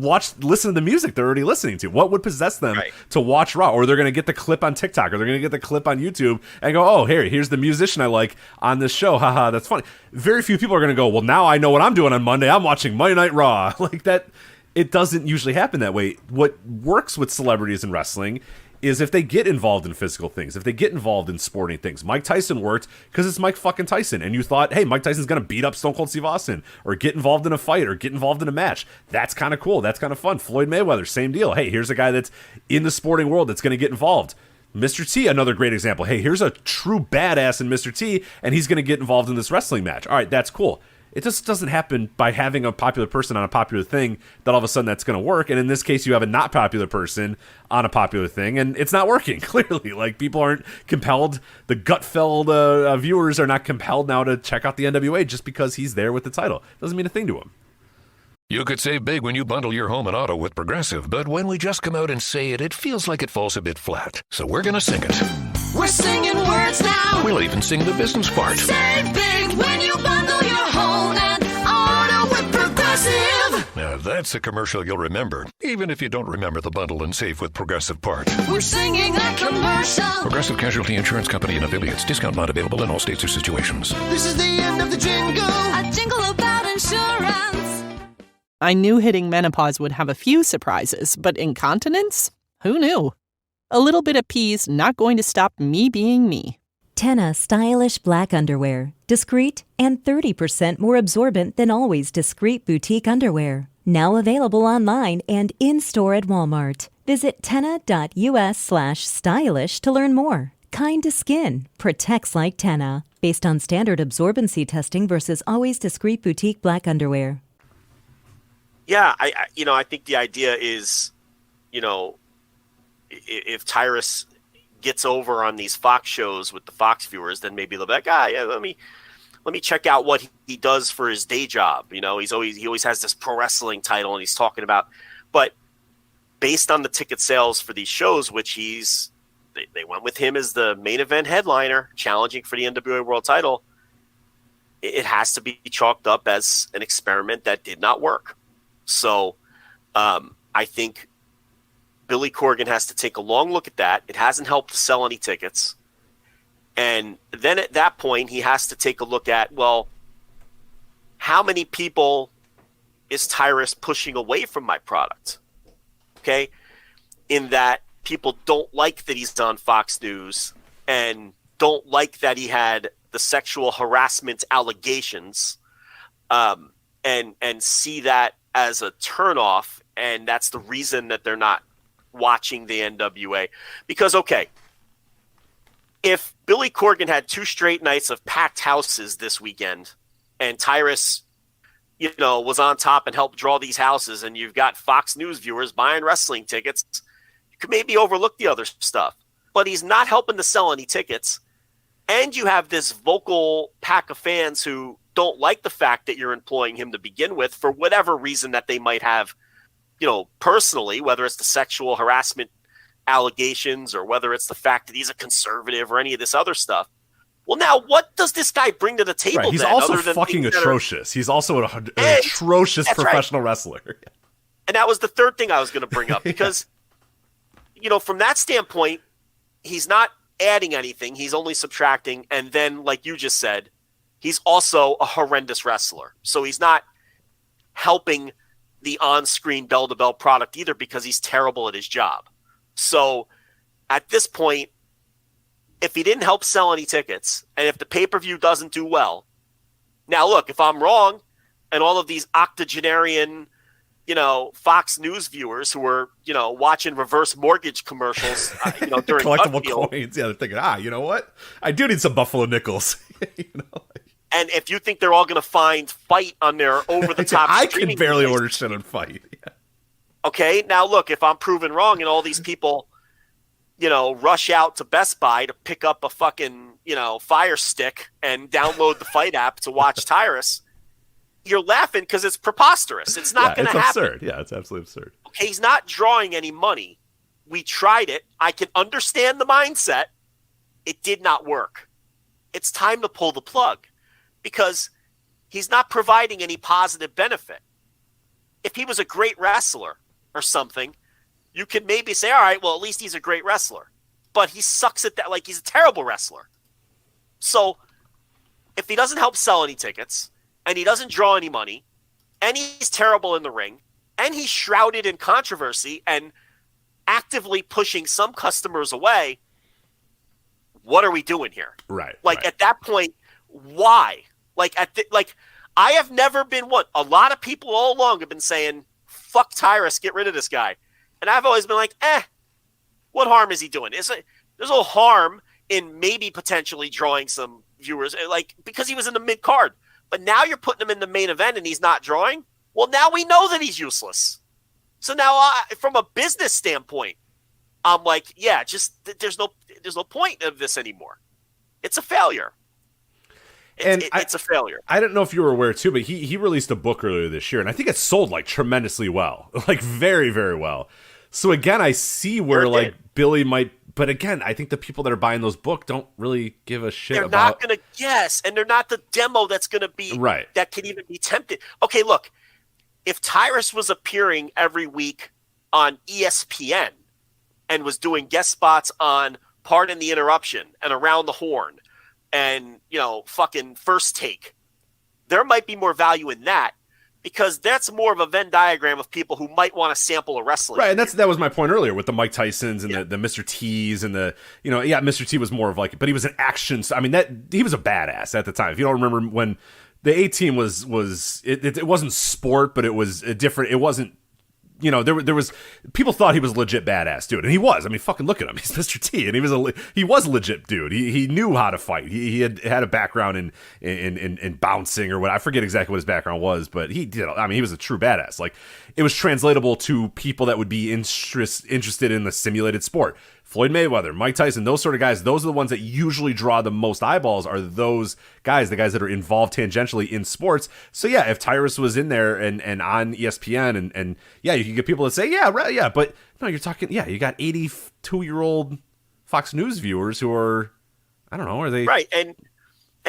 listen to the music they're already listening to. What would possess them to watch Raw? Or they're going to get the clip on TikTok, or they're going to get the clip on YouTube and go, oh, here's the musician I like on this show. Haha, that's funny. Very few people are going to go, well, now I know what I'm doing on Monday. I'm watching Monday Night Raw. That. It doesn't usually happen that way. What works with celebrities in wrestling is if they get involved in physical things, if they get involved in sporting things. Mike Tyson worked because it's Mike fucking Tyson, and you thought, hey, Mike Tyson's going to beat up Stone Cold Steve Austin, or get involved in a fight, or get involved in a match. That's kind of cool. That's kind of fun. Floyd Mayweather, same deal. Hey, here's a guy that's in the sporting world that's going to get involved. Mr. T, another great example. Hey, here's a true badass in Mr. T, and he's going to get involved in this wrestling match. All right, that's cool. It just doesn't happen by having a popular person on a popular thing that all of a sudden that's going to work. And in this case, you have a not popular person on a popular thing, and it's not working, clearly. People aren't compelled. The Gutfeld viewers are not compelled now to check out the NWA just because he's there with the title. Doesn't mean a thing to them. You could save big when you bundle your home and auto with Progressive, but when we just come out and say it, it feels like it falls a bit flat. So we're going to sing it. We're singing words now. We'll even sing the business part. Save big when you bundle your home and auto with Progressive. Now that's a commercial you'll remember, even if you don't remember the bundle and save with Progressive part. We're singing a commercial. Progressive Casualty Insurance Company and affiliates. Discount not available in all states or situations. This is the end of the jingle. A jingle about insurance. I knew hitting menopause would have a few surprises, but incontinence? Who knew? A little bit of pee's not going to stop me being me. Tenna stylish black underwear. Discreet and 30% more absorbent than always discreet boutique underwear. Now available online and in-store at Walmart. Visit tenna.us/stylish to learn more. Kind to skin. Protects like Tenna. Based on standard absorbency testing versus always discreet boutique black underwear. Yeah, I think the idea is, if Tyrus gets over on these Fox shows with the Fox viewers, then maybe they'll be like, let me check out what he does for his day job. He always has this pro wrestling title and he's talking about, but based on the ticket sales for these shows, which they went with him as the main event headliner, challenging for the NWA World Title. It has to be chalked up as an experiment that did not work. So I think Billy Corgan has to take a long look at that. It hasn't helped to sell any tickets. And then at that point, he has to take a look at, well, how many people is Tyrus pushing away from my product? Okay? In that people don't like that he's on Fox News and don't like that he had the sexual harassment allegations and see that as a turnoff, and that's the reason that they're not watching the NWA. Because, okay, if Billy Corgan had 2 straight nights of packed houses this weekend and Tyrus, was on top and helped draw these houses, and you've got Fox News viewers buying wrestling tickets, you could maybe overlook the other stuff. But he's not helping to sell any tickets, and you have this vocal pack of fans who don't like the fact that you're employing him to begin with for whatever reason that they might have, personally, whether it's the sexual harassment allegations or whether it's the fact that he's a conservative or any of this other stuff. Well, now what does this guy bring to the table? Right. He's then, also fucking atrocious. He's also an atrocious professional wrestler. And that was the third thing I was going to bring up because, from that standpoint, he's not adding anything. He's only subtracting. And then, like you just said, he's also a horrendous wrestler. So he's not helping the on-screen bell-to-bell product either because he's terrible at his job. So at this point, if he didn't help sell any tickets and if the pay-per-view doesn't do well, now look, if I'm wrong and all of these octogenarian, Fox News viewers who are, watching reverse mortgage commercials, during collectible coins. Yeah, they're thinking, you know what? I do need some Buffalo nickels. And if you think they're all going to find Fight on their over-the-top I can barely order shit on Fight. Yeah. Okay, now look, if I'm proven wrong and all these people, rush out to Best Buy to pick up a fucking, Fire Stick and download the Fight app to watch Tyrus, you're laughing because it's preposterous. It's not going to happen. It's absurd. Yeah, it's absolutely absurd. Okay, he's not drawing any money. We tried it. I can understand the mindset. It did not work. It's time to pull the plug. Because he's not providing any positive benefit. If he was a great wrestler or something, you could maybe say, all right, well, at least he's a great wrestler. But he sucks at that. Like, he's a terrible wrestler. So if he doesn't help sell any tickets and he doesn't draw any money and he's terrible in the ring and he's shrouded in controversy and actively pushing some customers away, what are we doing here? Right. At that point, why? I have never been one. A lot of people all along have been saying, fuck Tyrus, get rid of this guy. And I've always been like, what harm is he doing? There's no harm in maybe potentially drawing some viewers, because he was in the mid-card. But now you're putting him in the main event and he's not drawing? Well, now we know that he's useless. So now, from a business standpoint, I'm like, there's no point of this anymore. It's a failure. It's a failure. I don't know if you were aware too, but he released a book earlier this year, and I think it sold like tremendously well, like very, very well. So again, I see where like Billy might, but again, I think the people that are buying those books don't really give a shit about. They're not going to guess, and they're not the demo that's going to be right. That can even be tempted. Okay, look, if Tyrus was appearing every week on ESPN and was doing guest spots on Pardon the Interruption and Around the Horn and, fucking First Take, there might be more value in that, because that's more of a Venn diagram of people who might want to sample a wrestling. Right, and that was my point earlier with the Mike Tysons and the Mr. T's and Mr. T was more of like, but he was an action. I mean, he was a badass at the time. If you don't remember when the A-Team was it wasn't sport, but it was a different. It wasn't. There was people thought he was a legit badass dude, and he was. I mean, fucking look at him. He's Mr. T, and he was a legit dude. He knew how to fight. He had a background in bouncing or what. I forget exactly what his background was, but he did. I mean, he was a true badass. Like, it was translatable to people that would be interested in the simulated sport. Floyd Mayweather, Mike Tyson, those sort of guys, those are the ones that usually draw the most eyeballs, are those guys, the guys that are involved tangentially in sports. So yeah, if Tyrus was in there and on ESPN and yeah, you can get people to say, yeah, but no, you're talking, you got 82-year-old Fox News viewers who are, I don't know, are they? Right, and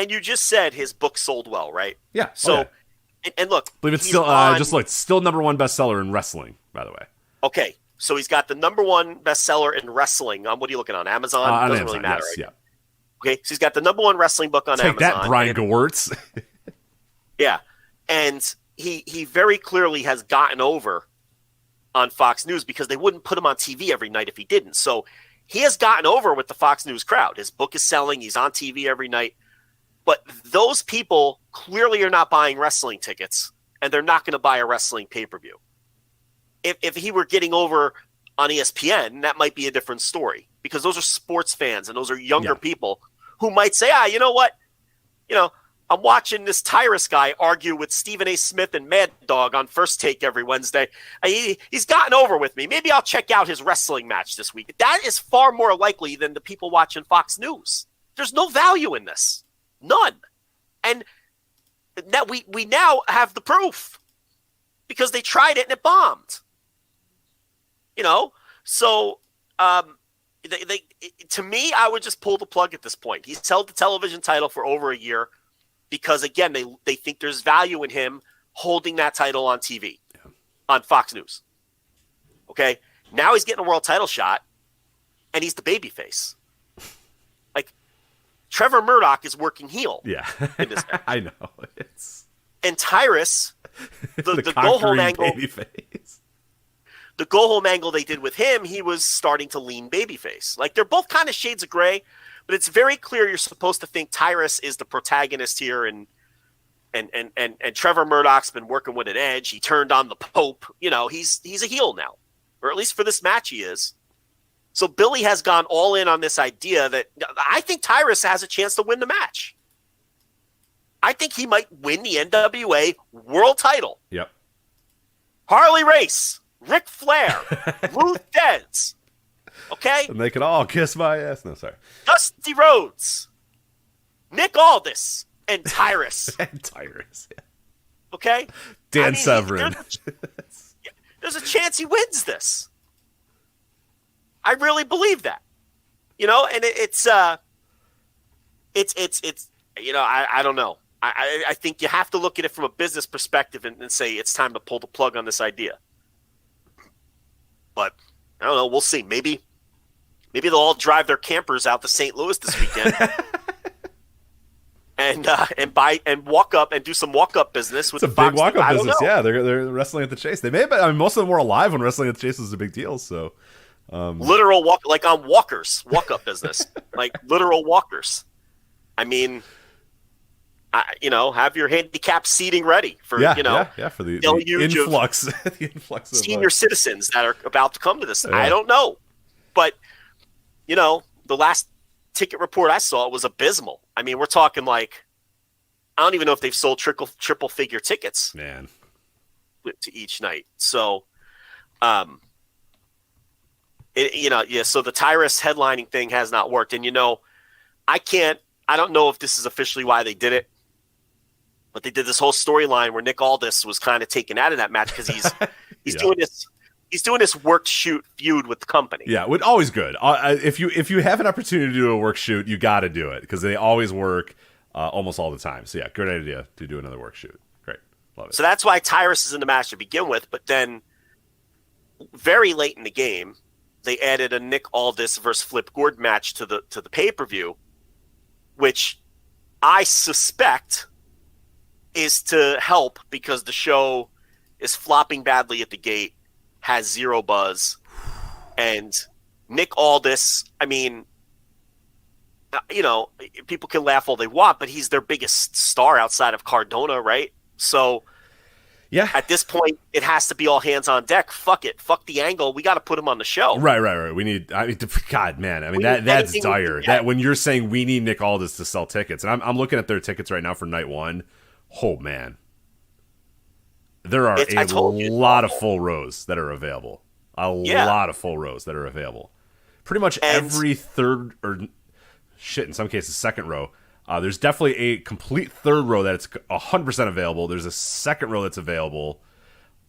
you just said his book sold well, right? Yeah. So, and look. I believe it's still, still number one bestseller in wrestling, by the way. Okay. So he's got the number one bestseller in wrestling. What are you looking on? Amazon? Doesn't Amazon, really matter, yes, right? Yeah. Okay, so he's got the number one wrestling book on Take Amazon. That, Brian Gewirtz. Yeah, and he very clearly has gotten over on Fox News because they wouldn't put him on TV every night if he didn't. So he has gotten over with the Fox News crowd. His book is selling. He's on TV every night. But those people clearly are not buying wrestling tickets, and they're not going to buy a wrestling pay-per-view. If he were getting over on ESPN, that might be a different story, because those are sports fans and those are younger people who might say, you know what? I'm watching this Tyrus guy argue with Stephen A. Smith and Mad Dog on First Take every Wednesday. He's gotten over with me. Maybe I'll check out his wrestling match this week. That is far more likely than the people watching Fox News. There's no value in this. None. And that we now have the proof, because they tried it and it bombed. So to me, I would just pull the plug at this point. He's held the television title for over a year because, again, they think there's value in him holding that title on TV, on Fox News. Okay? Now he's getting a world title shot, and he's the babyface. Like, Trevor Murdoch is working heel. Yeah. In this match. I know. And Tyrus, the go-home angle. Babyface. The go-home angle they did with him, he was starting to lean babyface. Like, they're both kind of shades of gray, but it's very clear you're supposed to think Tyrus is the protagonist here, and Trevor Murdoch's been working with an edge. He turned on the Pope. He's a heel now, or at least for this match he is. So Billy has gone all in on this idea that I think Tyrus has a chance to win the match. I think he might win the NWA world title. Yep. Harley Race, Ric Flair, Ruth Dez, okay? And they could all kiss my ass. No, sorry. Dusty Rhodes, Nick Aldis, and Tyrus. Yeah. Okay? Dan Severn. There's a chance he wins this. I really believe that. And it's I don't know. I think you have to look at it from a business perspective and say it's time to pull the plug on this idea. But I don't know. We'll see. Maybe they'll all drive their campers out to St. Louis this weekend and buy and walk up and do some walk up business with it's the a big walk up business. Know. Yeah, they're wrestling at the Chase. They may have been, I mean, most of them were alive when wrestling at the Chase was a big deal. So literal walk, like on walkers, walk up business, like literal walkers. I mean. Have your handicap seating ready for for the influx, the influx of senior citizens that are about to come to this. Yeah. I don't know, but the last ticket report I saw was abysmal. I mean, we're talking like I don't even know if they've sold triple figure tickets, man, to each night. So, so the Tyrus headlining thing has not worked, and I don't know if this is officially why they did it. But they did this whole storyline where Nick Aldis was kind of taken out of that match because he's doing this work shoot feud with the company. Yeah, always good. If you have an opportunity to do a work shoot, you got to do it because they always work almost all the time. So yeah, great idea to do another work shoot. Great, love it. So that's why Tyrus is in the match to begin with. But then, very late in the game, they added a Nick Aldis versus Flip Gordon match to the pay-per-view, which I suspect is to help because the show is flopping badly at the gate, has zero buzz, and Nick Aldis, I mean, people can laugh all they want, but he's their biggest star outside of Cardona, right? So yeah, at this point, it has to be all hands on deck. Fuck it. Fuck the angle. We got to put him on the show. Right. We need, God, man. I mean, that's dire. That when you're saying we need Nick Aldis to sell tickets, and I'm looking at their tickets right now for night one. Oh, man. There are a lot of full rows that are available. Lot of full rows that are available. Pretty much every third, or shit, in some cases, second row. There's definitely a complete third row that's 100% available. There's a second row that's available.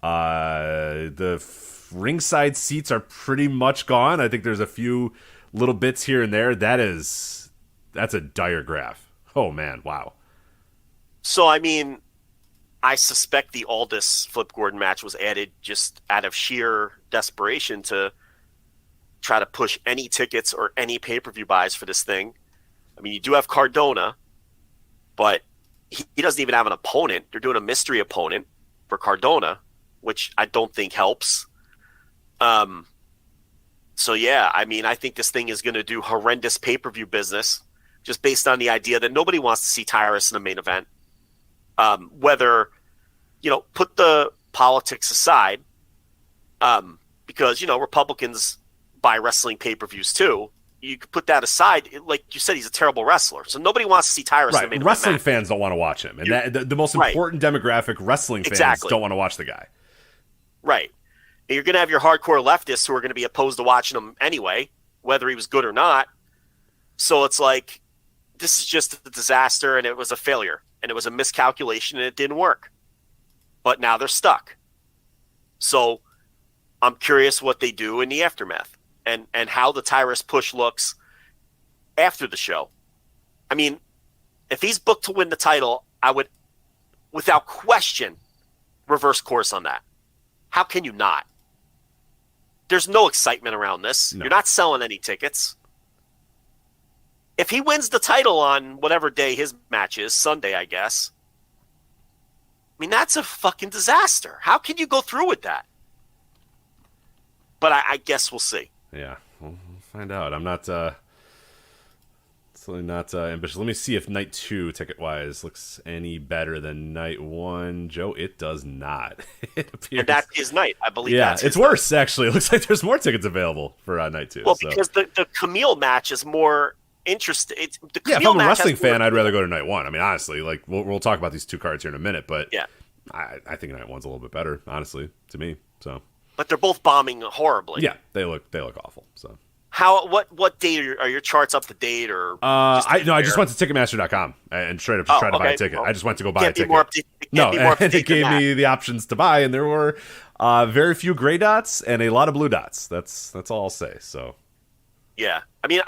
The ringside seats are pretty much gone. I think there's a few little bits here and there. That's a dire graph. Oh, man. Wow. So, I mean, I suspect the Aldis Flip Gordon match was added just out of sheer desperation to try to push any tickets or any pay-per-view buys for this thing. I mean, you do have Cardona, but he doesn't even have an opponent. They're doing a mystery opponent for Cardona, which I don't think helps. So, yeah, I mean, I think this thing is going to do horrendous pay-per-view business just based on the idea that nobody wants to see Tyrus in the main event. Whether, put the politics aside, because, Republicans buy wrestling pay-per-views too. You could put that aside. Like you said, he's a terrible wrestler. So nobody wants to see Tyrus in the main event. Wrestling fans don't want to watch him. And the most important demographic, wrestling fans don't want to watch the guy. Right. And you're going to have your hardcore leftists who are going to be opposed to watching him anyway, whether he was good or not. So it's like, this is just a disaster and it was a failure. And it was a miscalculation, and it didn't work. But now they're stuck. So I'm curious what they do in the aftermath and how the Tyrus push looks after the show. I mean, if he's booked to win the title, I would, without question, reverse course on that. How can you not? There's no excitement around this. No. You're not selling any tickets. If he wins the title on whatever day his match is, Sunday, I guess, I mean, that's a fucking disaster. How can you go through with that? But I guess we'll see. Yeah, we'll find out. I'm not certainly not ambitious. Let me see if night 2, ticket-wise, looks any better than night 1. Joe, it does not. It appears. And that is night, I believe. Yeah, it's worse, actually. It looks like there's more tickets available for night 2. Well, because the Camille match is more interesting. If I'm a wrestling fan, I'd rather go to night 1. I mean, honestly, like we'll talk about these 2 cards here in a minute, but yeah, I think night 1's a little bit better, honestly, to me. So, but they're both bombing horribly. Yeah, they look awful. So, what date are your charts up to date or? I just went to Ticketmaster.com and straight up just tried to buy a ticket. Well, I just went to go buy a ticket. And it gave me the options to buy, and there were very few gray dots and a lot of blue dots. That's all I'll say. So. Yeah, I mean,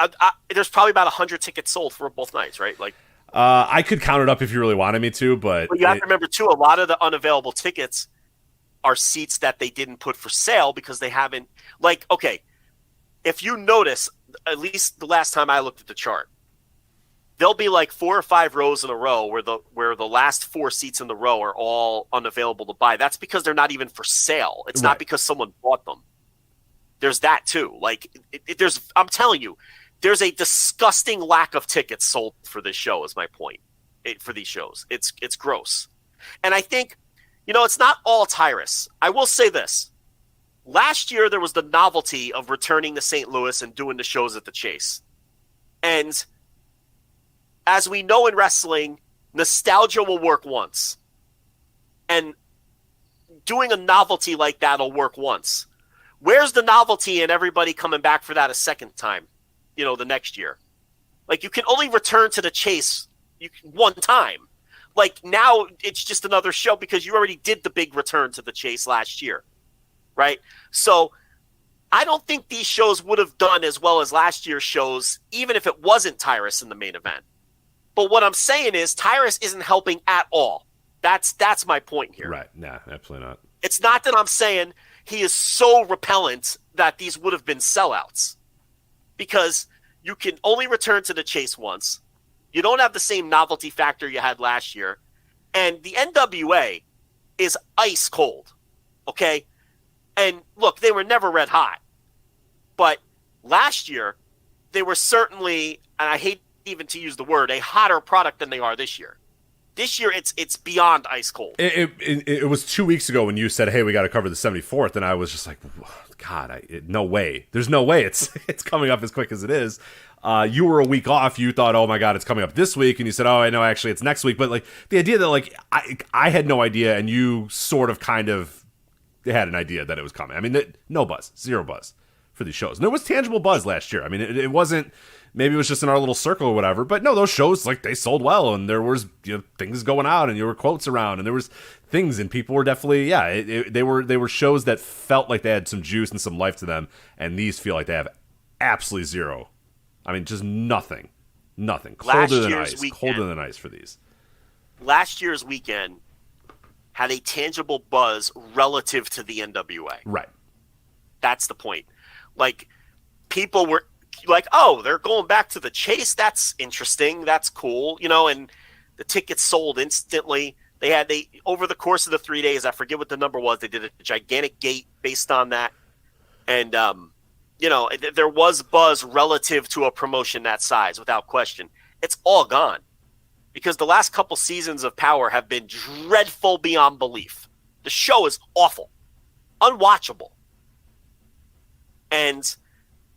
there's probably about 100 tickets sold for both nights, right? Like, I could count it up if you really wanted me to, but you have to remember too, a lot of the unavailable tickets are seats that they didn't put for sale because they haven't. Like, okay, if you notice, at least the last time I looked at the chart, there'll be like 4 or 5 rows in a row where the last 4 seats in the row are all unavailable to buy. That's because they're not even for sale. It's not because someone bought them. There's that too. Like, I'm telling you, there's a disgusting lack of tickets sold for this show. Is my point for these shows. It's gross, and I think, it's not all Tyrus. I will say this: last year there was the novelty of returning to St. Louis and doing the shows at the Chase, and as we know in wrestling, nostalgia will work once, and doing a novelty like that will work once. Where's the novelty in everybody coming back for that a second time, the next year? Like, you can only return to the Chase one time. Like, now it's just another show because you already did the big return to the chase last year, right? So I don't think these shows would have done as well as last year's shows, even if it wasn't Tyrus in the main event. But what I'm saying is Tyrus isn't helping at all. That's my point here. Right. Nah, absolutely not. It's not that I'm saying he is so repellent that these would have been sellouts, because you can only return to the chase once. You don't have the same novelty factor you had last year. And the NWA is ice cold, okay? And look, they were never red hot. But last year, they were certainly, and I hate even to use the word, a hotter product than they are this year. This year, it's beyond ice cold. It was 2 weeks ago when you said, hey, we got to cover the 74th, and I was just like, God, no way. There's no way it's coming up as quick as it is. You were a week off. You thought, oh my God, it's coming up this week. And you said, oh, I know, actually it's next week. But like the idea that like I had no idea, and you sort of kind of had an idea that it was coming. I mean, no buzz, zero buzz for these shows. And there was tangible buzz last year. I mean, it wasn't, maybe it was just in our little circle or whatever. But no, those shows, like, they sold well, and there was, you know, things going out, and there were quotes around, and there was things, and people were definitely, they were shows that felt like they had some juice and some life to them. And these feel like they have absolutely zero. I mean, just nothing. Colder than ice for these. Last year's weekend had a tangible buzz relative to the NWA. Right. That's the point. Like, people were like, oh, they're going back to the chase. That's interesting. That's cool. You know, and the tickets sold instantly. They over the course of the 3 days, I forget what the number was, they did a gigantic gate based on that. And, you know, there was buzz relative to a promotion that size, without question. It's all gone because the last couple seasons of Power have been dreadful beyond belief. The show is awful, unwatchable. And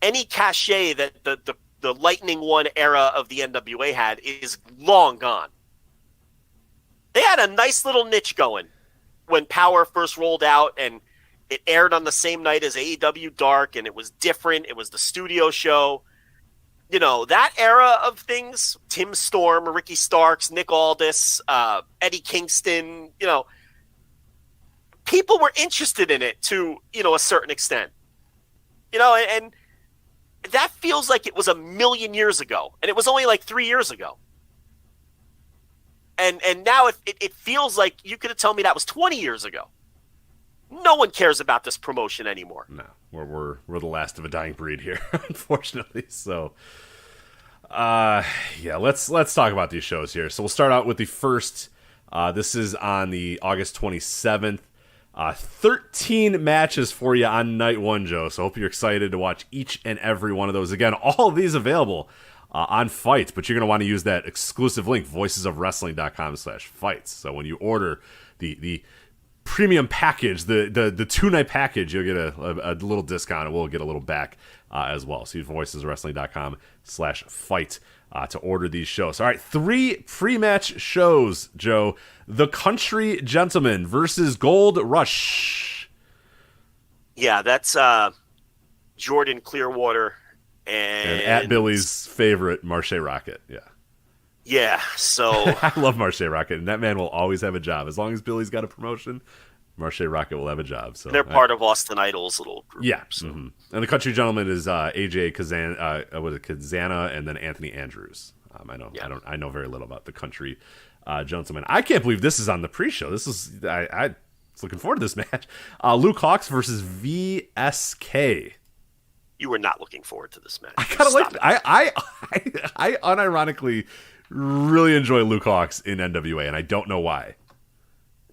any cachet that the Lightning One era of the NWA had is long gone. They had a nice little niche going when Power first rolled out, and it aired on the same night as AEW Dark, and it was different. It was the studio show. You know, that era of things, Tim Storm, Ricky Starks, Nick Aldis, Eddie Kingston, you know, people were interested in it to, you know, a certain extent. You know, and that feels like it was a million years ago, and it was only like 3 years ago. And now it feels like you could have told me that was 20 years ago. No one cares about this promotion anymore. No, we're the last of a dying breed here, unfortunately. So, yeah, let's talk about these shows here. So we'll start out with the first. This is on the August 27th. 13 matches for you on night one, Joe. So hope you're excited to watch each and every one of those. Again, all of these available on Fights, but you're going to want to use that exclusive link, voicesofwrestling.com/fights. So when you order the premium package, the 2-night package, you'll get a little discount, and we'll get a little back as well. So use voicesofwrestling.com/fight to order these shows. All right, 3 pre-match shows, Joe. The Country Gentlemen versus Gold Rush. Yeah, that's Jordan Clearwater and at Billy's favorite, Marche Rocket. Yeah, so I love Marche Rocket, and that man will always have a job. As long as Billy's got a promotion, Marche Rocket will have a job. So they're part of Austin Idol's little group. Yeah. So. Mm-hmm. And the Country Gentleman is AJ Kazana and then Anthony Andrews. I know very little about the Country Gentleman. I can't believe this is on the pre-show. This is I was looking forward to this match. Luke Hawx versus VSK. You were not looking forward to this match. I kind of like. I unironically really enjoy Luke Hawx in NWA, and I don't know why.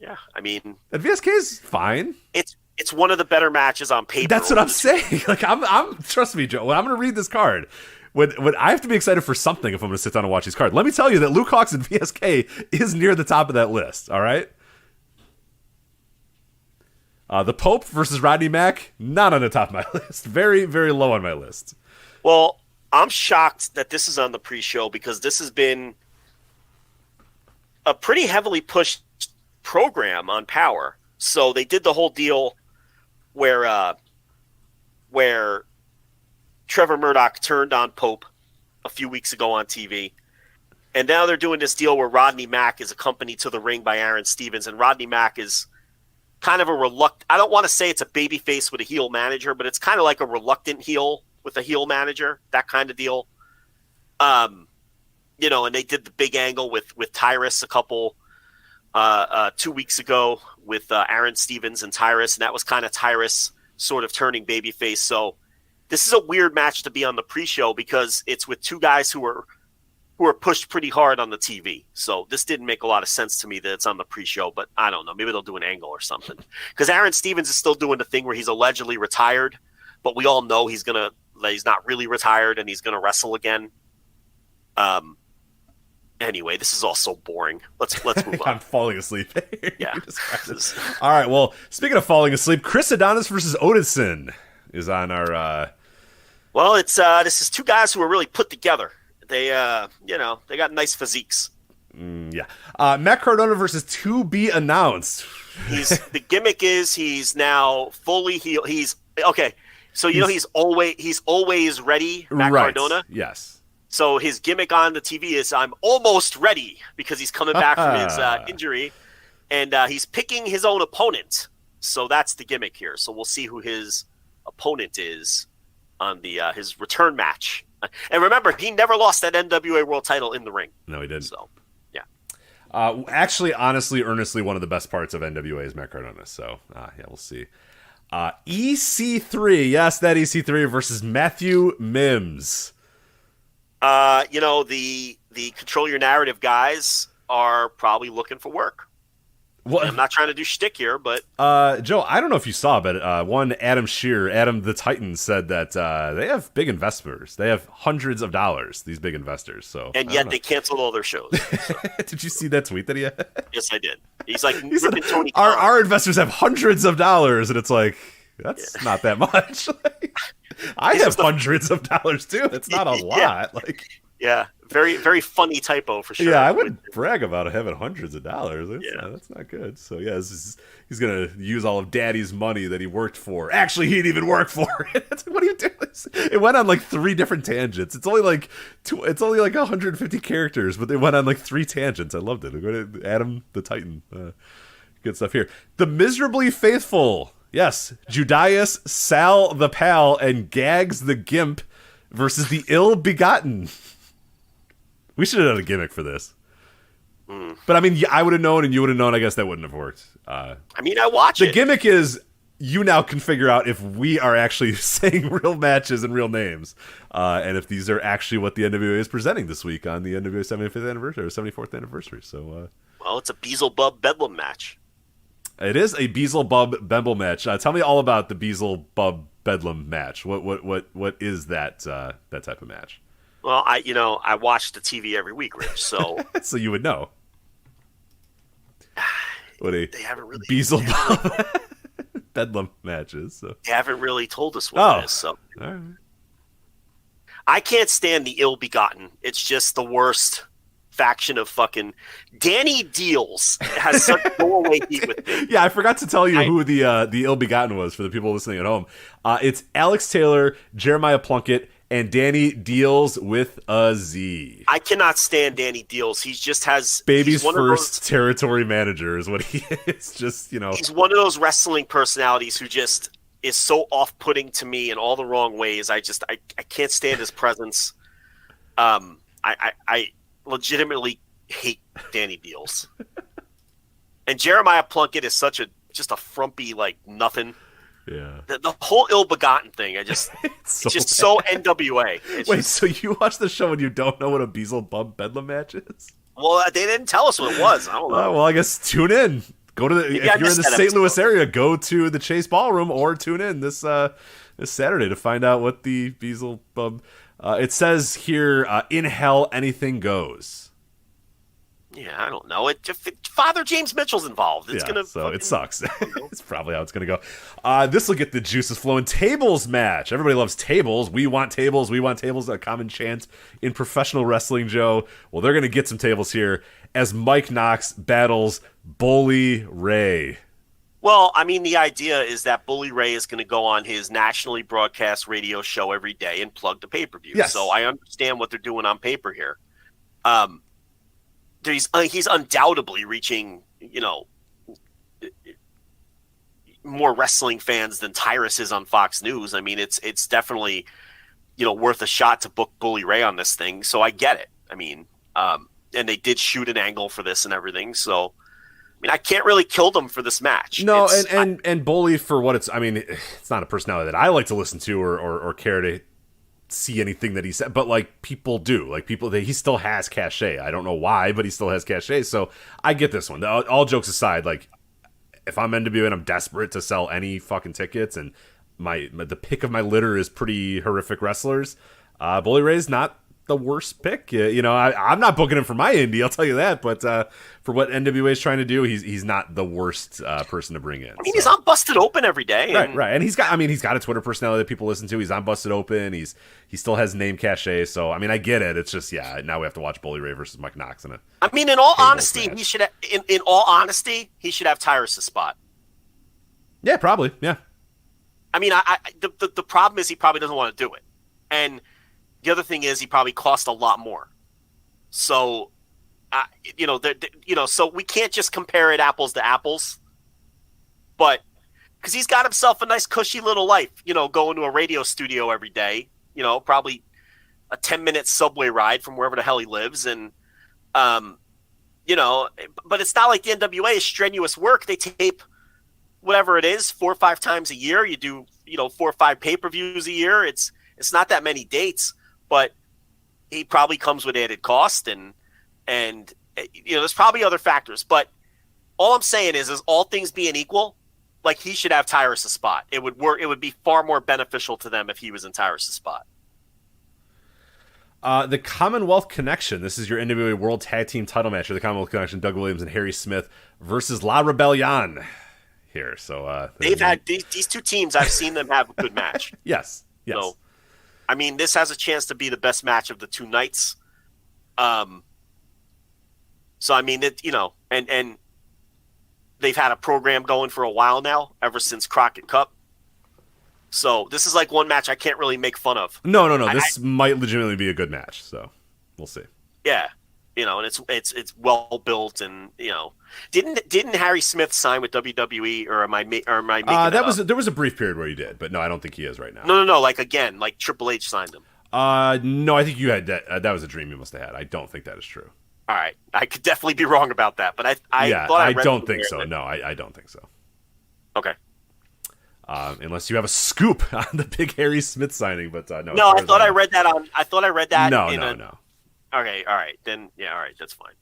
Yeah, I mean, and VSK is fine. It's one of the better matches on paper. That's what I'm saying. Like I'm trust me, Joe. When I'm going to read this card, when I have to be excited for something if I'm going to sit down and watch these cards. Let me tell you that Luke Hawx and VSK is near the top of that list. All right. The Pope versus Rodney Mack, not on the top of my list. Very, very low on my list. Well, I'm shocked that this is on the pre-show because this has been a pretty heavily pushed program on Power. So they did the whole deal where Trevor Murdoch turned on Pope a few weeks ago on TV. And now they're doing this deal where Rodney Mack is accompanied to the ring by Aaron Stevens, and Rodney Mack is kind of a reluctant. I don't want to say it's a babyface with a heel manager, but it's kind of like a reluctant heel with a heel manager, that kind of deal. You know, and they did the big angle with Tyrus a couple 2 weeks ago with Aaron Stevens and Tyrus, and that was kind of Tyrus sort of turning babyface. So this is a weird match to be on the pre-show because it's with two guys who are pushed pretty hard on the TV. So this didn't make a lot of sense to me that it's on the pre-show, but I don't know. Maybe they'll do an angle or something. Because Aaron Stevens is still doing the thing where he's allegedly retired, but we all know he's not really retired and he's going to wrestle again. Anyway, this is all so boring. Let's move on. I'm falling asleep. Yeah. All right. Well, speaking of falling asleep, Chris Adonis versus Odinson is on our. Well, it's this is two guys who are really put together. They they got nice physiques. Yeah. Matt Cardona versus To Be Announced. The gimmick is he's now fully healed. He's okay. So he's always ready. Matt Cardona. Yes. So his gimmick on the TV is I'm almost ready because he's coming back from his injury, and he's picking his own opponent. So that's the gimmick here. So we'll see who his opponent is on the his return match. And remember, he never lost that NWA World Title in the ring. No, he didn't. So yeah. Actually, honestly, earnestly, one of the best parts of NWA is Matt Cardona. So yeah, we'll see. EC3, yes, that EC3 versus Matthew Mims. The Control Your Narrative guys are probably looking for work. Well, I'm not trying to do shtick here, but Joe, I don't know if you saw, but Adam the Titan, said that they have big investors. They have hundreds of dollars. These big investors. So and yet they canceled all their shows. So. Did you see that tweet that he had? Yes, I did. He's like, Tony our investors have hundreds of dollars, and it's like that's not that much. I have hundreds of dollars too. It's not a lot. Yeah, very, very funny typo for sure. Yeah, I wouldn't brag about having hundreds of dollars. That's not good. So yeah, he's gonna use all of Daddy's money that he worked for. Actually, he didn't even work for it. It's like, what are you doing? It went on like 3 different tangents. It's only like 150 characters, but they went on like 3 tangents. I loved it. Adam the Titan, good stuff here. The Miserably Faithful. Yes, Judas, Sal the Pal, and Gags the Gimp versus the Ill Begotten. We should have done a gimmick for this. But I mean, I would have known and you would have known. I guess that wouldn't have worked. I watch it. The gimmick is you now can figure out if we are actually saying real matches and real names. And if these are actually what the NWA is presenting this week on the NWA 75th anniversary or 74th anniversary. So, well, it's a Beelzebub Bedlam match. It is a Beelzebub Bedlam match. Tell me all about the Beelzebub Bedlam match. What is that type of match? Well, I watch the TV every week, Rich. So so you would know. They haven't really Beelzebub Bedlam matches. So. They haven't really told us what it is. So all right. I can't stand the Ill Begotten. It's just the worst faction of fucking Danny Deals has such go-away heat with me. Yeah, I forgot to tell you who the Ill Begotten was for the people listening at home. It's Alex Taylor, Jeremiah Plunkett, and Danny Deals with a Z. I cannot stand Danny Deals. He just has baby's first territory manager is what he is. Just he's one of those wrestling personalities who just is so off-putting to me in all the wrong ways. I can't stand his presence. I legitimately hate Danny Deals. And Jeremiah Plunkett is just a frumpy nothing. Yeah. The whole Ill Begotten thing, it's just so NWA. Wait, so you watch the show and you don't know what a Beelzebub Bedlam match is? Well, they didn't tell us what it was. I don't know. Well, I guess tune in. Go to if you're in the St. Louis area, go to the Chase Ballroom or tune in this Saturday to find out what the Beelzebub. It says here, in hell, anything goes. Yeah, I don't know. Father James Mitchell's involved. It sucks. It's probably how it's going to go. This will get the juices flowing. Tables match. Everybody loves tables. We want tables. We want tables. A common chant in professional wrestling, Joe. Well, they're going to get some tables here as Mike Knox battles Bully Ray. Well, I mean, the idea is that Bully Ray is going to go on his nationally broadcast radio show every day and plug the pay-per-view. Yes. So I understand what they're doing on paper here. he's undoubtedly reaching, more wrestling fans than Tyrus is on Fox News. I mean, it's definitely, worth a shot to book Bully Ray on this thing. So I get it. I mean, and they did shoot an angle for this and everything. So, I mean, I can't really kill them for this match. No, and Bully, for what it's, I mean, it's not a personality that I like to listen to or care to see anything that he said, but like people do, like he still has cachet. I don't know why, but he still has cachet. So I get this one. All jokes aside, like if I'm NWA and I'm desperate to sell any fucking tickets, and the pick of my litter is pretty horrific wrestlers, Bully Ray's not the worst pick. I'm not booking him for my indie, I'll tell you that. But for what NWA is trying to do, he's not the worst person to bring in. I mean, he's on Busted Open every day, right. And he's got a Twitter personality that people listen to. He's on Busted Open. He still has name cachet. So I mean, I get it. It's just now we have to watch Bully Ray versus Mike Knox in in all honesty, match. He should. In all honesty, he should have Tyrus' spot. Yeah, probably. Yeah. I mean, the problem is he probably doesn't want to do it, and the other thing is he probably cost a lot more. So, so we can't just compare it apples to apples. But because he's got himself a nice cushy little life, going to a radio studio every day, probably a 10-minute subway ride from wherever the hell he lives. And, but it's not like the NWA is strenuous work. They tape whatever it is 4 or 5 times a year. You do, 4 or 5 pay-per-views a year. It's not that many dates. But he probably comes with added cost, and there's probably other factors. But all I'm saying is all things being equal, like he should have Tyrus' spot. It would work. It would be far more beneficial to them if he was in Tyrus' spot. The Commonwealth Connection. This is your NWA World Tag Team Title match for the Commonwealth Connection. Doug Williams and Harry Smith versus La Rebellion. Here, so they've had these two teams. I've seen them have a good match. Yes. So, I mean, this has a chance to be the best match of the 2 nights. So, I mean, and they've had a program going for a while now, ever since Crockett Cup. So this is like one match I can't really make fun of. No. This might legitimately be a good match, so we'll see. Yeah. And it's well built, and didn't Harry Smith sign with WWE, or am I making that up? There was a brief period where he did, but no, I don't think he is right now. No. Like Triple H signed him. No, I think you had that. That was a dream you must have had. I don't think that is true. All right, I could definitely be wrong about that, but I don't think so. No, I don't think so. Okay. Unless you have a scoop on the big Harry Smith signing, but no. No, I thought I read that. No. Okay, all right. Then, yeah, all right, that's fine.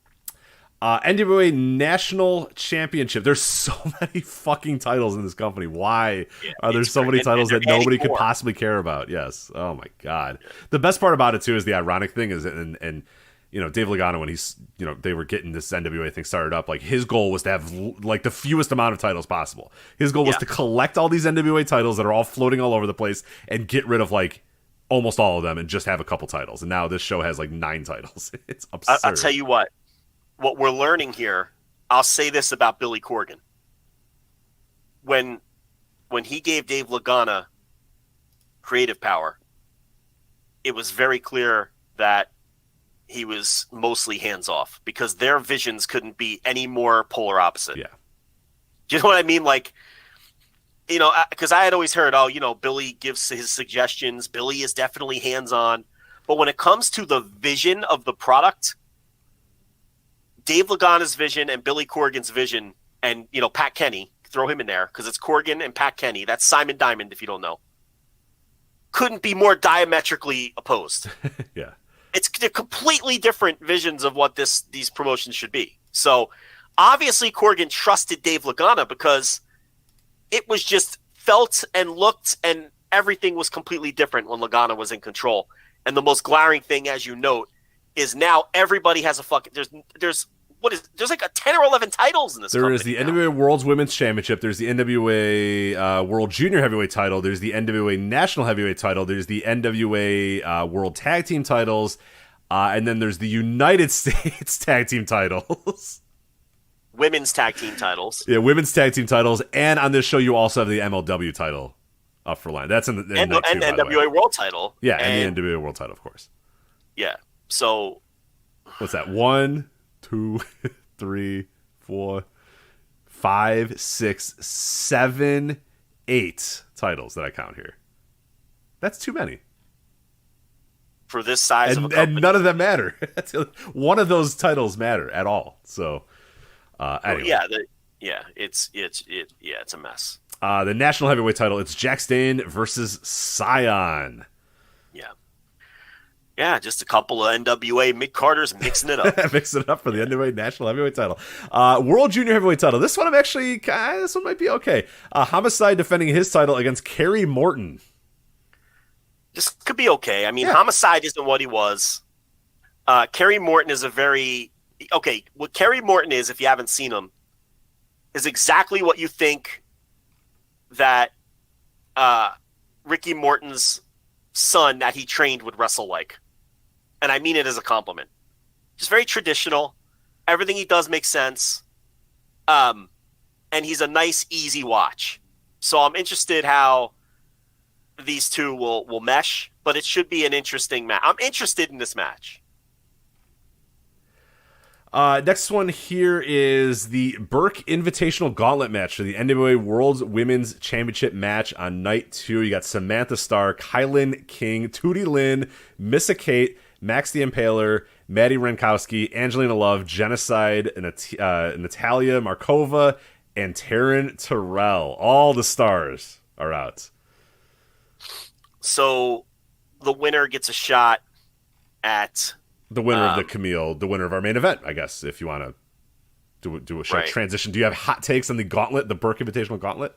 NWA National Championship. There's so many fucking titles in this company. Why are there so many titles that nobody could possibly care about? Yes. Oh, my God. The best part about it, too, is the ironic thing is, and Dave Lagana, when he's, they were getting this NWA thing started up, like, his goal was to have, like, the fewest amount of titles possible. His goal was to collect all these NWA titles that are all floating all over the place and get rid of, like, almost all of them and just have a couple titles. And now this show has like 9 titles. It's absurd. I'll tell you what we're learning here. I'll say this about Billy Corgan. When he gave Dave Lagana creative power, it was very clear that he was mostly hands off, because their visions couldn't be any more polar opposite. Yeah. Do you know what I mean? Like, because I had always heard, Billy gives his suggestions. Billy is definitely hands-on. But when it comes to the vision of the product, Dave Lagana's vision and Billy Corgan's vision, and, Pat Kenny, throw him in there, because it's Corgan and Pat Kenny. That's Simon Diamond, if you don't know. Couldn't be more diametrically opposed. Yeah. They're completely different visions of what these promotions should be. So, obviously, Corgan trusted Dave Lagana, because it was just felt and looked, and everything was completely different when Lagana was in control. And the most glaring thing, as you note, is now everybody has a fucking there's like a 10 or 11 titles in this. There is the NWA World's Women's Championship. There's the NWA World Junior Heavyweight title. There's the NWA National Heavyweight title. There's the NWA World Tag Team titles, and then there's the United States Tag Team titles. Women's tag team titles. Yeah, women's tag team titles. And on this show, you also have the MLW title up for line. That's in the NWA World title. Yeah, and the NWA World title, of course. Yeah. So what's that? 1, 2, 3, 4, 5, 6, 7, 8 titles that I count here. That's too many. For this size of a company. And none of them matter. One of those titles matter at all. So, anyway. It's a mess. The national heavyweight title, it's Jack Stane versus Scion. Yeah, just a couple of NWA mid-carders mixing it up. Mixing it up for the NWA national heavyweight title. World junior heavyweight title. This one I'm actually, this one might be okay. Homicide defending his title against Kerry Morton. This could be okay. I mean, Homicide isn't what he was. Kerry Morton is what Kerry Morton is, if you haven't seen him, is exactly what you think that Ricky Morton's son that he trained would wrestle like. And I mean it as a compliment. Just very traditional. Everything he does makes sense. And he's a nice, easy watch. So I'm interested how these two will mesh, but it should be an interesting match. I'm interested in this match. Next one here is the Burke Invitational Gauntlet match for the NWA World Women's Championship match on night 2. You got Samantha Stark, Hyland King, Tootie Lynn, Missa Kate, Max the Impaler, Maddie Rankowski, Angelina Love, Genocide, Natalia Markova, and Taryn Terrell. All the stars are out. So the winner gets a shot at... The winner of the winner of our main event, I guess, if you want to do a short transition. Do you have hot takes on the gauntlet, the Burke Invitational Gauntlet?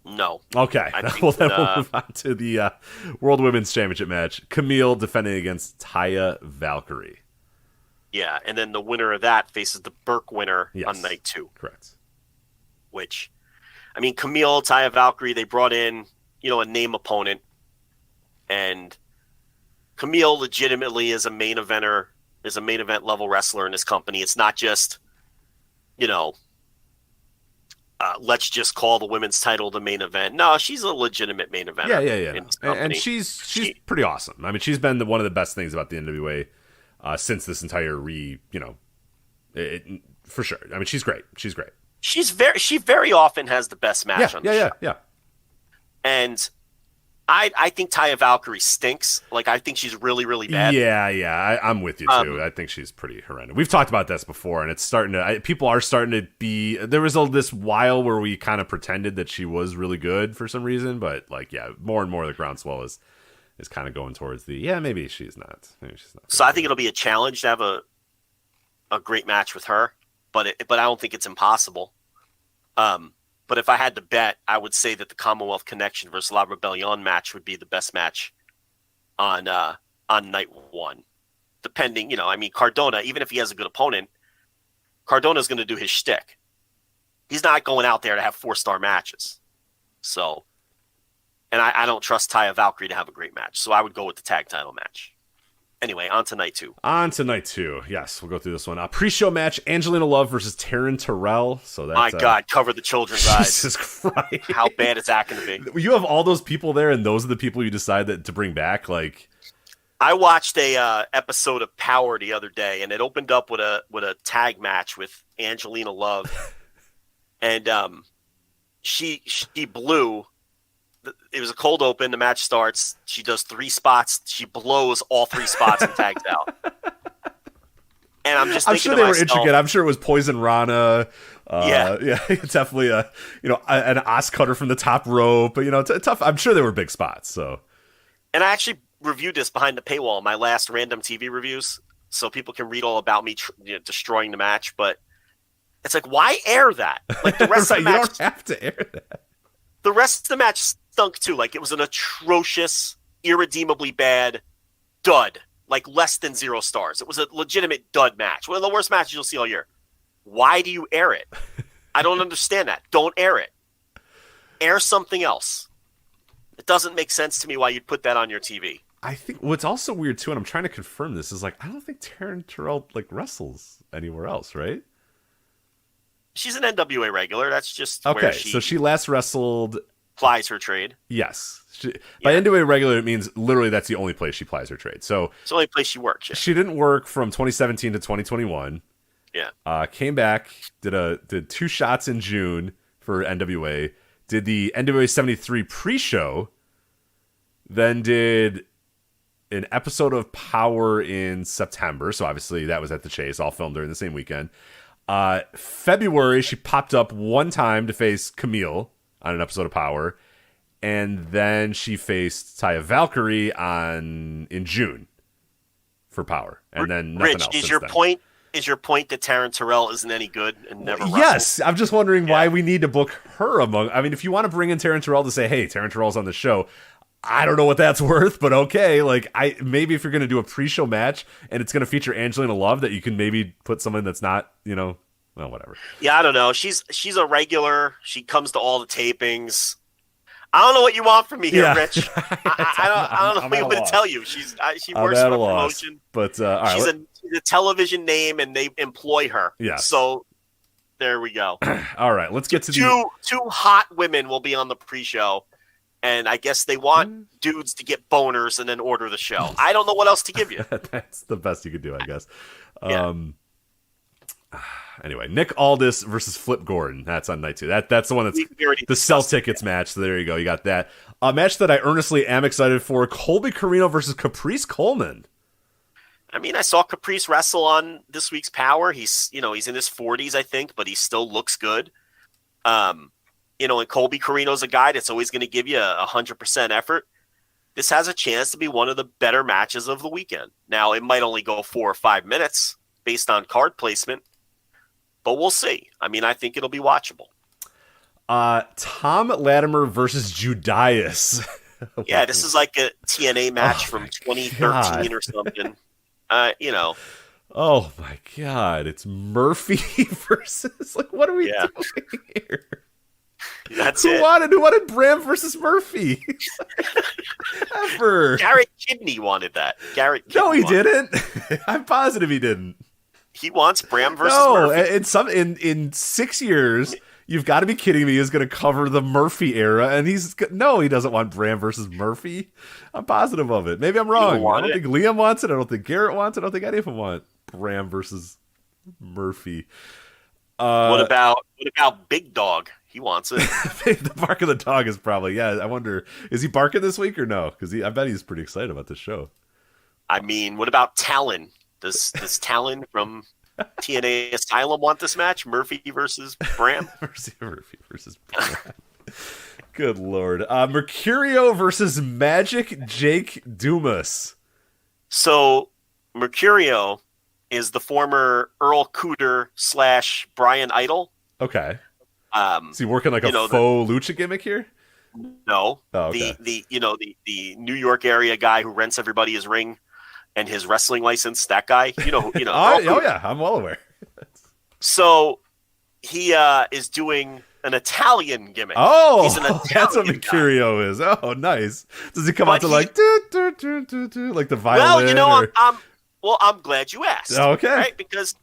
No. Okay. Well, then we'll move on to the World Women's Championship match. Camille defending against Taya Valkyrie. Yeah, and then the winner of that faces the Burke winner on night 2. Correct. Which, I mean, Camille, Taya Valkyrie, they brought in, a name opponent. And Camille legitimately is a main event level wrestler in this company. It's not just, let's just call the women's title the main event. No, she's a legitimate main eventer. Yeah. And she's pretty awesome. I mean, she's been one of the best things about the NWA since this entire for sure. I mean, she's great. She very often has the best match on the show. Yeah. And I think Taya Valkyrie stinks. Like, I think she's really, really bad. Yeah. I'm with you, too. I think she's pretty horrendous. We've talked about this before, and it's starting to... people are starting to be... There was this while where we kind of pretended that she was really good for some reason, but, more and more the groundswell is kind of going towards maybe she's not. So I think it'll be a challenge to have a great match with her, but I don't think it's impossible. But if I had to bet, I would say that the Commonwealth Connection versus La Rebellion match would be the best match on night 1. Depending, Cardona, even if he has a good opponent, Cardona's going to do his shtick. He's not going out there to have 4-star matches. So, and I don't trust Taya Valkyrie to have a great match. So I would go with the tag title match. Anyway, on to night 2. Yes, we'll go through this one. Pre-show match, Angelina Love versus Taryn Terrell. So that's, my God, cover the children's eyes. Jesus Christ. How bad is that going to be? You have all those people there, and those are the people you decide to bring back? I watched a episode of Power the other day, and it opened up with a tag match with Angelina Love. And she blew... It was a cold open. The match starts. She does 3 spots. She blows all 3 spots and tags out. And I'm just thinking I'm sure they were intricate. I'm sure it was Poison Rana. Definitely an Os cutter from the top rope. But tough. I'm sure they were big spots. So, and I actually reviewed this behind the paywall in my last random TV reviews, so people can read all about me destroying the match. But it's like, why air that? Like the rest of the match, you don't have to air that. The rest of the match stunk too. Like, it was an atrocious, irredeemably bad dud. Like, less than 0 stars. It was a legitimate dud match. One of the worst matches you'll see all year. Why do you air it? I don't understand that. Don't air it. Air something else. It doesn't make sense to me why you'd put that on your TV. I think what's also weird too, and I'm trying to confirm this, is I don't think Taryn Terrell wrestles anywhere else, right? She's an NWA regular. That's just okay. So she last wrestled plies her trade. Yes. By NWA regular, it means literally that's the only place she plies her trade. So it's the only place she works. Yeah. She didn't work from 2017 to 2021. Yeah. Came back, did 2 shots in June for NWA, did the NWA 73 pre-show, then did an episode of Power in September. So obviously that was at the Chase, all filmed during the same weekend. February, she popped up one time to face Camille on an episode of Power. And then she faced Taya Valkyrie in June for Power. And then nothing else. Is your point that Taryn Terrell isn't any good and never wrestled? Yes, I'm just wondering why we need to book her among. I mean, if you want to bring in Taryn Terrell to say, hey, Taryn Terrell's on the show, I don't know what that's worth, but okay. Like, maybe if you're going to do a pre-show match and it's going to feature Angelina Love, that you can maybe put someone that's not, well, whatever. Yeah, I don't know. She's a regular. She comes to all the tapings. I don't know what you want from me here, Rich. I don't know what you want to tell you. She works for a promotion, but all right, she's a television name, and they employ her. Yeah. So there we go. All right, let's get to two hot women will be on the pre-show, and I guess they want dudes to get boners and then order the show. I don't know what else to give you. That's the best you could do, I guess. Yeah. Anyway, Nick Aldis versus Flip Gordon. That's on night 2. That's the one that's the sell tickets match. So there you go. You got that. A match that I earnestly am excited for: Colby Carino versus Caprice Coleman. I mean, I saw Caprice wrestle on this week's Power. He's in his 40s, I think, but he still looks good. And Colby Carino's a guy that's always going to give you 100% effort. This has a chance to be one of the better matches of the weekend. Now, it might only go 4 or 5 minutes based on card placement, but we'll see. I mean, I think it'll be watchable. Tom Latimer versus Judas. Yeah, this is like a TNA match from 2013 or something. Oh my God! It's Murphy versus what are we doing here? That's Who wanted Bram versus Murphy? Ever? Garrett Kidney wanted that. No, he didn't. I'm positive he didn't. He wants Bram versus Murphy. In 6 years, you've got to be kidding me. He's going to cover the Murphy era, and he doesn't want Bram versus Murphy. I'm positive of it. Maybe I'm wrong. I don't think Liam wants it. I don't think Garrett wants it. I don't think any of them want Bram versus Murphy. What about Big Dog? He wants it. The bark of the dog is probably, I wonder, is he barking this week or no? Because I bet he's pretty excited about this show. I mean, what about Talon? Does Talon from TNA Asylum want this match? Murphy versus Bram? Murphy versus Bram. Good Lord. Mercurio versus Magic Jake Dumas. So, Mercurio is the former Earl Cooter / Brian Idol. Okay. Is he working like a faux lucha gimmick here? No. Oh, okay. The New York area guy who rents everybody his ring and his wrestling license, that guy. Oh yeah, I'm well aware. So he is doing an Italian gimmick. Oh, he's an Italian that's what Mercurio is. Oh, nice. Does he come out to like the violin? Well, I'm glad you asked. Okay. Right? Because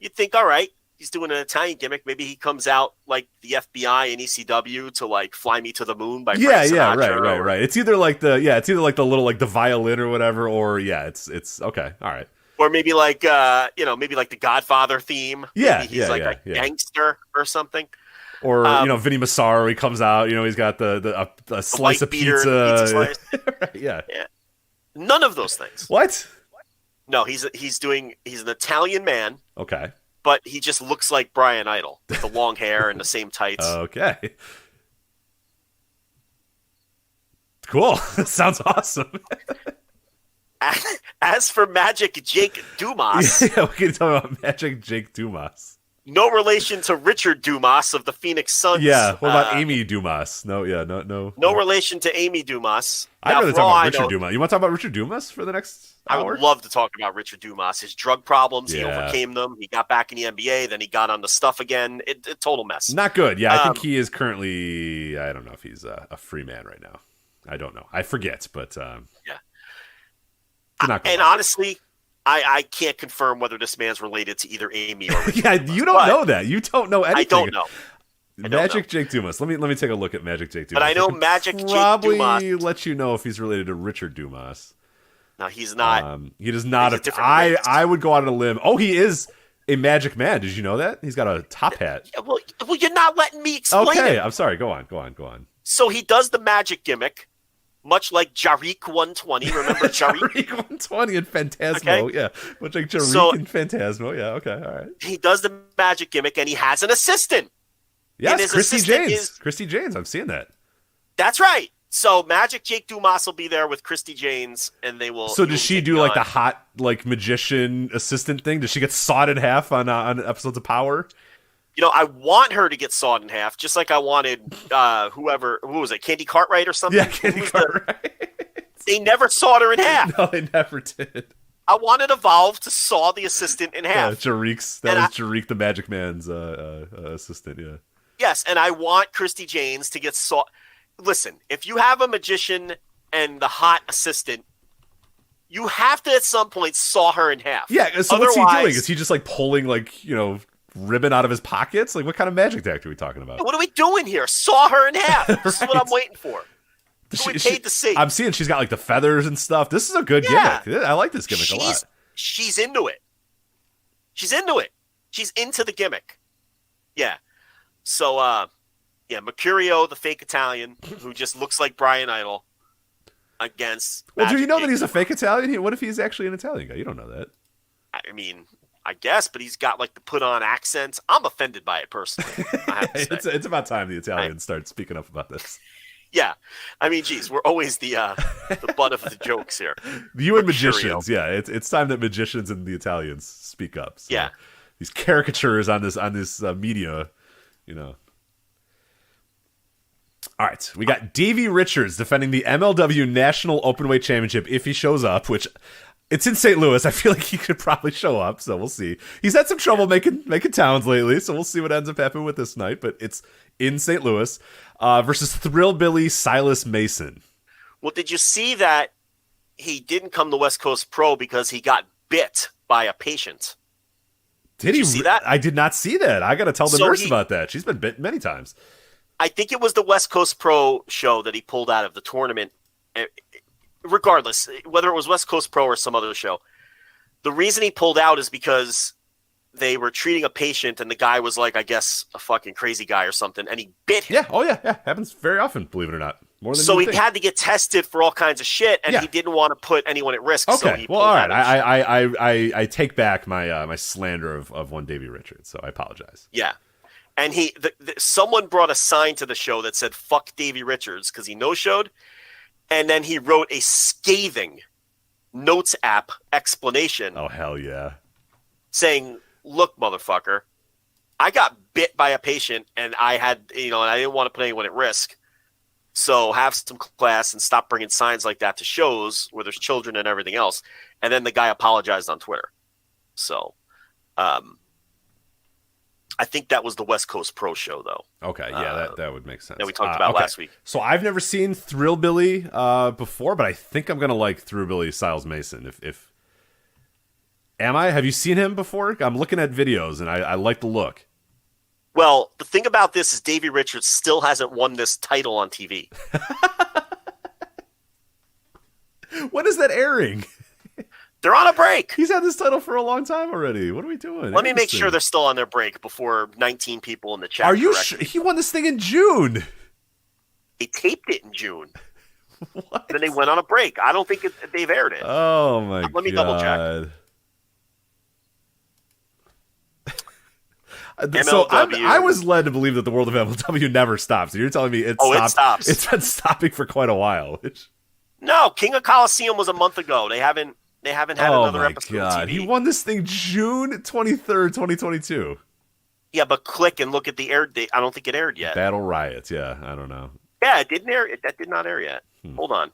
you think, all right, he's doing an Italian gimmick. Maybe he comes out like the FBI and ECW to like Fly Me to the Moon by Frank Sinatra. Right. It's either like the little like the violin or whatever, or it's okay. All right. Or maybe like the Godfather theme. Yeah, maybe he's a gangster or something. Or Vinny Massaro, he comes out. He's got the slice of pizza. Slice. Yeah. None of those things. What? No, he's an Italian man. Okay. But he just looks like Brian Idol with the long hair and the same tights. Okay. Cool. Sounds awesome. As for Magic Jake Dumas. Yeah, we can talk about Magic Jake Dumas. No relation to Richard Dumas of the Phoenix Suns. Yeah, what about Amy Dumas? No. No relation to Amy Dumas. I'd rather talk about Richard Dumas. You want to talk about Richard Dumas for the next hour? I would love to talk about Richard Dumas. His drug problems, he overcame them. He got back in the NBA, then he got on the stuff again. It total mess. Not good. Yeah, I think he is currently, I don't know if he's a free man right now. I don't know. I forget, but yeah. And honestly, I can't confirm whether this man's related to either Amy or Richard yeah, Dumas, you don't know that. You don't know anything. I don't know. Magic Jake Dumas. Let me take a look at Magic Jake Dumas. But I know Magic Jake probably Dumas. let you know if he's related to Richard Dumas. No, he's not. He does not. He's a different race. I would go out on a limb. Oh, he is a Magic Man. Did you know that? He's got a top hat. Yeah, well, you're not letting me explain Okay, it. I'm sorry. Go on. So he does the magic gimmick, much like Jarek 120. Remember Jarek? Jarek 120 and Phantasmo. Okay. Yeah, much like Jarek and Phantasmo. Yeah. Okay. All right. He does the magic gimmick, and he has an assistant. Yes, Christy Janes. Christy Janes. I'm seeing that. That's right. So Magic Jake Dumas will be there with Christy Janes, and they will. So does she do like the hot like magician assistant thing? Does she get sawed in half on episodes of Power? I want her to get sawed in half, just like I wanted who was it, Candy Cartwright or something? Yeah, Candy Cartwright. They never sawed her in half. No, they never did. I wanted Evolve to saw the assistant in half. Jarek's. That was Jarek, the Magic Man's assistant. Yeah. Yes, and I want Christy Janes to get sawed. Listen, if you have a magician and the hot assistant, you have to at some point saw her in half. Yeah, so what's he doing? Is he just like pulling ribbon out of his pockets? Like what kind of magic act are we talking about? What are we doing here? Saw her in half. This is what I'm waiting for. We paid to see. I'm seeing she's got like the feathers and stuff. This is a good gimmick. I like this gimmick a lot. She's into it. She's into it. She's into the gimmick. Yeah. So, Mercurio, the fake Italian, who just looks like Brian Idol, against. Well, do you know that he's a fake Italian? What if he's actually an Italian guy? You don't know that. I mean, I guess, but he's got like the put on accent. I'm offended by it personally. I have to say. It's about time the Italians start speaking up about this. Yeah, I mean, geez, we're always the butt of the jokes here. You and magicians, yeah. It's time that magicians and the Italians speak up. So yeah, these caricatures on this media, All right, we got Davey Richards defending the MLW National Openweight Championship if he shows up, which it's in St. Louis. I feel like he could probably show up, so we'll see. He's had some trouble making towns lately, so we'll see what ends up happening with this night, but it's in St. Louis versus Thrillbilly Silas Mason. Well, did you see that he didn't come to West Coast Pro because he got bit by a patient? Did you see that? I did not see that. I got to tell the nurse about that. She's been bit many times. I think it was the West Coast Pro show that he pulled out of the tournament. Regardless, whether it was West Coast Pro or some other show, the reason he pulled out is because they were treating a patient and the guy was like, I guess, a fucking crazy guy or something, and he bit him. Yeah, yeah. Happens very often, believe it or not. More than so he had to get tested for all kinds of shit, and he didn't want to put anyone at risk. Okay, so he well, all right. I take back my my slander of one Davey Richards, so I apologize. Yeah. And someone brought a sign to the show that said "fuck Davey Richards" because he no-showed, and then he wrote a scathing notes app explanation. Oh hell yeah! Saying, "Look, motherfucker, I got bit by a patient, and I had and I didn't want to put anyone at risk. So have some class and stop bringing signs like that to shows where there's children and everything else." And then the guy apologized on Twitter. So, I think that was the West Coast Pro show, though. Okay, yeah, that would make sense. That we talked about last week. So I've never seen Thrillbilly before, but I think I'm gonna like Thrillbilly Silas Mason. If am I? Have you seen him before? I'm looking at videos, and I like the look. Well, the thing about this is Davey Richards still hasn't won this title on TV. When is that airing? They're on a break. He's had this title for a long time already. What are we doing? Let me make sure they're still on their break before 19 people in the chat. Are you sure? He won this thing in June. They taped it in June. What? Then they went on a break. I don't think they've aired it. Oh my god. Let me double check. So I was led to believe that the world of MLW never stops. So you're telling me it stops. It's been stopping for quite a while. No, King of Coliseum was a month ago. They haven't had another episode of TV. He won this thing June 23rd, 2022. Yeah, but click and look at the air date. I don't think it aired yet. Battle Riots, yeah. I don't know. Yeah, it didn't air. That did not air yet. Hold on.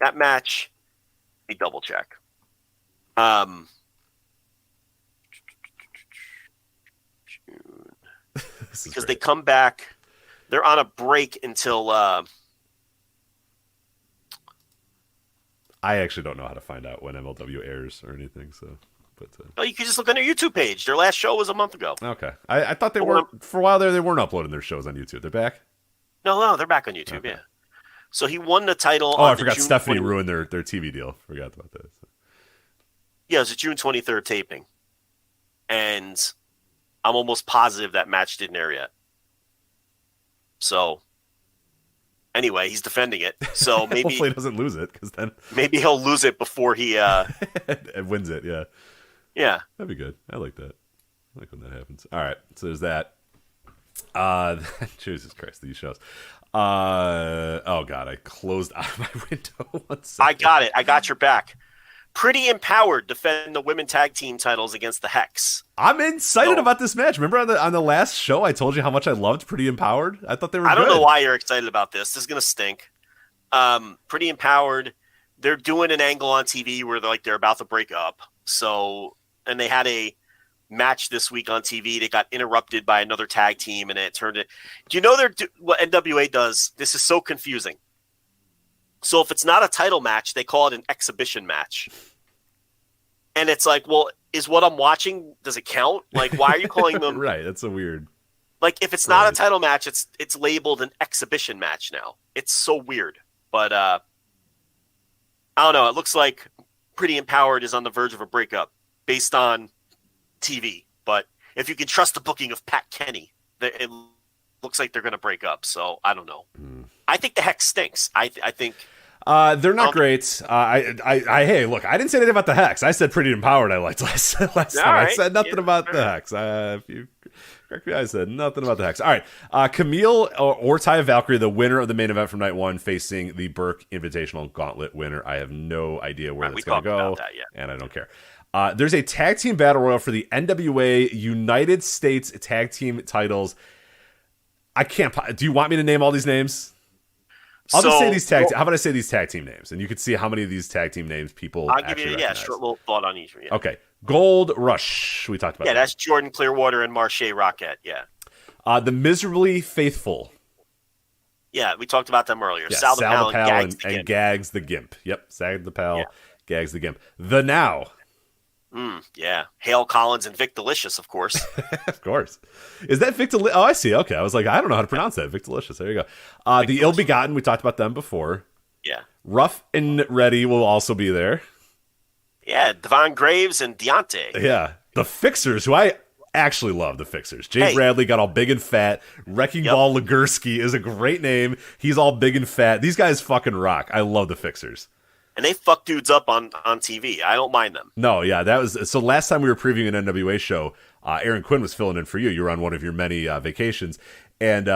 That match, let me double check. June. Because they come back. They're on a break until... I actually don't know how to find out when MLW airs or anything, so Oh, you can just look on their YouTube page. Their last show was a month ago. Okay. I thought they weren't, for a while there, they weren't uploading their shows on YouTube. They're back? No, they're back on YouTube, okay. Yeah. So he won the title Oh, on I forgot June Stephanie 20... ruined their TV deal. Forgot about that. Yeah, it was a June 23rd taping. And I'm almost positive that match didn't air yet. So, anyway, he's defending it. So maybe hopefully he doesn't lose it, because then maybe he'll lose it before he wins it. Yeah, yeah, that'd be good. I like that. I like when that happens. All right, so there's that. Jesus Christ, these shows. Oh God, I closed out my window. 1 second. I got it. I got your back. Pretty Empowered defend the women tag team titles against the Hex. I'm excited about this match. Remember on the last show, I told you how much I loved Pretty Empowered. I thought they were. I don't good. know why you're excited about this. This is gonna stink. Pretty Empowered. They're doing an angle on TV where they're about to break up. So, and they had a match this week on TV that got interrupted by another tag team, and it turned it. Do you know what NWA does? This is so confusing. So if it's not a title match, they call it an exhibition match. And it's like, well, is what I'm watching, does it count? Like, why are you calling them? Right, that's a weird. Like, if it's not a title match, it's labeled an exhibition match now. It's so weird. But I don't know. It looks like Pretty Empowered is on the verge of a breakup based on TV. But if you can trust the booking of Pat Kenny, it looks like they're going to break up. So I don't know. I think the Hex stinks. I think they're not great. Hey, look, I didn't say anything about the Hex. I said Pretty Empowered I liked last time. Right. I said nothing about the Hex. If you correct me, I said nothing about the Hex. All right, Camille or Taya Valkyrie, the winner of the main event from night one, facing the Burke Invitational Gauntlet winner. I have no idea where that's going to go, and I don't care. There's a tag team battle royal for the NWA United States tag team titles. I can't. Do you want me to name all these names? I'll just say these tag. How about I say these tag team names, and you can see how many of these tag team names people. I'll give you short little thought on each one. Yeah. Okay, Gold Rush. We talked about. Yeah, that's Jordan Clearwater and Marche Rockette. Yeah. The Miserably Faithful. Yeah, we talked about them earlier. Yeah, Sal the Pal and Gags the Gimp. Yep, Sag the Pal, Gags the Gimp. The Now. Yeah. Hale Collins and Vic Delicious, of course. Of course. Is that Vic Delicious? Oh, I see. Okay. I was like, I don't know how to pronounce that. Vic Delicious. There you go. The Ill Begotten. We talked about them before. Yeah. Rough and Ready will also be there. Yeah. Devon Graves and Deontay. Yeah. The Fixers, who I actually love the Fixers. Jay Bradley got all big and fat. Wrecking Ball Legursky is a great name. He's all big and fat. These guys fucking rock. I love the Fixers. And they fuck dudes up on TV. I don't mind them. No, yeah, that was so. Last time we were previewing an NWA show, Aaron Quinn was filling in for you. You were on one of your many vacations, and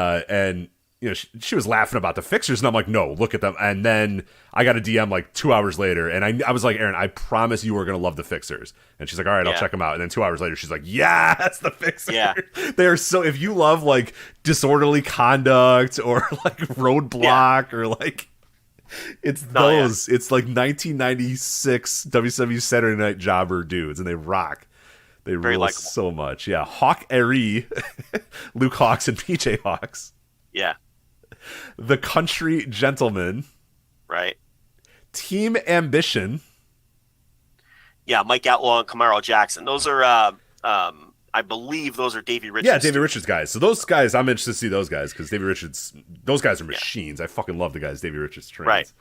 you know she was laughing about the Fixers, and I'm like, no, look at them. And then I got a DM like 2 hours later, and I was like, Aaron, I promise you we're gonna love the Fixers. And she's like, all right, I'll check them out. And then 2 hours later, she's like, yes, the Fixers. Yeah, they are so. If you love like Disorderly Conduct or like Roadblock or like. It's those. It's like 1996 WWE Saturday Night Jobber dudes, and they rock. They rule so much. Yeah, Hawk Airy, Luke Hawks and PJ Hawks. Yeah. The Country Gentlemen. Right. Team Ambition. Yeah, Mike Outlaw and Camaro Jackson. Those are I believe those are Davey Richards. Yeah, Davey Richards guys. So those guys, I'm interested to see those guys because Davey Richards, those guys are machines. I fucking love the guys Davey Richards trains. Right.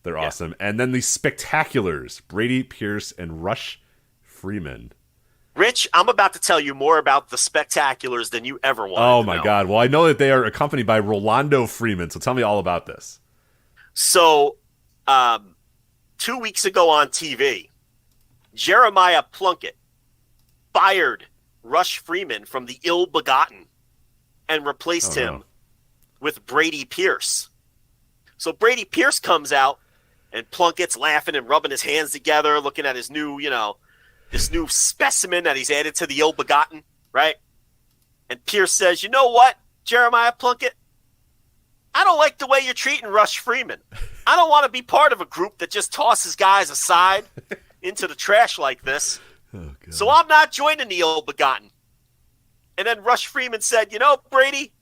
They're awesome. And then the Spectaculars, Brady Pierce and Rush Freeman. Rich, I'm about to tell you more about the Spectaculars than you ever wanted. Oh my God. Well, I know that they are accompanied by Rolando Freeman. So tell me all about this. So 2 weeks ago on TV, Jeremiah Plunkett fired Rush Freeman from the Ill Begotten and replaced him with Brady Pierce. So Brady Pierce comes out and Plunkett's laughing and rubbing his hands together, looking at his new, this new specimen that he's added to the Ill Begotten, right? And Pierce says, you know what, Jeremiah Plunkett? I don't like the way you're treating Rush Freeman. I don't want to be part of a group that just tosses guys aside into the trash like this. Oh, so I'm not joining the Ill Begotten. And then Rush Freeman said, you know, Brady,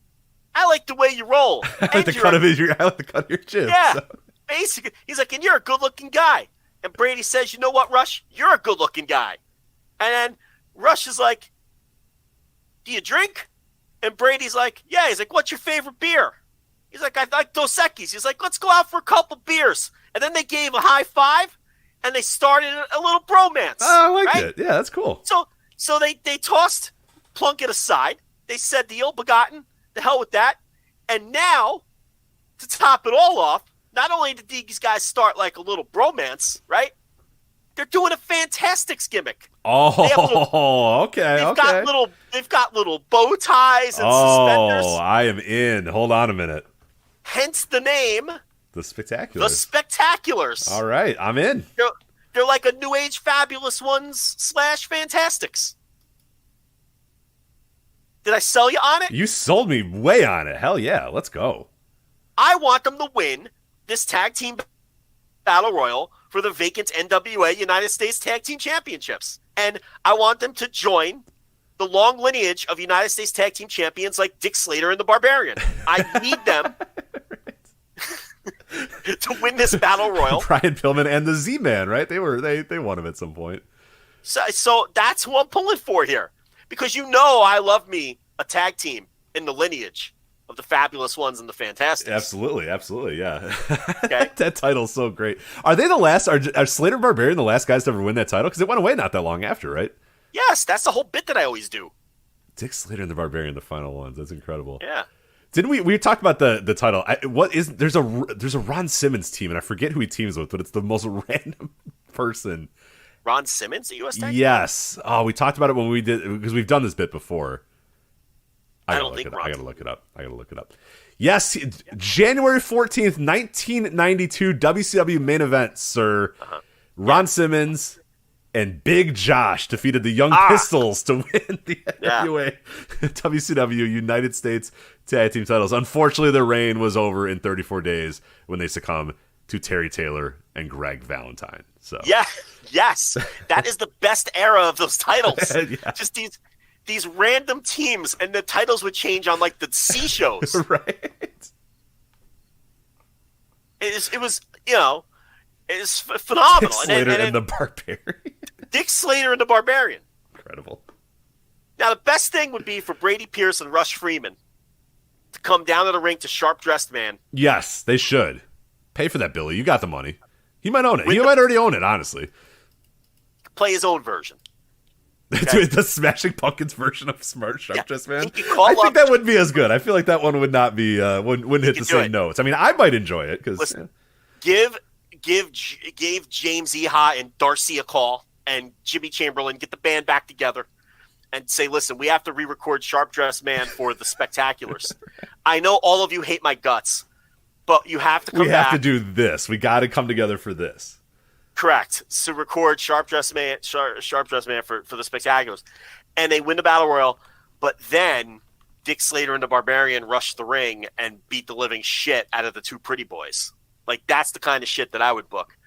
I like the way you roll. I like the cut of your chin. Yeah, basically. He's like, and you're a good-looking guy. And Brady says, you know what, Rush? You're a good-looking guy. And then Rush is like, do you drink? And Brady's like, yeah. He's like, what's your favorite beer? He's like, I like Dos Equis. He's like, let's go out for a couple beers. And then they gave a high five, and they started a little bromance. Oh, I like it. Yeah, that's cool. So they tossed Plunkett aside. They said the ill-begotten, the hell with that. And now, to top it all off, not only did these guys start like a little bromance, right? They're doing a Fantastics gimmick. Oh, okay. They've got little bow ties and suspenders. Oh, I am in. Hold on a minute. Hence the name. The Spectaculars. The Spectaculars. All right, I'm in. They're like a New Age Fabulous Ones / Fantastics. Did I sell you on it? You sold me way on it. Hell yeah, let's go. I want them to win this tag team battle royal for the vacant NWA United States Tag Team Championships. And I want them to join the long lineage of United States Tag Team Champions like Dick Slater and the Barbarian. I need them to win this battle royal. Brian Pillman and the Z-Man, right? They won him at some point. So that's who I'm pulling for here. Because I love me a tag team in the lineage of the Fabulous Ones and the Fantastics. Absolutely, yeah. Okay. That title's so great. Are they the last? Are Slater and Barbarian the last guys to ever win that title? Because it went away not that long after, right? Yes, that's the whole bit that I always do. Dick Slater and the Barbarian, the final ones. That's incredible. Yeah. Didn't we talked about the title? There's a Ron Simmons team, and I forget who he teams with, but it's the most random person. Ron Simmons, the U.S. Tag? Yes. Oh, we talked about it when we did, because we've done this bit before. I gotta look it up. Yes, January 14th, 1992, WCW main event, sir. Ron Simmons and Big Josh defeated the Young Pistols to win the NWA WCW United States Tag Team titles. Unfortunately, their reign was over in 34 days when they succumbed to Terry Taylor and Greg Valentine. So yes, that is the best era of those titles. Yeah. Just these random teams, and the titles would change on like the C shows. Right. It was phenomenal. Dick Slater and the Barbarian. Dick Slater and the Barbarian. Incredible. Now the best thing would be for Brady Pierce and Rush Freeman to come down to the ring to Sharp Dressed Man. Yes, they should. Pay for that, Billy. You got the money. He might own it. He might already own it, honestly. Play his own version. Okay. The Smashing Pumpkins version of Sharp Dressed Man. I think that wouldn't be as good. I feel like that one would not be wouldn't hit the same notes. I mean, I might enjoy it because give James Eha and Darcy a call, and Jimmy Chamberlain, get the band back together and say, listen, we have to re-record Sharp Dressed Man for the Spectaculars. I know all of you hate my guts, but you have to come back. We have to do this. We got to come together for this. Correct. So record Sharp Dressed Man for the Spectaculars. And they win the Battle Royal, but then Dick Slater and the Barbarian rush the ring and beat the living shit out of the two pretty boys. Like, that's the kind of shit that I would book.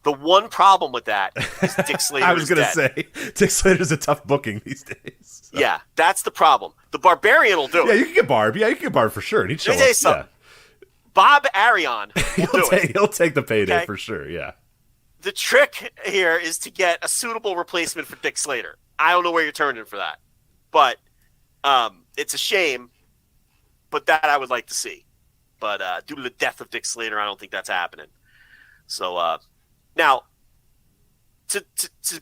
The one problem with that is Dick Slater. I was going to say, Dick Slater's a tough booking these days. So. Yeah, that's the problem. The Barbarian will do it. Yeah, you can get Barb. Yeah, you can get Barb for sure. And he'd show up. Yeah. Bob Arion will he'll take the payday for sure, yeah. The trick here is to get a suitable replacement for Dick Slater. I don't know where you're turning for that. But it's a shame, but that I would like to see. But due to the death of Dick Slater, I don't think that's happening. So now, to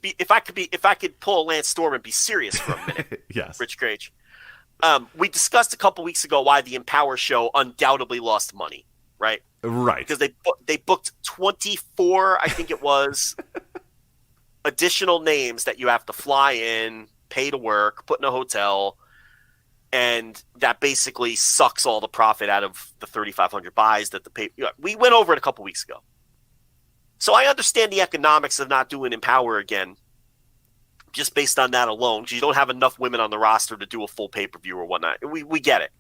be if I could pull a Lance Storm and be serious for a minute, yes, Rich Grage. We discussed a couple weeks ago why the Empower show undoubtedly lost money, right? Right. Because they booked 24, I think it was, additional names that you have to fly in, pay to work, put in a hotel, and that basically sucks all the profit out of the 3,500 buys that we went over it a couple weeks ago. So I understand the economics of not doing Empower again, just based on that alone, because you don't have enough women on the roster to do a full pay-per-view or whatnot. We get it.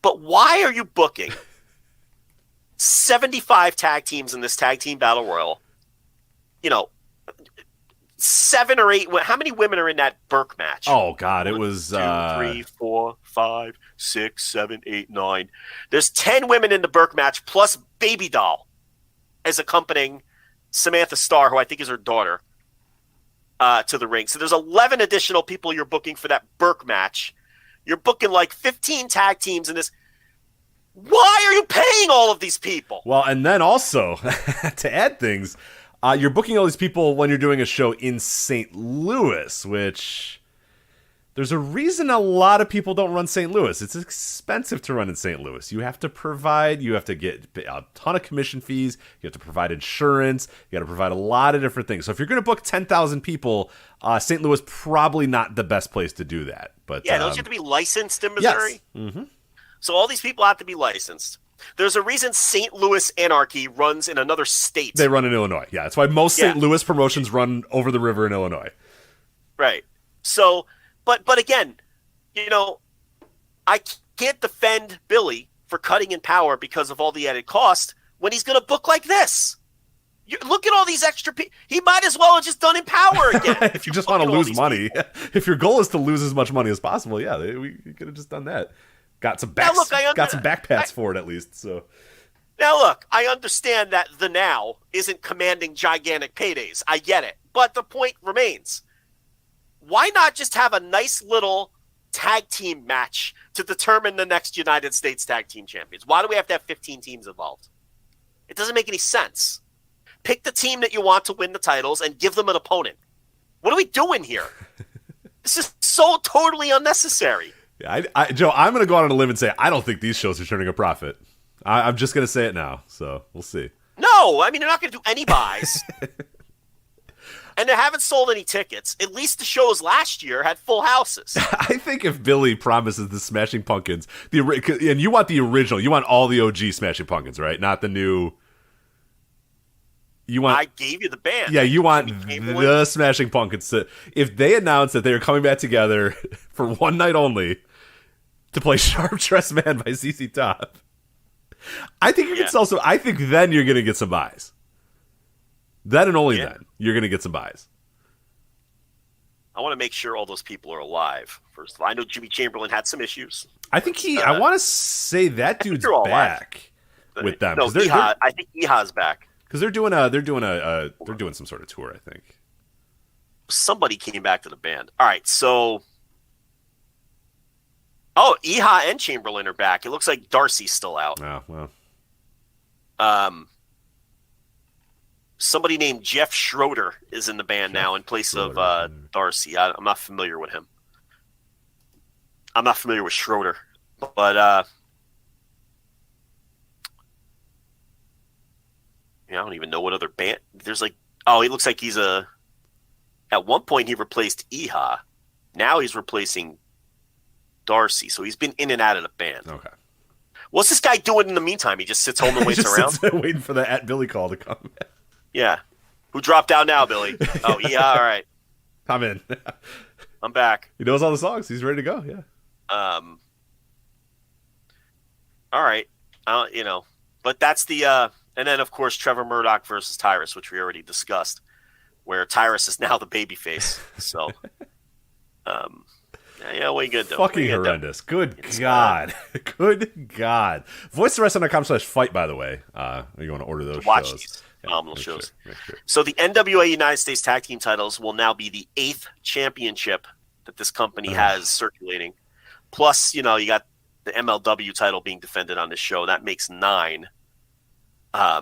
But why are you booking 75 tag teams in this tag team battle royal? 7 or 8. How many women are in that Burke match? Oh God, it was 2, 3, 4, 5, 6, 7, 8, 9. There's 10 women in the Burke match plus Baby Doll as accompanying Samantha Starr, who I think is her daughter. to the ring. So there's 11 additional people you're booking for that Burke match. You're booking like 15 tag teams in this. Why are you paying all of these people? Well, and then also, to add things, you're booking all these people when you're doing a show in St. Louis, which there's a reason a lot of people don't run St. Louis. It's expensive to run in St. Louis. You have to get a ton of commission fees. You have to provide insurance. You got to provide a lot of different things. So if you're going to book 10,000 people, St. Louis probably not the best place to do that. But yeah, don't you have to be licensed in Missouri? Yes. Mm-hmm. So all these people have to be licensed. There's a reason St. Louis Anarchy runs in another state. They run in Illinois. Yeah, that's why most St. Louis promotions run over the river in Illinois. Right. So, but again, I can't defend Billy for cutting in power because of all the added cost when he's going to book like this. Look at all these extra people. He might as well have just done in power again. If you just want to lose money, if your goal is to lose as much money as possible, yeah, we could have just done that. Got some backpats for it at least. So now look, I understand that the Now isn't commanding gigantic paydays. I get it, but the point remains: why not just have a nice little tag team match to determine the next United States Tag Team Champions? Why do we have to have 15 teams involved? It doesn't make any sense. Pick the team that you want to win the titles and give them an opponent. What are we doing here? This is so totally unnecessary. Yeah, Joe, I'm going to go out on a limb and say I don't think these shows are turning a profit. I'm just going to say it now, so we'll see. No, I mean, they're not going to do any buys. And they haven't sold any tickets. At least the shows last year had full houses. I think if Billy promises the Smashing Pumpkins, and you want the original, you want all the OG Smashing Pumpkins, right? Not the new... I gave you the band. Yeah, you want the Smashing Pumpkins to... If they announce that they are coming back together for one night only to play Sharp Dressed Man by ZZ Top, I think you can sell some... I think then you're going to get some buys. Then and only then, you're going to get some buys. I want to make sure all those people are alive, first of all. I know Jimmy Chamberlain had some issues. I think I want to say that dude's back with them. No, I think Iha's back. Because they're doing some sort of tour, I think. Somebody came back to the band. All right, so Iha and Chamberlain are back. It looks like Darcy's still out. Oh well. Somebody named Jeff Schroeder is in the band now in place of Darcy. I'm not familiar with him. I'm not familiar with Schroeder, but I don't even know what other band. There's he looks like he's at one point he replaced Iha. Now he's replacing Darcy. So he's been in and out of the band. Okay. What's this guy doing in the meantime? He just sits home and waits around? Waiting for the @Billy call to come. Yeah. Who dropped out now, Billy? Oh, Iha, all right. I'm in. I'm back. He knows all the songs. He's ready to go, yeah. All right. But that's the... and then, of course, Trevor Murdoch versus Tyrus, which we already discussed, where Tyrus is now the babyface. So, what are you going to do? Fucking horrendous. Good God. Good God. VoiceOfWrestling.com/fight, by the way. You want to order those watch shows. These phenomenal shows. Sure. So the NWA United States Tag Team titles will now be the 8th championship that this company has circulating. Plus, you got the MLW title being defended on this show. That makes 9. I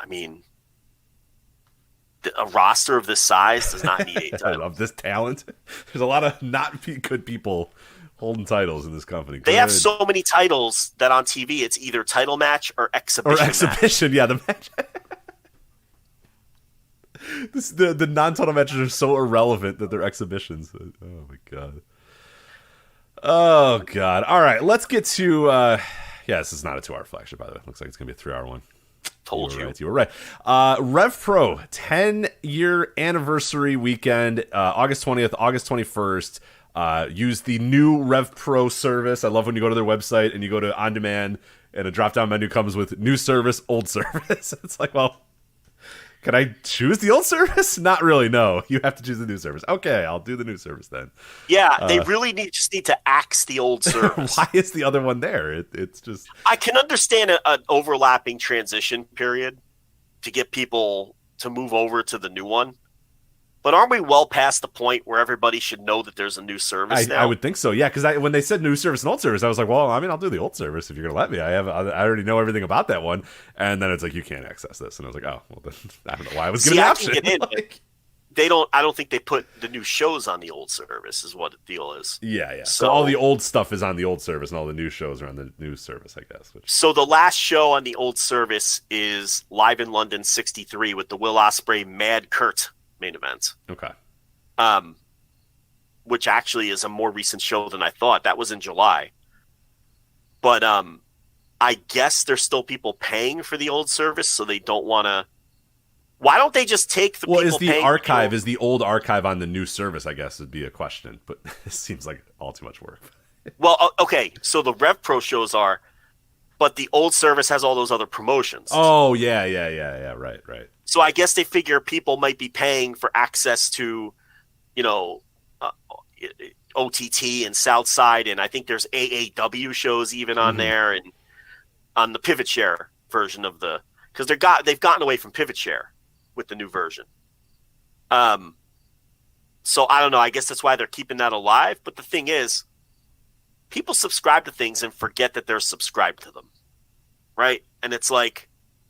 mean, a roster of this size does not need 8 titles. Of this talent, there's a lot of not good people holding titles in this company. They have so many titles that on TV it's either title match or exhibition. Match. Yeah, the match. The non-title matches are so irrelevant that they're exhibitions. Oh my god. Oh god. All right, let's get to. This is not a 2-hour flagship, by the way. Looks like it's gonna be a 3-hour one. Told you. You were right. RevPro 10-year anniversary weekend, August 20th, August 21st. Use the new RevPro service. I love when you go to their website and you go to On Demand and a drop-down menu comes with new service, old service. It's like, well, can I choose the old service? Not really, no. You have to choose the new service. Okay, I'll do the new service then. Yeah, they really just need to axe the old service. Why is the other one there? It's just... I can understand an overlapping transition period to get people to move over to the new one. But aren't we well past the point where everybody should know that there's a new service now? I would think so, yeah, because when they said new service and old service, I was like, well, I mean, I'll do the old service if you're going to let me. I already know everything about that one. And then it's like, you can't access this. And I was like, oh, well, then, I don't know why I was given the option. Get in, I don't think they put the new shows on the old service is what the deal is. Yeah. So all the old stuff is on the old service and all the new shows are on the new service, I guess. So the last show on the old service is Live in London 63 with the Will Ospreay Mad Kurt main event. Okay. Which actually is a more recent show than I thought. That was in July. But I guess there's still people paying for the old service, so they don't want to. Why don't they just take the people is the paying archive, is the old archive on the new service, I guess, would be a question. But it seems like all too much work. Well, okay, so the RevPro shows are, but the old service has all those other promotions. Oh, yeah, right. So I guess they figure people might be paying for access to, OTT and Southside, and I think there's AAW shows even on there, and on the Pivot Share version of because they've gotten away from Pivot Share with the new version. So I don't know. I guess that's why they're keeping that alive. But the thing is, people subscribe to things and forget that they're subscribed to them, right? And it's like,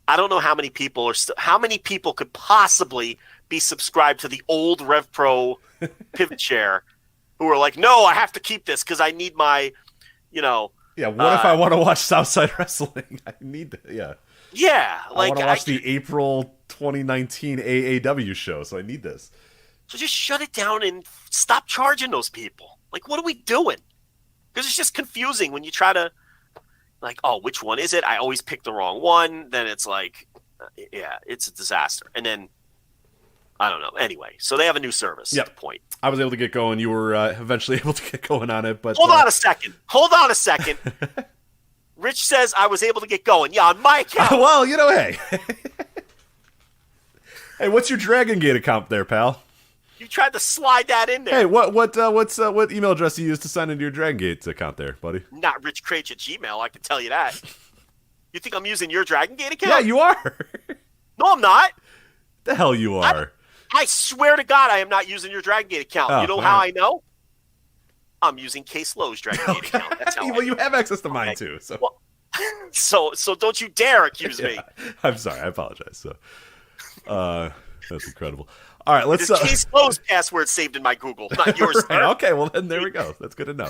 I don't know how many people how many people could possibly be subscribed to the old RevPro Pivot Share who are like, no, I have to keep this because I need my, Yeah, what if I want to watch Southside Wrestling? I need that, yeah. Yeah, I want to watch the April 2019 AAW show, so I need this. So just shut it down and stop charging those people. Like, what are we doing? Because it's just confusing when you try to, like, oh, which one is it? I always pick the wrong one. Then it's like, yeah, it's a disaster. And then, I don't know. Anyway, so they have a new service. Yep. At the point. I was able to get going. You were eventually able to get going on it. But Hold on a second. Rich says I was able to get going. Yeah, on my account. Well, hey. Hey, what's your Dragon Gate account there, pal? You tried to slide that in there. Hey, what email address do you use to sign into your Dragon Gate account there, buddy? Not richcrage at Gmail, I can tell you that. You think I'm using your Dragon Gate account? Yeah, you are. No, I'm not. The hell you are. I swear to God I am not using your Dragon Gate account. Oh, you know how I know? I'm using Case Low's Dragon Gate account. That's how well, you have access to mine too. So. Well, so don't you dare accuse me. I'm sorry. I apologize. So, that's incredible. All right, let's. Case Low's password saved in my Google, not yours. Right, okay, well then there we go. That's good to know.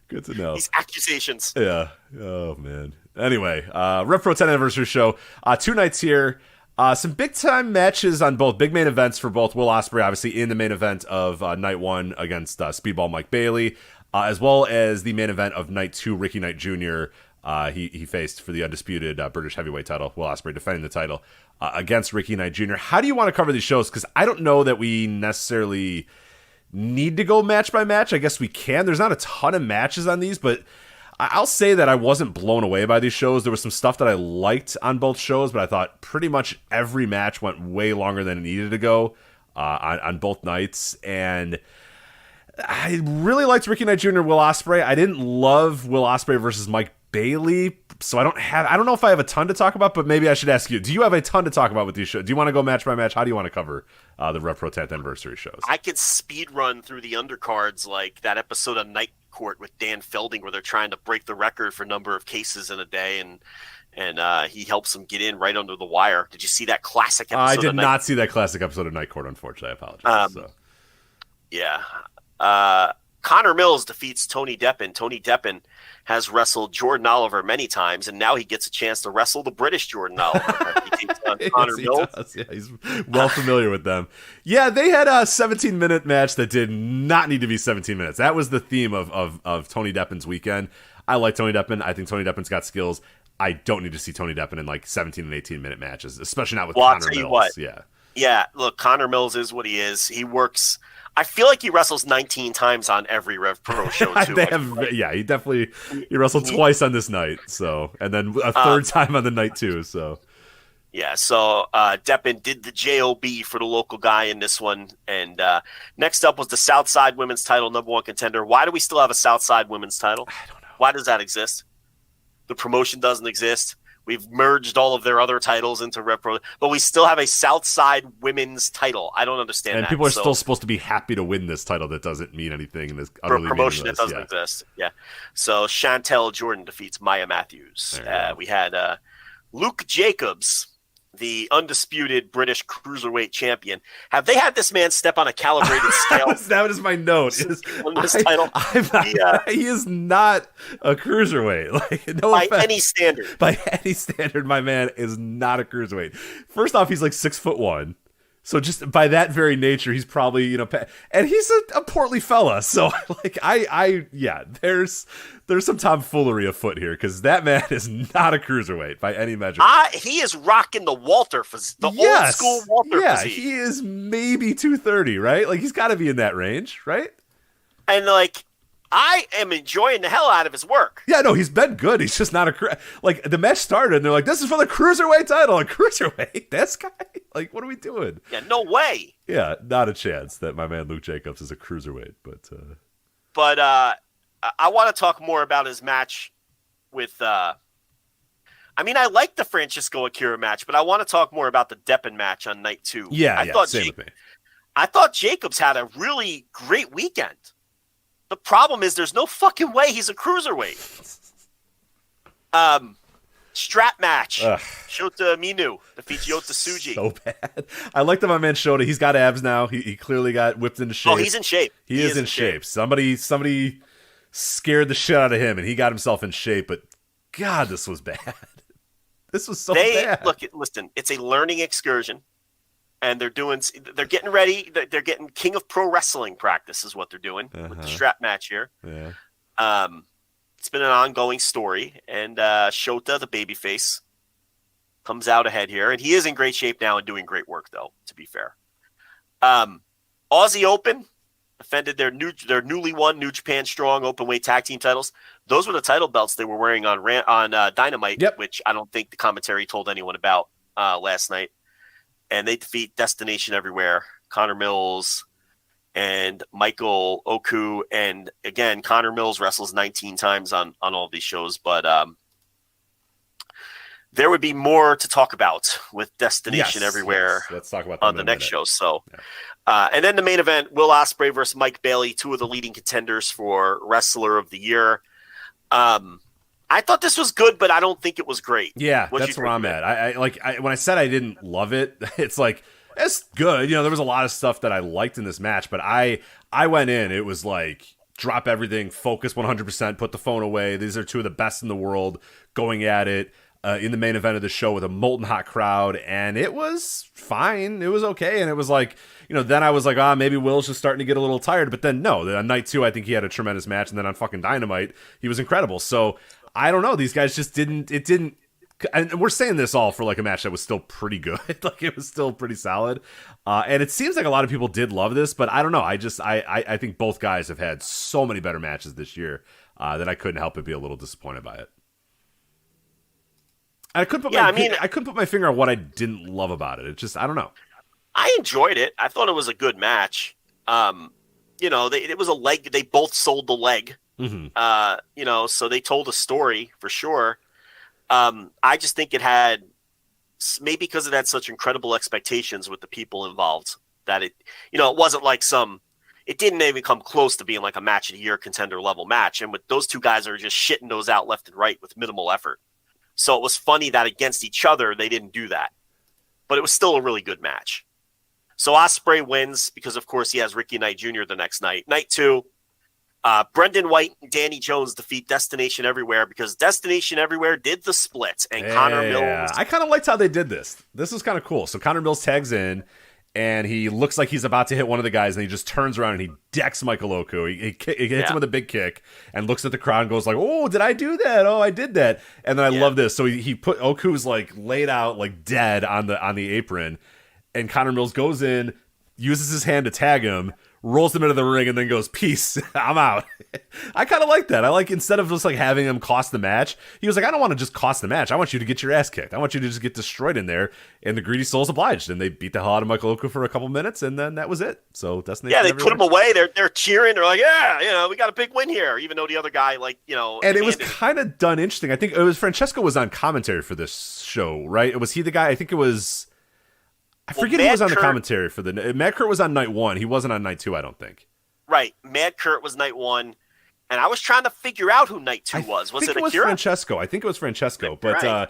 Good to know. These accusations. Yeah. Oh man. Anyway, RevPro 10th anniversary show. 2 nights here. Some big time matches on both big main events for both Will Ospreay, obviously in the main event of night 1 against Speedball Mike Bailey, as well as the main event of night 2, Ricky Knight Jr. He faced for the undisputed British heavyweight title. Will Ospreay defending the title against Ricky Knight Jr. How do you want to cover these shows? Because I don't know that we necessarily need to go match by match. I guess we can. There's not a ton of matches on these, but I'll say that I wasn't blown away by these shows. There was some stuff that I liked on both shows, but I thought pretty much every match went way longer than it needed to go on both nights. And I really liked Ricky Knight Jr. Will Ospreay. I didn't love Will Ospreay versus Mike Bailey, so I don't know if I have a ton to talk about, but maybe I should ask you, do you have a ton to talk about with these shows? Do you want to go match by match? How do you want to cover the RevPro 10th anniversary shows? I could speed run through the undercards like that episode of Night Court with Dan Felding where they're trying to break the record for number of cases in a day, and he helps them get in right under the wire. Did you see that classic episode? I did not see that classic episode of Night Court, unfortunately. I apologize. Yeah. Connor Mills defeats Tony Deppen. Tony Deppen has wrestled Jordan Oliver many times, and now he gets a chance to wrestle the British Jordan Oliver. He takes on Connor Mills. Does. Yeah, he's well familiar with them. Yeah, they had a 17-minute match that did not need to be 17 minutes. That was the theme of Tony Deppen's weekend. I like Tony Deppen. I think Tony Deppen's got skills. I don't need to see Tony Deppen in like 17 and 18-minute matches, especially not with Connor Mills. Yeah, look, Connor Mills is what he is. He works. I feel like he wrestles 19 times on every RevPro show too. He wrestled twice on this night, and then a third time on the night too. So yeah, so Deppen did the JOB for the local guy in this one, and next up was the Southside Women's Title #1 contender. Why do we still have a Southside Women's Title? I don't know. Why does that exist? The promotion doesn't exist. We've merged all of their other titles into RevPro, but we still have a Southside women's title. I don't understand and that. people are still supposed to be happy to win this title that doesn't mean anything in this for a promotion that doesn't exist. Yeah. So Chantel Jordan defeats Maya Matthews. We had Luke Jacobs, the undisputed British Cruiserweight champion. Have they had this man step on a calibrated scale? That was my note. He is not a cruiserweight. Like, no by offense. any standard. By any standard, my man is not a cruiserweight. First off, he's like 6'1". So just by that very nature, he's probably, and he's a portly fella. So like, there's some tomfoolery afoot here because that man is not a cruiserweight by any measure. He is rocking the Walter, old school Walter physique. He is maybe 230, right? Like he's got to be in that range, right? And like, I am enjoying the hell out of his work. Yeah, no, he's been good. He's just not like the match started and they're like, this is for the cruiserweight title. A cruiserweight? This guy? Like, what are we doing? Yeah, no way. Yeah, not a chance that my man Luke Jacobs is a cruiserweight. But I want to talk more about his match with. I like the Francisco Akira match, but I want to talk more about the Deppen match on night 2. Same with me. I thought Jacobs had a really great weekend. The problem is there's no fucking way he's a cruiserweight. Strap match. Shota Minu defeats Yota Tsuji. So bad. I like that my man Shota. He's got abs now. He clearly got whipped into shape. Oh, he's in shape. He is in shape. Somebody scared the shit out of him, and he got himself in shape. But God, this was bad. This was so bad. Look, listen. It's a learning excursion. And they're getting ready. They're getting King of Pro Wrestling practice is what they're doing with the strap match here. Yeah. It's been an ongoing story. And Shota, the babyface, comes out ahead here. And he is in great shape now and doing great work, though, to be fair. Aussie Open defended their newly won New Japan Strong Openweight Tag Team titles. Those were the title belts they were wearing on Dynamite, which I don't think the commentary told anyone about last night. And they defeat Destination Everywhere, Connor Mills, and Michael Oku. And again, Connor Mills wrestles 19 times on all of these shows. But there would be more to talk about with Destination Everywhere. Let's talk about on the next show. So, and then the main event, Will Ospreay versus Mike Bailey, two of the leading contenders for Wrestler of the Year. I thought this was good, but I don't think it was great. Yeah, that's where I'm at. I when I said I didn't love it, it's like, it's good. There was a lot of stuff that I liked in this match, but I went in, it was like, drop everything, focus 100%, put the phone away. These are two of the best in the world going at it in the main event of the show with a molten hot crowd, and it was fine. It was okay, and it was like, then I was like, maybe Will's just starting to get a little tired, but then no, on night 2, I think he had a tremendous match, and then on fucking Dynamite, he was incredible. So I don't know. These guys just didn't. And we're saying this all for like a match that was still pretty good. Like it was still pretty solid. And it seems like a lot of people did love this, but I don't know. I think both guys have had so many better matches this year that I couldn't help but be a little disappointed by it. I couldn't put my finger on what I didn't love about it. It's just, I don't know. I enjoyed it. I thought it was a good match. It was a leg. They both sold the leg. Mm-hmm. So they told a story for sure. I just think it had, maybe because it had such incredible expectations with the people involved, that it wasn't like it didn't even come close to being like a match of the year contender level match. And with those two guys are just shitting those out left and right with minimal effort. So it was funny that against each other, they didn't do that, but it was still a really good match. So Ospreay wins because of course he has Ricky Knight Jr. the next night. Night 2, Brendan White and Danny Jones defeat Destination Everywhere because Destination Everywhere did the split, and Connor Mills. I kind of liked how they did this. This was kind of cool. So Connor Mills tags in, and he looks like he's about to hit one of the guys, and he just turns around and he decks Michael Oku. He hits him with a big kick and looks at the crowd and goes like, "Oh, did I do that? Oh, I did that." And then I love this. So he put Oku's like laid out like dead on the apron, and Connor Mills goes in, uses his hand to tag him, rolls him into the ring, and then goes, "Peace, I'm out." I kind of like that. I like, instead of just like having him cost the match, he was like, "I don't want to just cost the match. I want you to get your ass kicked. I want you to just get destroyed in there." And the Greedy Souls obliged, and they beat the hell out of Michael Oku for a couple minutes, and then that was it. So Destiny. Yeah, they put him away. They're cheering. They're like, "Yeah, we got a big win here," even though the other guy, And it was kind of done interesting. I think it was Francesco was on commentary for this show, right? Was he the guy? I think it was. I forget who was on the commentary for the. Matt Kurt was on night 1. He wasn't on night 2, I don't think. Right. Mad Kurt was night 1. And I was trying to figure out who night 2 was. Was it Akira? Francesco. I think it was Francesco. But right.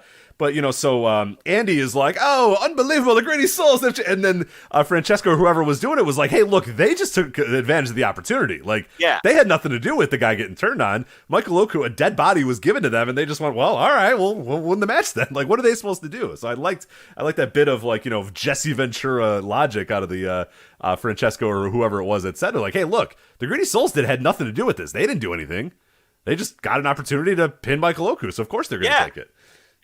So Andy is like, "Oh, unbelievable, the Greedy Souls." And then Francesco, or whoever was doing it, was like, "Hey, look, they just took advantage of the opportunity. Like, they had nothing to do with the guy getting turned on. Michael Oku, a dead body was given to them, and they just went, well, all right, we'll win the match then. Like, what are they supposed to do?" So I liked that bit of Jesse Ventura logic out of the Francesco or whoever it was that said it. Like, "Hey, look, the Greedy Souls had nothing to do with this. They didn't do anything. They just got an opportunity to pin Michael Oku, so of course they're going to take it."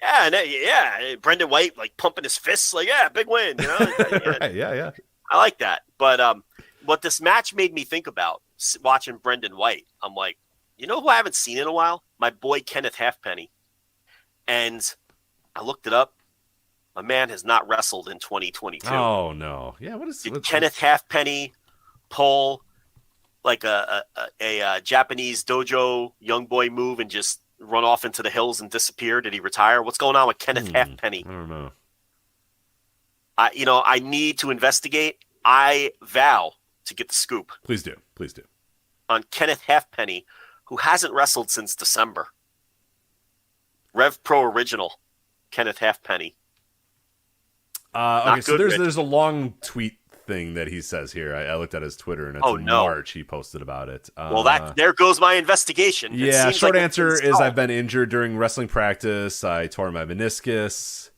Yeah, Brendan White pumping his fists, big win. Right, yeah. I like that. But what this match made me think about watching Brendan White, I'm like, you know who I haven't seen in a while? My boy Kenneth Halfpenny. And I looked it up. My man has not wrestled in 2022. Oh no, yeah. Did Kenneth Halfpenny pull like a Japanese dojo young boy move and just run off into the hills and disappear? Did he retire? What's going on with Kenneth Halfpenny? I don't know. I need to investigate. I vow to get the scoop. Please do. On Kenneth Halfpenny, who hasn't wrestled since December. RevPro original, Kenneth Halfpenny. Okay, so there's a long tweet thing that he says here. I looked at his Twitter, and it's March he posted about it. There goes my investigation. Yeah, short answer is I've been injured during wrestling practice. I tore my meniscus.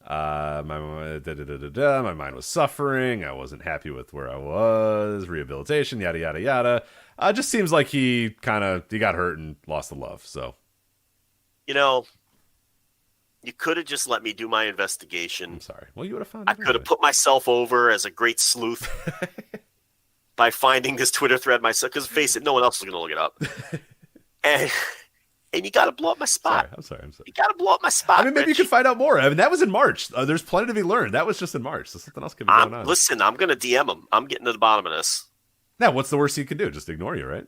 My mind was suffering. I wasn't happy with where I was. Rehabilitation, yada yada yada. Just seems like he got hurt and lost the love. So, you could have just let me do my investigation. I'm sorry. Well, you would have found. I could have put myself over as a great sleuth by finding this Twitter thread myself. Because face it, no one else is going to look it up. And you got to blow up my spot. I'm sorry. You got to blow up my spot. I mean, maybe you could find out more. I mean, that was in March. There's plenty to be learned. That was just in March. So something else could be going on. Listen, I'm going to DM him. I'm getting to the bottom of this. Now, what's the worst he can do? Just ignore you, right?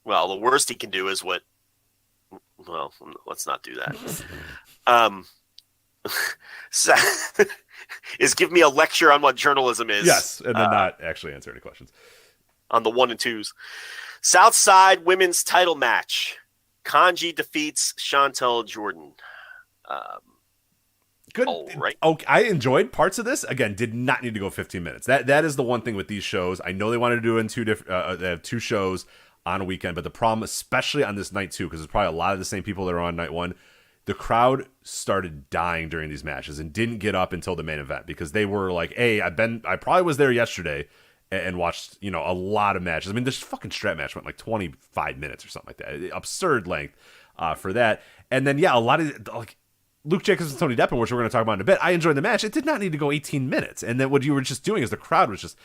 Well, the worst he can do is what. Well, let's not do that. Is give me a lecture on what journalism is. Yes, and then not actually answer any questions. On the 1 and 2s. Southside women's title match. Kanji defeats Chantel Jordan. Good. Right. Okay, I enjoyed parts of this. Again, did not need to go 15 minutes. That is the one thing with these shows. I know they wanted to do it in they have 2 shows on a weekend, but the problem, especially on this night 2, because there's probably a lot of the same people that are on night 1, the crowd started dying during these matches and didn't get up until the main event because they were like, "Hey, I probably was there yesterday and watched a lot of matches." I mean, this fucking strap match went like 25 minutes or something like that. Absurd length for that. And then a lot of Luke Jacobs and Tony Deppen, which we're going to talk about in a bit. I enjoyed the match. It did not need to go 18 minutes. And then what you were just doing is the crowd was just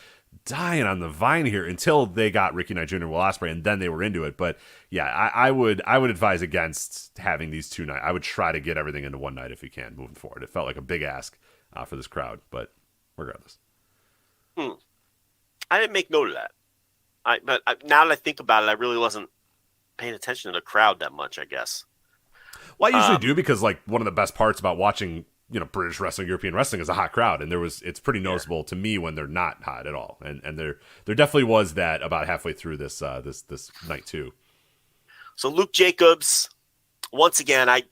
dying on the vine here until they got Ricky Knight Jr. and Will Ospreay, and then they were into it. But yeah, I would advise against having these 2 nights. I would try to get everything into one night if you can moving forward. It felt like a big ask for this crowd, but regardless. I didn't make note of that. But now that I think about it, I really wasn't paying attention to the crowd that much, I guess. Well, I usually do because one of the best parts about watching British wrestling, European wrestling is a hot crowd, and it's pretty noticeable to me when they're not hot at all, and there definitely was that about halfway through this night 2. So Luke Jacobs, once again, I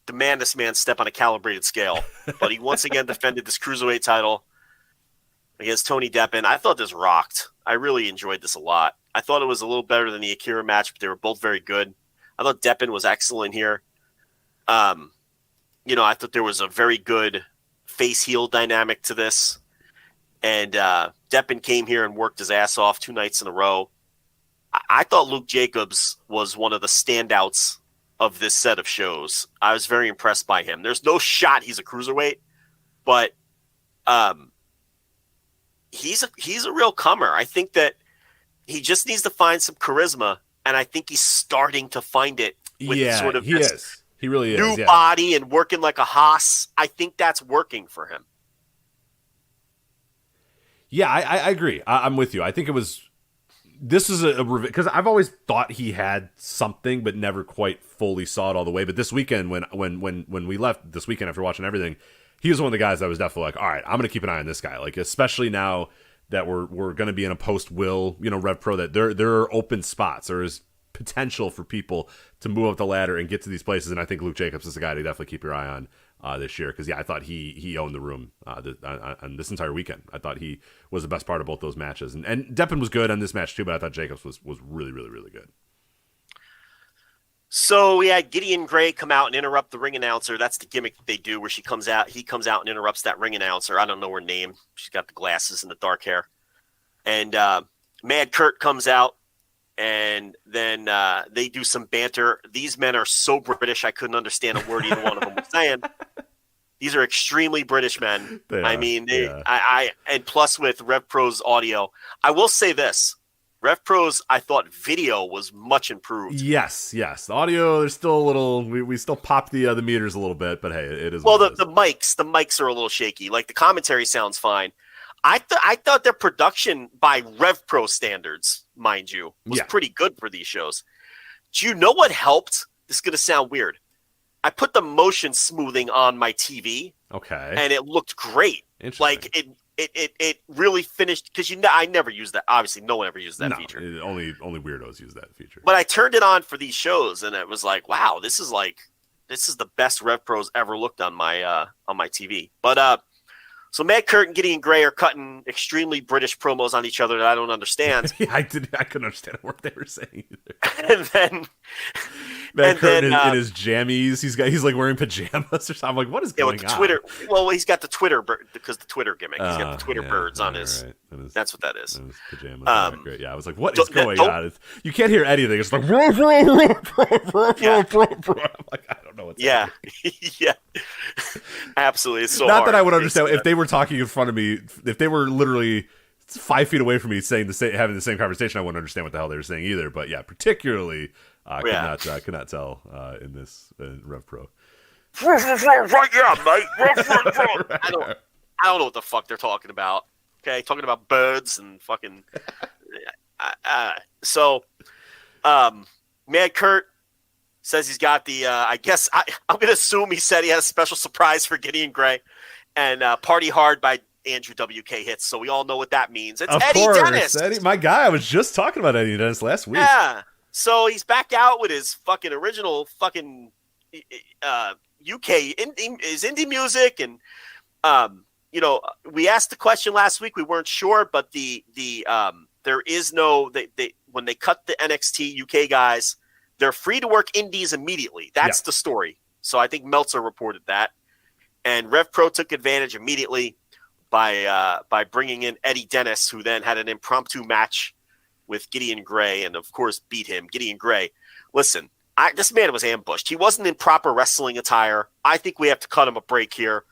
demand this man step on a calibrated scale, but he once again defended this cruiserweight title against Tony Deppen. I thought this rocked. I really enjoyed this a lot. I thought it was a little better than the Akira match, but they were both very good. I thought Deppen was excellent here. I thought there was a very good face-heel dynamic to this. And Deppen came here and worked his ass off 2 nights in a row. I thought Luke Jacobs was one of the standouts of this set of shows. I was very impressed by him. There's no shot he's a cruiserweight, but he's a real comer. I think that He just needs to find some charisma, and I think he's starting to find it with sort of he is. He really is. New body and working like a hoss. I think that's working for him. Yeah, I agree. I'm with you. I think this is because I've always thought he had something, but never quite fully saw it all the way. But this weekend, when we left this weekend after watching everything, he was one of the guys that was definitely like, all right, I'm going to keep an eye on this guy. Like, especially now that we're going to be in a post-Will, RevPro, that there are open spots. There is potential for people to move up the ladder and get to these places. And I think Luke Jacobs is a guy to definitely keep your eye on this year. Because, I thought he owned the room on this entire weekend. I thought he was the best part of both those matches. And Deppen was good on this match too, but I thought Jacobs was really, really, really good. So we had Gideon Gray come out and interrupt the ring announcer. That's the gimmick they do where he comes out and interrupts that ring announcer. I don't know her name. She's got the glasses and the dark hair. And Mad Kurt comes out, and then they do some banter. These men are so British, I couldn't understand a word either one of them was saying. These are extremely British men. And plus with RevPro's audio. I will say this. RevPro's, I thought, video was much improved. Yes. The audio, there's still a little. We still pop the meters a little bit, but hey, it is. Well, the mics are a little shaky. Like the commentary sounds fine. I thought their production by RevPro standards, mind you, was pretty good for these shows. Do you know what helped? This is gonna sound weird. I put the motion smoothing on my TV. Okay. And it looked great. Like it really finished because I never used that. Obviously, no one ever used that feature. Only weirdos use that feature. But I turned it on for these shows, and it was like, wow, this is the best RevPro's ever looked on my TV. But so Mad Kurt and Gideon Gray are cutting extremely British promos on each other that I don't understand. I couldn't understand a word they were saying either. And then Mad Kurt in his jammies, he's like wearing pajamas or something. I'm like, what is going on? Twitter. Well, he's got the Twitter because the Twitter gimmick. He's got the Twitter birds on his. Right. That's what that is. Pajamas. Great. Yeah, I was like, what is going on? You can't hear anything. It's like, I'm like, I don't know what's happening. Yeah. Absolutely. It's so not hard. that I would understand if they were talking in front of me. If they were literally 5 feet away from me having the same conversation, I wouldn't understand what the hell they were saying either. But yeah, particularly could not tell in this RevPro. Yeah, mate. I don't know what the fuck they're talking about. Okay, talking about birds and fucking. So, Mad Kurt says he's got the. I guess I'm gonna assume he said he had a special surprise for Gideon Gray, and Party Hard by Andrew WK hits. So we all know what that means. It's Eddie Dennis. Eddie, my guy. I was just talking about Eddie Dennis last week. Yeah. So he's back out with his fucking original fucking UK indie music, and we asked the question last week. We weren't sure, but there is no they when they cut the NXT UK guys, they're free to work indies immediately. That's the story. So I think Meltzer reported that, and RevPro took advantage immediately by bringing in Eddie Dennis, who then had an impromptu match with Gideon Gray, and of course beat him. Gideon Gray, listen, this man was ambushed. He wasn't in proper wrestling attire. I think we have to cut him a break here.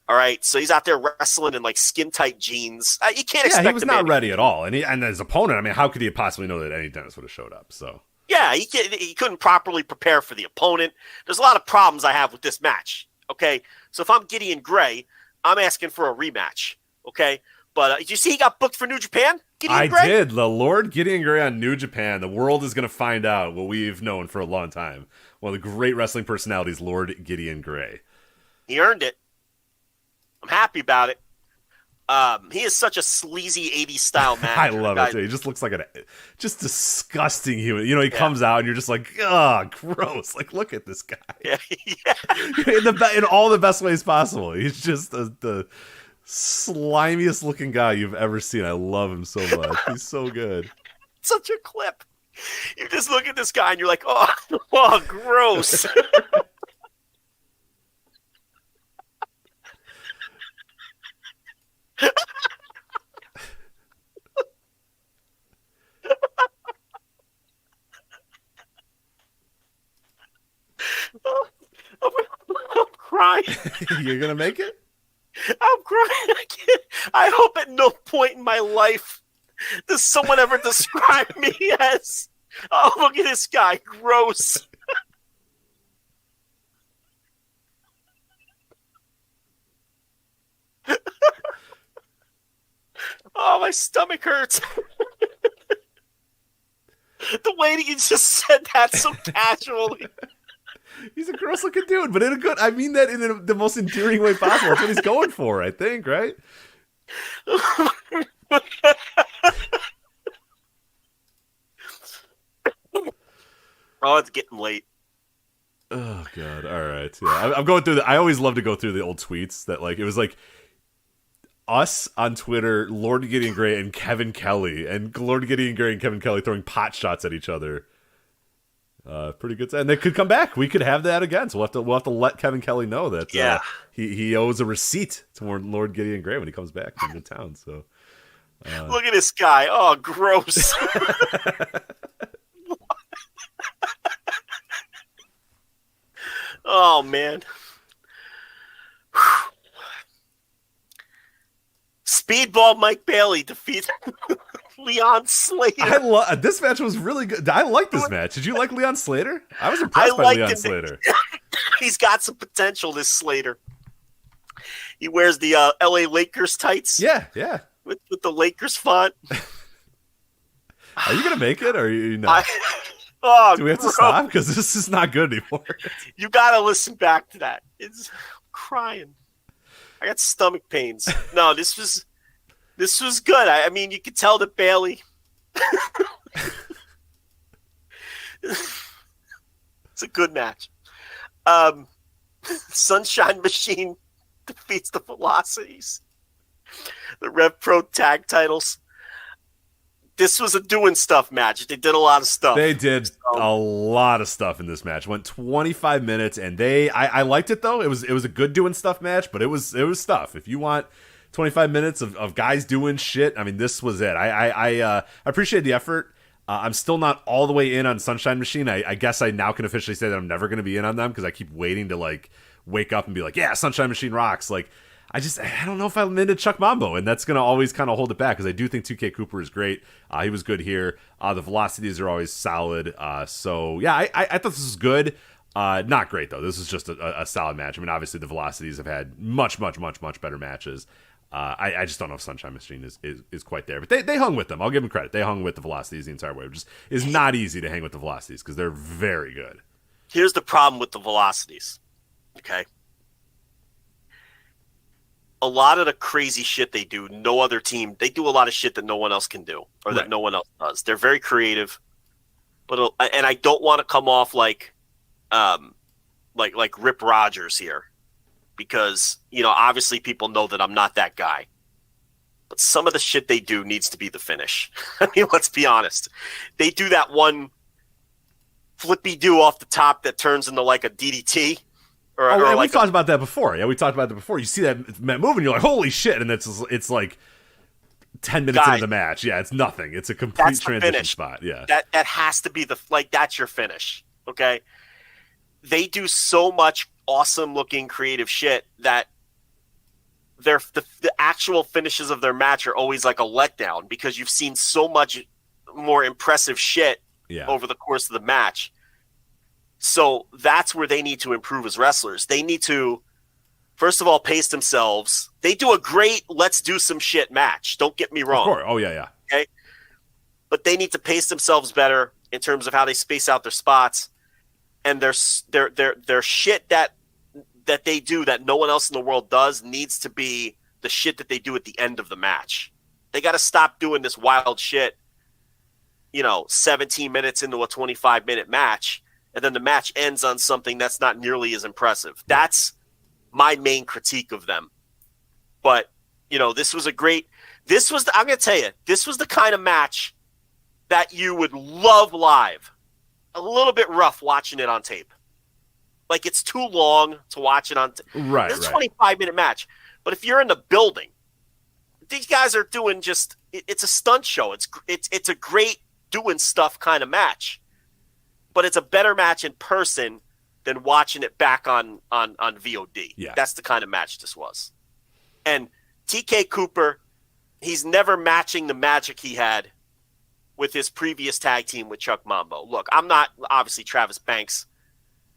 All right, so he's out there wrestling in like skin tight jeans. You can't expect. He was not ready at all, and his opponent. I mean, how could he possibly know that Eddie Dennis would have showed up? So yeah, he couldn't properly prepare for the opponent. There's a lot of problems I have with this match. Okay, so if I'm Gideon Gray, I'm asking for a rematch. Okay, but did you see he got booked for New Japan? Gideon Gray? I did. The Lord Gideon Gray on New Japan. The world is going to find out what we've known for a long time. One of the great wrestling personalities, Lord Gideon Gray. He earned it. I'm happy about it. He is such a sleazy 80s style man. I love it, too. He just looks like just disgusting human. He comes out and you're just like, oh, gross. Like, look at this guy. Yeah. in all the best ways possible. He's just the slimiest looking guy you've ever seen. I love him so much. He's so good. Such a clip. You just look at this guy and you're like, oh gross. I'm crying. You're gonna make it? I'm crying. I hope at no point in my life Does someone ever describe me as, oh, look at this guy, gross. Oh, my stomach hurts. The way that you just said that so casually. He's a gross looking dude, but in a good, I mean that in the most endearing way possible. That's what he's going for, I think, right? Oh, it's getting late. Oh God! All right, yeah. I'm going through I always love to go through the old tweets that it was like us on Twitter, Lord Gideon Gray and Kevin Kelly, and Lord Gideon Gray and Kevin Kelly throwing pot shots at each other. Pretty good, and they could come back. We could have that again. So we'll have to let Kevin Kelly know that he owes a receipt to Lord Gideon Gray when he comes back into town. So look at this guy. Oh, gross. Oh, man. Speedball Mike Bailey defeats Leon Slater. This match was really good. I like this match. Did you like Leon Slater? I was impressed by Leon Slater. He's got some potential, this Slater. He wears the LA Lakers tights. Yeah. With the Lakers font. Are you going to make it, or are you not? Do we have to stop? Because this is not good anymore. You got to listen back to that. It's crying. I got stomach pains. No, this was good. I mean, you could tell that Bailey. It's a good match. Sunshine Machine defeats the Velocities. The RevPro tag titles. This was a doing stuff match. They did a lot of stuff. They did a lot of stuff in this match. Went 25 minutes, and I liked it though. It was a good doing stuff match, but it was stuff. If you want 25 minutes of guys doing shit, I mean, this was it. I appreciate the effort. I'm still not all the way in on Sunshine Machine. I guess I now can officially say that I'm never going to be in on them because I keep waiting to wake up and be like, yeah, Sunshine Machine rocks. I don't know if I'm into Chuck Mambo, and that's going to always kind of hold it back because I do think 2K Cooper is great. He was good here. The velocities are always solid. So, yeah, I thought this was good. Not great, though. This is just a solid match. I mean, obviously, the velocities have had much, much, much, much better matches. I just don't know if Sunshine Machine is quite there. But they hung with them. I'll give them credit. They hung with the velocities the entire way, which is not easy to hang with the velocities because they're very good. Here's the problem with the velocities, okay? A lot of the crazy shit they do, no other team, they do a lot of shit that no one else can do or that no one else does. They're very creative, and I don't want to come off like Rip Rogers here because, obviously people know that I'm not that guy. But some of the shit they do needs to be the finish. I mean, let's be honest. They do that one flippy-do off the top that turns into like a DDT. We talked about that before. Yeah, we talked about that before. You see that move and you're like, holy shit, and it's like 10 minutes into the match. Yeah, it's nothing. It's a complete transition spot. Yeah. That has to be that's your finish. Okay? They do so much awesome looking creative shit that the actual finishes of their match are always like a letdown because you've seen so much more impressive shit over the course of the match. So that's where they need to improve as wrestlers. They need to, first of all, pace themselves. They do a great let's do some shit match. Don't get me wrong. Of course. Oh, yeah. Okay? But they need to pace themselves better in terms of how they space out their spots. And their shit that they do that no one else in the world does needs to be the shit that they do at the end of the match. They got to stop doing this wild shit, 17 minutes into a 25-minute match. And then the match ends on something that's not nearly as impressive. That's my main critique of them. But, this was I'm going to tell you, this was the kind of match that you would love live. A little bit rough watching it on tape. Like, it's too long to watch it on tape. Right, It's a 25-minute match. But if you're in the building, these guys are doing it's a stunt show. It's a great doing stuff kind of match. But it's a better match in person than watching it back on VOD. Yeah. That's the kind of match this was. And TK Cooper he's never matching the magic he had with his previous tag team with Chuck Mambo. Look, I'm not, obviously Travis Banks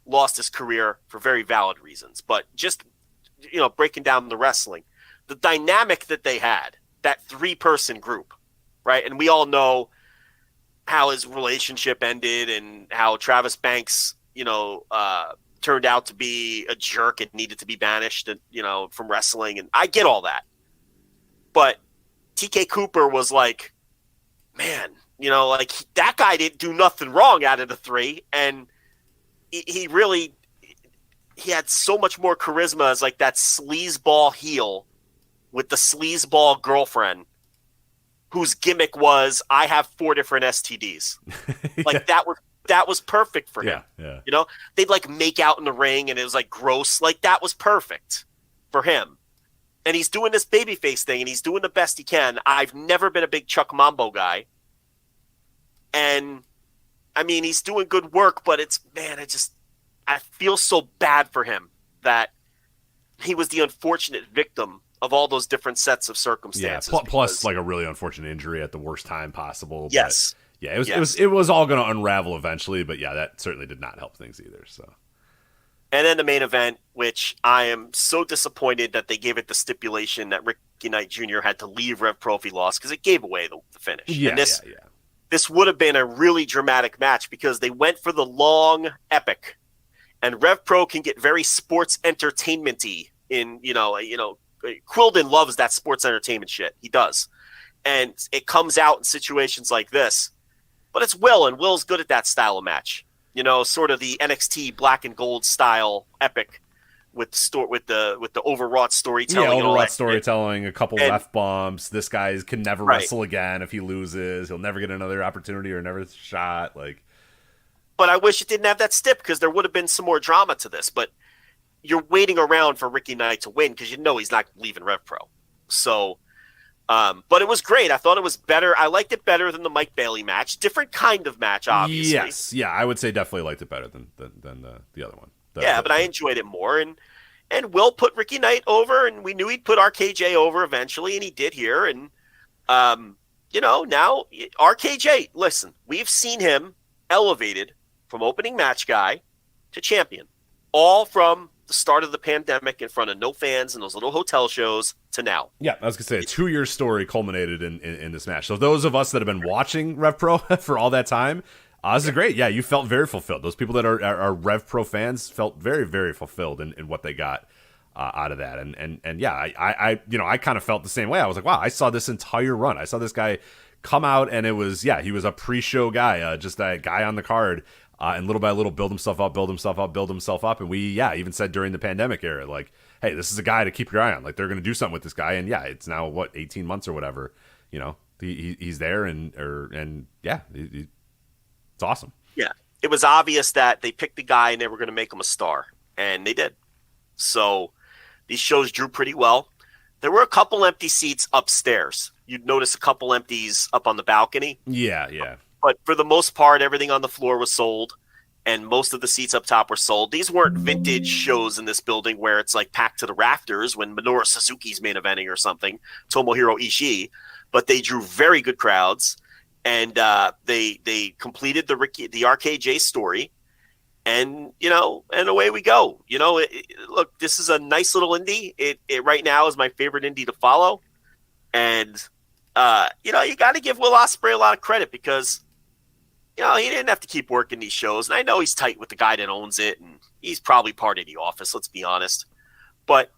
lost his career for very valid reasons, but just, breaking down the wrestling, the dynamic that they had, that 3-person group, right? And we all know how his relationship ended and how Travis Banks, turned out to be a jerk and needed to be banished, from wrestling. And I get all that. But TK Cooper was like, man, that guy didn't do nothing wrong out of the 3. And he had so much more charisma as like that sleazeball heel with the sleazeball girlfriend whose gimmick was, I have 4 different STDs. Like that was perfect for him. Yeah. They'd like make out in the ring and it was like gross. Like that was perfect for him. And he's doing this babyface thing and he's doing the best he can. I've never been a big Chuck Mambo guy. And I mean, he's doing good work, but I feel so bad for him that he was the unfortunate victim of all those different sets of circumstances. Yeah, plus like a really unfortunate injury at the worst time possible. Yes. But yeah, it was all going to unravel eventually, but yeah, that certainly did not help things either. So. And then the main event, which I am so disappointed that they gave it the stipulation that Ricky Knight Jr. had to leave RevPro if he lost, because it gave away the finish. Yeah, and this would have been a really dramatic match because they went for the long epic, and RevPro can get very sports entertainment-y in, Quilden loves that sports entertainment shit. He does. And it comes out in situations like this. But it's Will, and Will's good at that style of match. Sort of the NXT black and gold style epic with the overwrought storytelling. Yeah, overwrought storytelling, a couple ref bumps. This guy can never wrestle again if he loses. He'll never get another opportunity or never shot. But I wish it didn't have that stip because there would have been some more drama to this. But you're waiting around for Ricky Knight to win because he's not leaving RevPro. So, but it was great. I thought it was better. I liked it better than the Mike Bailey match. Different kind of match, obviously. Yes, yeah, I would say definitely liked it better than the other one. But I enjoyed it more. And Will put Ricky Knight over, and we knew he'd put RKJ over eventually, and he did here. And now RKJ. Listen, we've seen him elevated from opening match guy to champion, all from the start of the pandemic in front of no fans and those little hotel shows to now. Yeah, I was going to say, a 2-year story culminated in this match. So those of us that have been watching RevPro for all that time, this is great. Yeah, you felt very fulfilled. Those people that are RevPro fans felt very, very fulfilled in what they got out of that. And yeah, I kind of felt the same way. I was like, wow, I saw this entire run. I saw this guy come out, and he was a pre-show guy, just a guy on the card. And little by little build himself up. And we, even said during the pandemic era, like, hey, this is a guy to keep your eye on. Like, they're going to do something with this guy. And yeah, it's now, 18 months or whatever, he's there and it's awesome. Yeah. It was obvious that they picked the guy and they were going to make him a star, and they did. So these shows drew pretty well. There were a couple empty seats upstairs. You'd notice a couple empties up on the balcony. Yeah. But for the most part, everything on the floor was sold, and most of the seats up top were sold. These weren't vintage shows in this building where it's like packed to the rafters when Minoru Suzuki's main eventing or something, Tomohiro Ishii, but they drew very good crowds, and they completed the RKJ story, and and away we go. Look, this is a nice little indie. It right now is my favorite indie to follow, and you got to give Will Ospreay a lot of credit because. He didn't have to keep working these shows. And I know he's tight with the guy that owns it, and he's probably part of the office, let's be honest. But,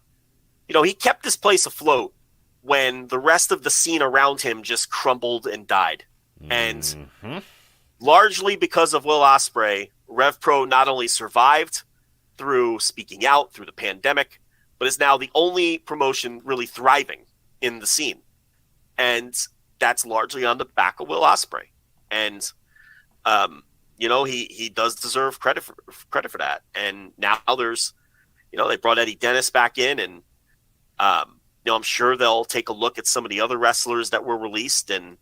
he kept this place afloat when the rest of the scene around him just crumbled and died. And largely because of Will Ospreay, RevPro not only survived through speaking out, through the pandemic, but is now the only promotion really thriving in the scene. And that's largely on the back of Will Ospreay. And he does deserve credit for that. And now there's, they brought Eddie Dennis back in, and I'm sure they'll take a look at some of the other wrestlers that were released, and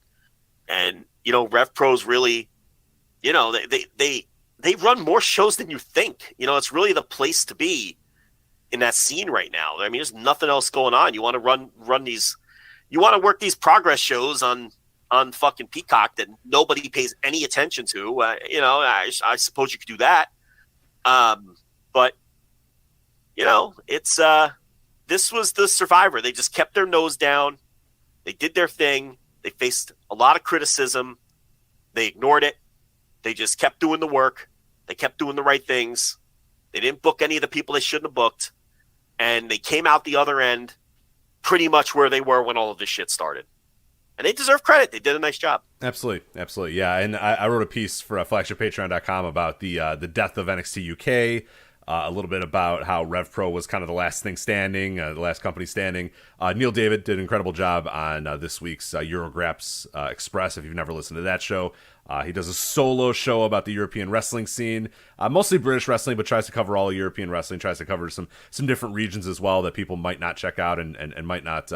RevPro's really, they run more shows than you think. It's really the place to be in that scene right now. I mean, there's nothing else going on. You want to run these you want to work these progress shows on fucking Peacock that nobody pays any attention to. I suppose you could do that. But it's this was the Survivor. They just kept their nose down. They did their thing. They faced a lot of criticism. They ignored it. They just kept doing the work. They kept doing the right things. They didn't book any of the people they shouldn't have booked. And they came out the other end pretty much where they were when all of this shit started. And they deserve credit. They did a nice job. Absolutely. Yeah, and I wrote a piece for flagshippatreon.com about the death of NXT UK, a little bit about how RevPro was kind of the last thing standing, the last company standing. Neil David did an incredible job on this week's Eurograps Express, if you've never listened to that show. He does a solo show about the European wrestling scene, mostly British wrestling, but tries to cover all of European wrestling, tries to cover some different regions as well that people might not check out and might not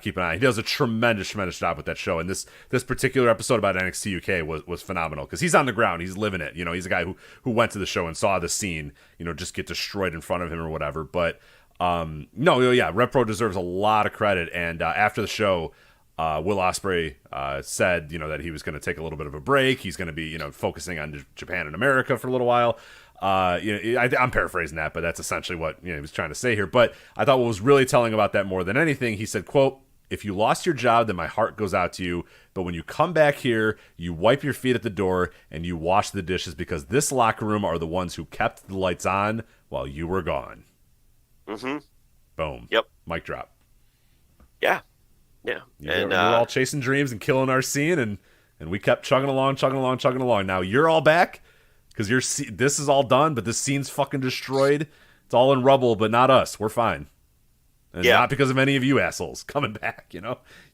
keep an eye on. He does a tremendous job with that show. And this particular episode about NXT UK was phenomenal because he's on the ground. He's living it. He's a guy who went to the show and saw the scene, just get destroyed in front of him or whatever. But RevPro deserves a lot of credit. And after the show, Will Ospreay said, that he was going to take a little bit of a break. He's going to be, focusing on Japan and America for a little while. I'm paraphrasing that, but that's essentially what he was trying to say here. But I thought what was really telling about that more than anything, he said, quote, "If you lost your job, then my heart goes out to you. But when you come back here, you wipe your feet at the door and you wash the dishes because this locker room are the ones who kept the lights on while you were gone." Mm-hmm. Boom. Yep. Mic drop. Yeah. And we're all chasing dreams and killing our scene, and we kept chugging along. Now you're all back because this is all done, but this scene's fucking destroyed. It's all in rubble, but not us. We're fine. And not because of any of you assholes coming back.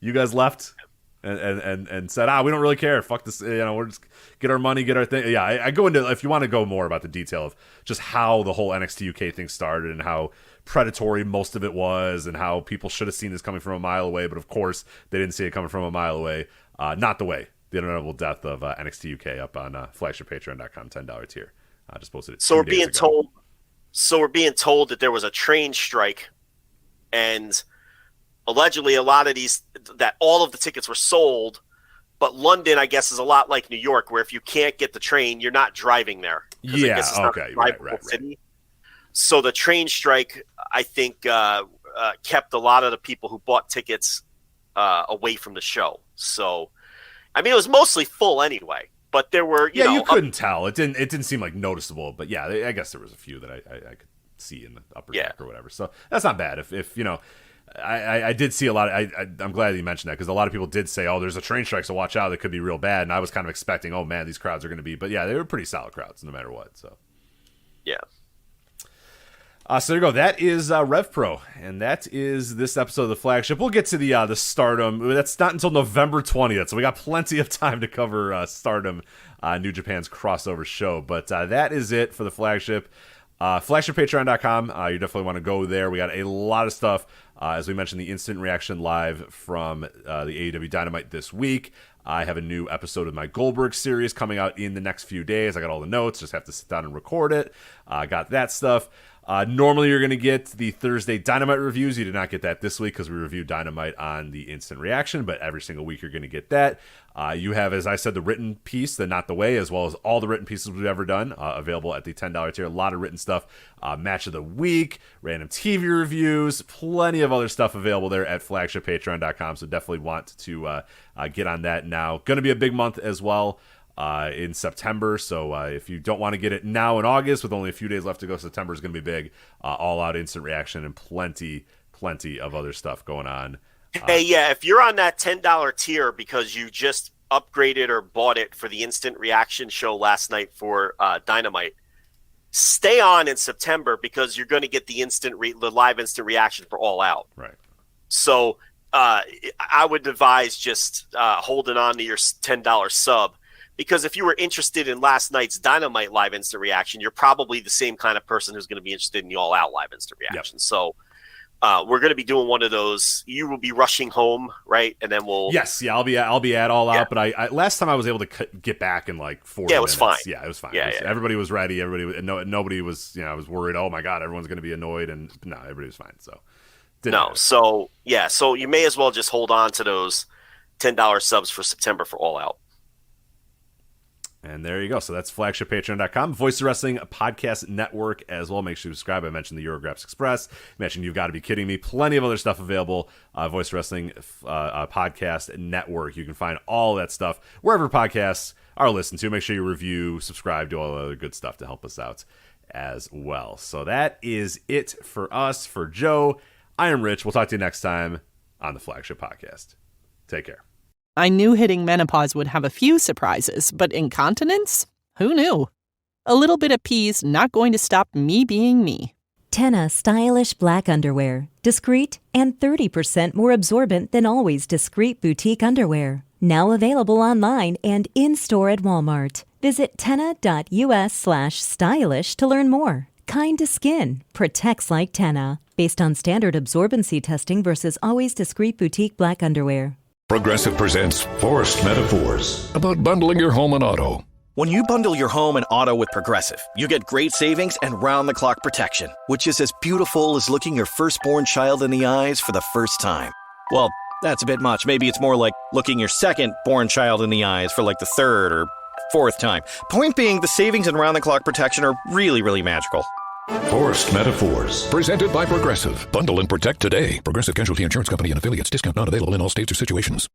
You guys left and said, we don't really care. Fuck this. We're just get our money, get our thing. Yeah, I go into, if you want to go more about the detail of just how the whole NXT UK thing started and how predatory most of it was and how people should have seen this coming from a mile away, but of course they didn't see it coming from a mile away. Not the way. The inevitable death of NXT UK up on flagshippatreon.com, $10 tier. I just posted it. So we're being told that there was a train strike, and allegedly a lot of that all of the tickets were sold. But London, I guess, is a lot like New York, where if you can't get the train, you're not driving there. Yeah. Okay. Right. City. So the train strike, I think, kept a lot of the people who bought tickets away from the show. So, I mean, it was mostly full anyway. But there were, you couldn't tell. It didn't seem like noticeable. But yeah, I guess there was a few that I could see in the upper deck or whatever. So that's not bad. If I did see a lot. I'm glad you mentioned that because a lot of people did say, "Oh, there's a train strike, so watch out. That could be real bad." And I was kind of expecting, "Oh man, these crowds are going to be." But yeah, they were pretty solid crowds, no matter what. So yeah. So there you go. That is RevPro, and that is this episode of the Flagship. We'll get to the Stardom. That's not until November 20th, so we got plenty of time to cover Stardom, New Japan's crossover show. But that is it for the Flagship. FlagshipPatreon.com. You definitely want to go there. We got a lot of stuff. As we mentioned, the instant reaction live from the AEW Dynamite this week. I have a new episode of my Goldberg series coming out in the next few days. I got all the notes. Just have to sit down and record it. Got that stuff. Normally, you're going to get the Thursday Dynamite reviews. You did not get that this week because we reviewed Dynamite on the instant reaction, but every single week you're going to get that. You have, as I said, the written piece, the Not the Way, as well as all the written pieces we've ever done, available at the $10 tier. A lot of written stuff. Match of the week, random TV reviews, plenty of other stuff available there at flagshippatreon.com, so definitely want to get on that now. Going to be a big month as well. In September, so if you don't want to get it now in August with only a few days left to go, September is going to be big. All out instant reaction and plenty of other stuff going on. Hey, if you're on that $10 tier because you just upgraded or bought it for the instant reaction show last night for Dynamite, stay on in September because you're going to get the the live instant reaction for All Out. Right. So I would advise just holding on to your $10 sub. Because if you were interested in last night's Dynamite live instant reaction, you're probably the same kind of person who's going to be interested in the All Out live instant reaction. Yep. So we're going to be doing one of those. You will be rushing home, right? And then we'll. Yes, yeah, I'll be at All Out. But I last time I was able to get back in like 40 minutes. Yeah, it was fine. Yeah, it was fine. Yeah, everybody was ready. Nobody was. I was worried. Oh my god, everyone's going to be annoyed. And no, everybody was fine. So No. So you may as well just hold on to those $10 subs for September for All Out. And there you go. So that's flagshippatreon.com. Voice of Wrestling Podcast Network as well. Make sure you subscribe. I mentioned the Eurographs Express. I mentioned You've Got to Be Kidding Me. Plenty of other stuff available. Voice of Wrestling Podcast Network. You can find all that stuff wherever podcasts are listened to. Make sure you review, subscribe, do all the other good stuff to help us out as well. So that is it for us. For Joe, I am Rich. We'll talk to you next time on the Flagship Podcast. Take care. I knew hitting menopause would have a few surprises, but incontinence? Who knew? A little bit of pee's not going to stop me being me. Tenna stylish black underwear, discreet and 30% more absorbent than always discreet boutique underwear. Now available online and in-store at Walmart. Visit tenna.us/stylish to learn more. Kind to skin, protects like Tenna. Based on standard absorbency testing versus always discreet boutique black underwear. Progressive presents Forced Metaphors about bundling your home and auto. When you bundle your home and auto with Progressive, you get great savings and round-the-clock protection, which is as beautiful as looking your firstborn child in the eyes for the first time. Well, that's a bit much. Maybe it's more like looking your second-born child in the eyes for like the third or fourth time. Point being, the savings and round-the-clock protection are really, really magical. Forced Metaphors, presented by Progressive. Bundle and protect today. Progressive Casualty Insurance Company and affiliates. Discount not available in all states or situations.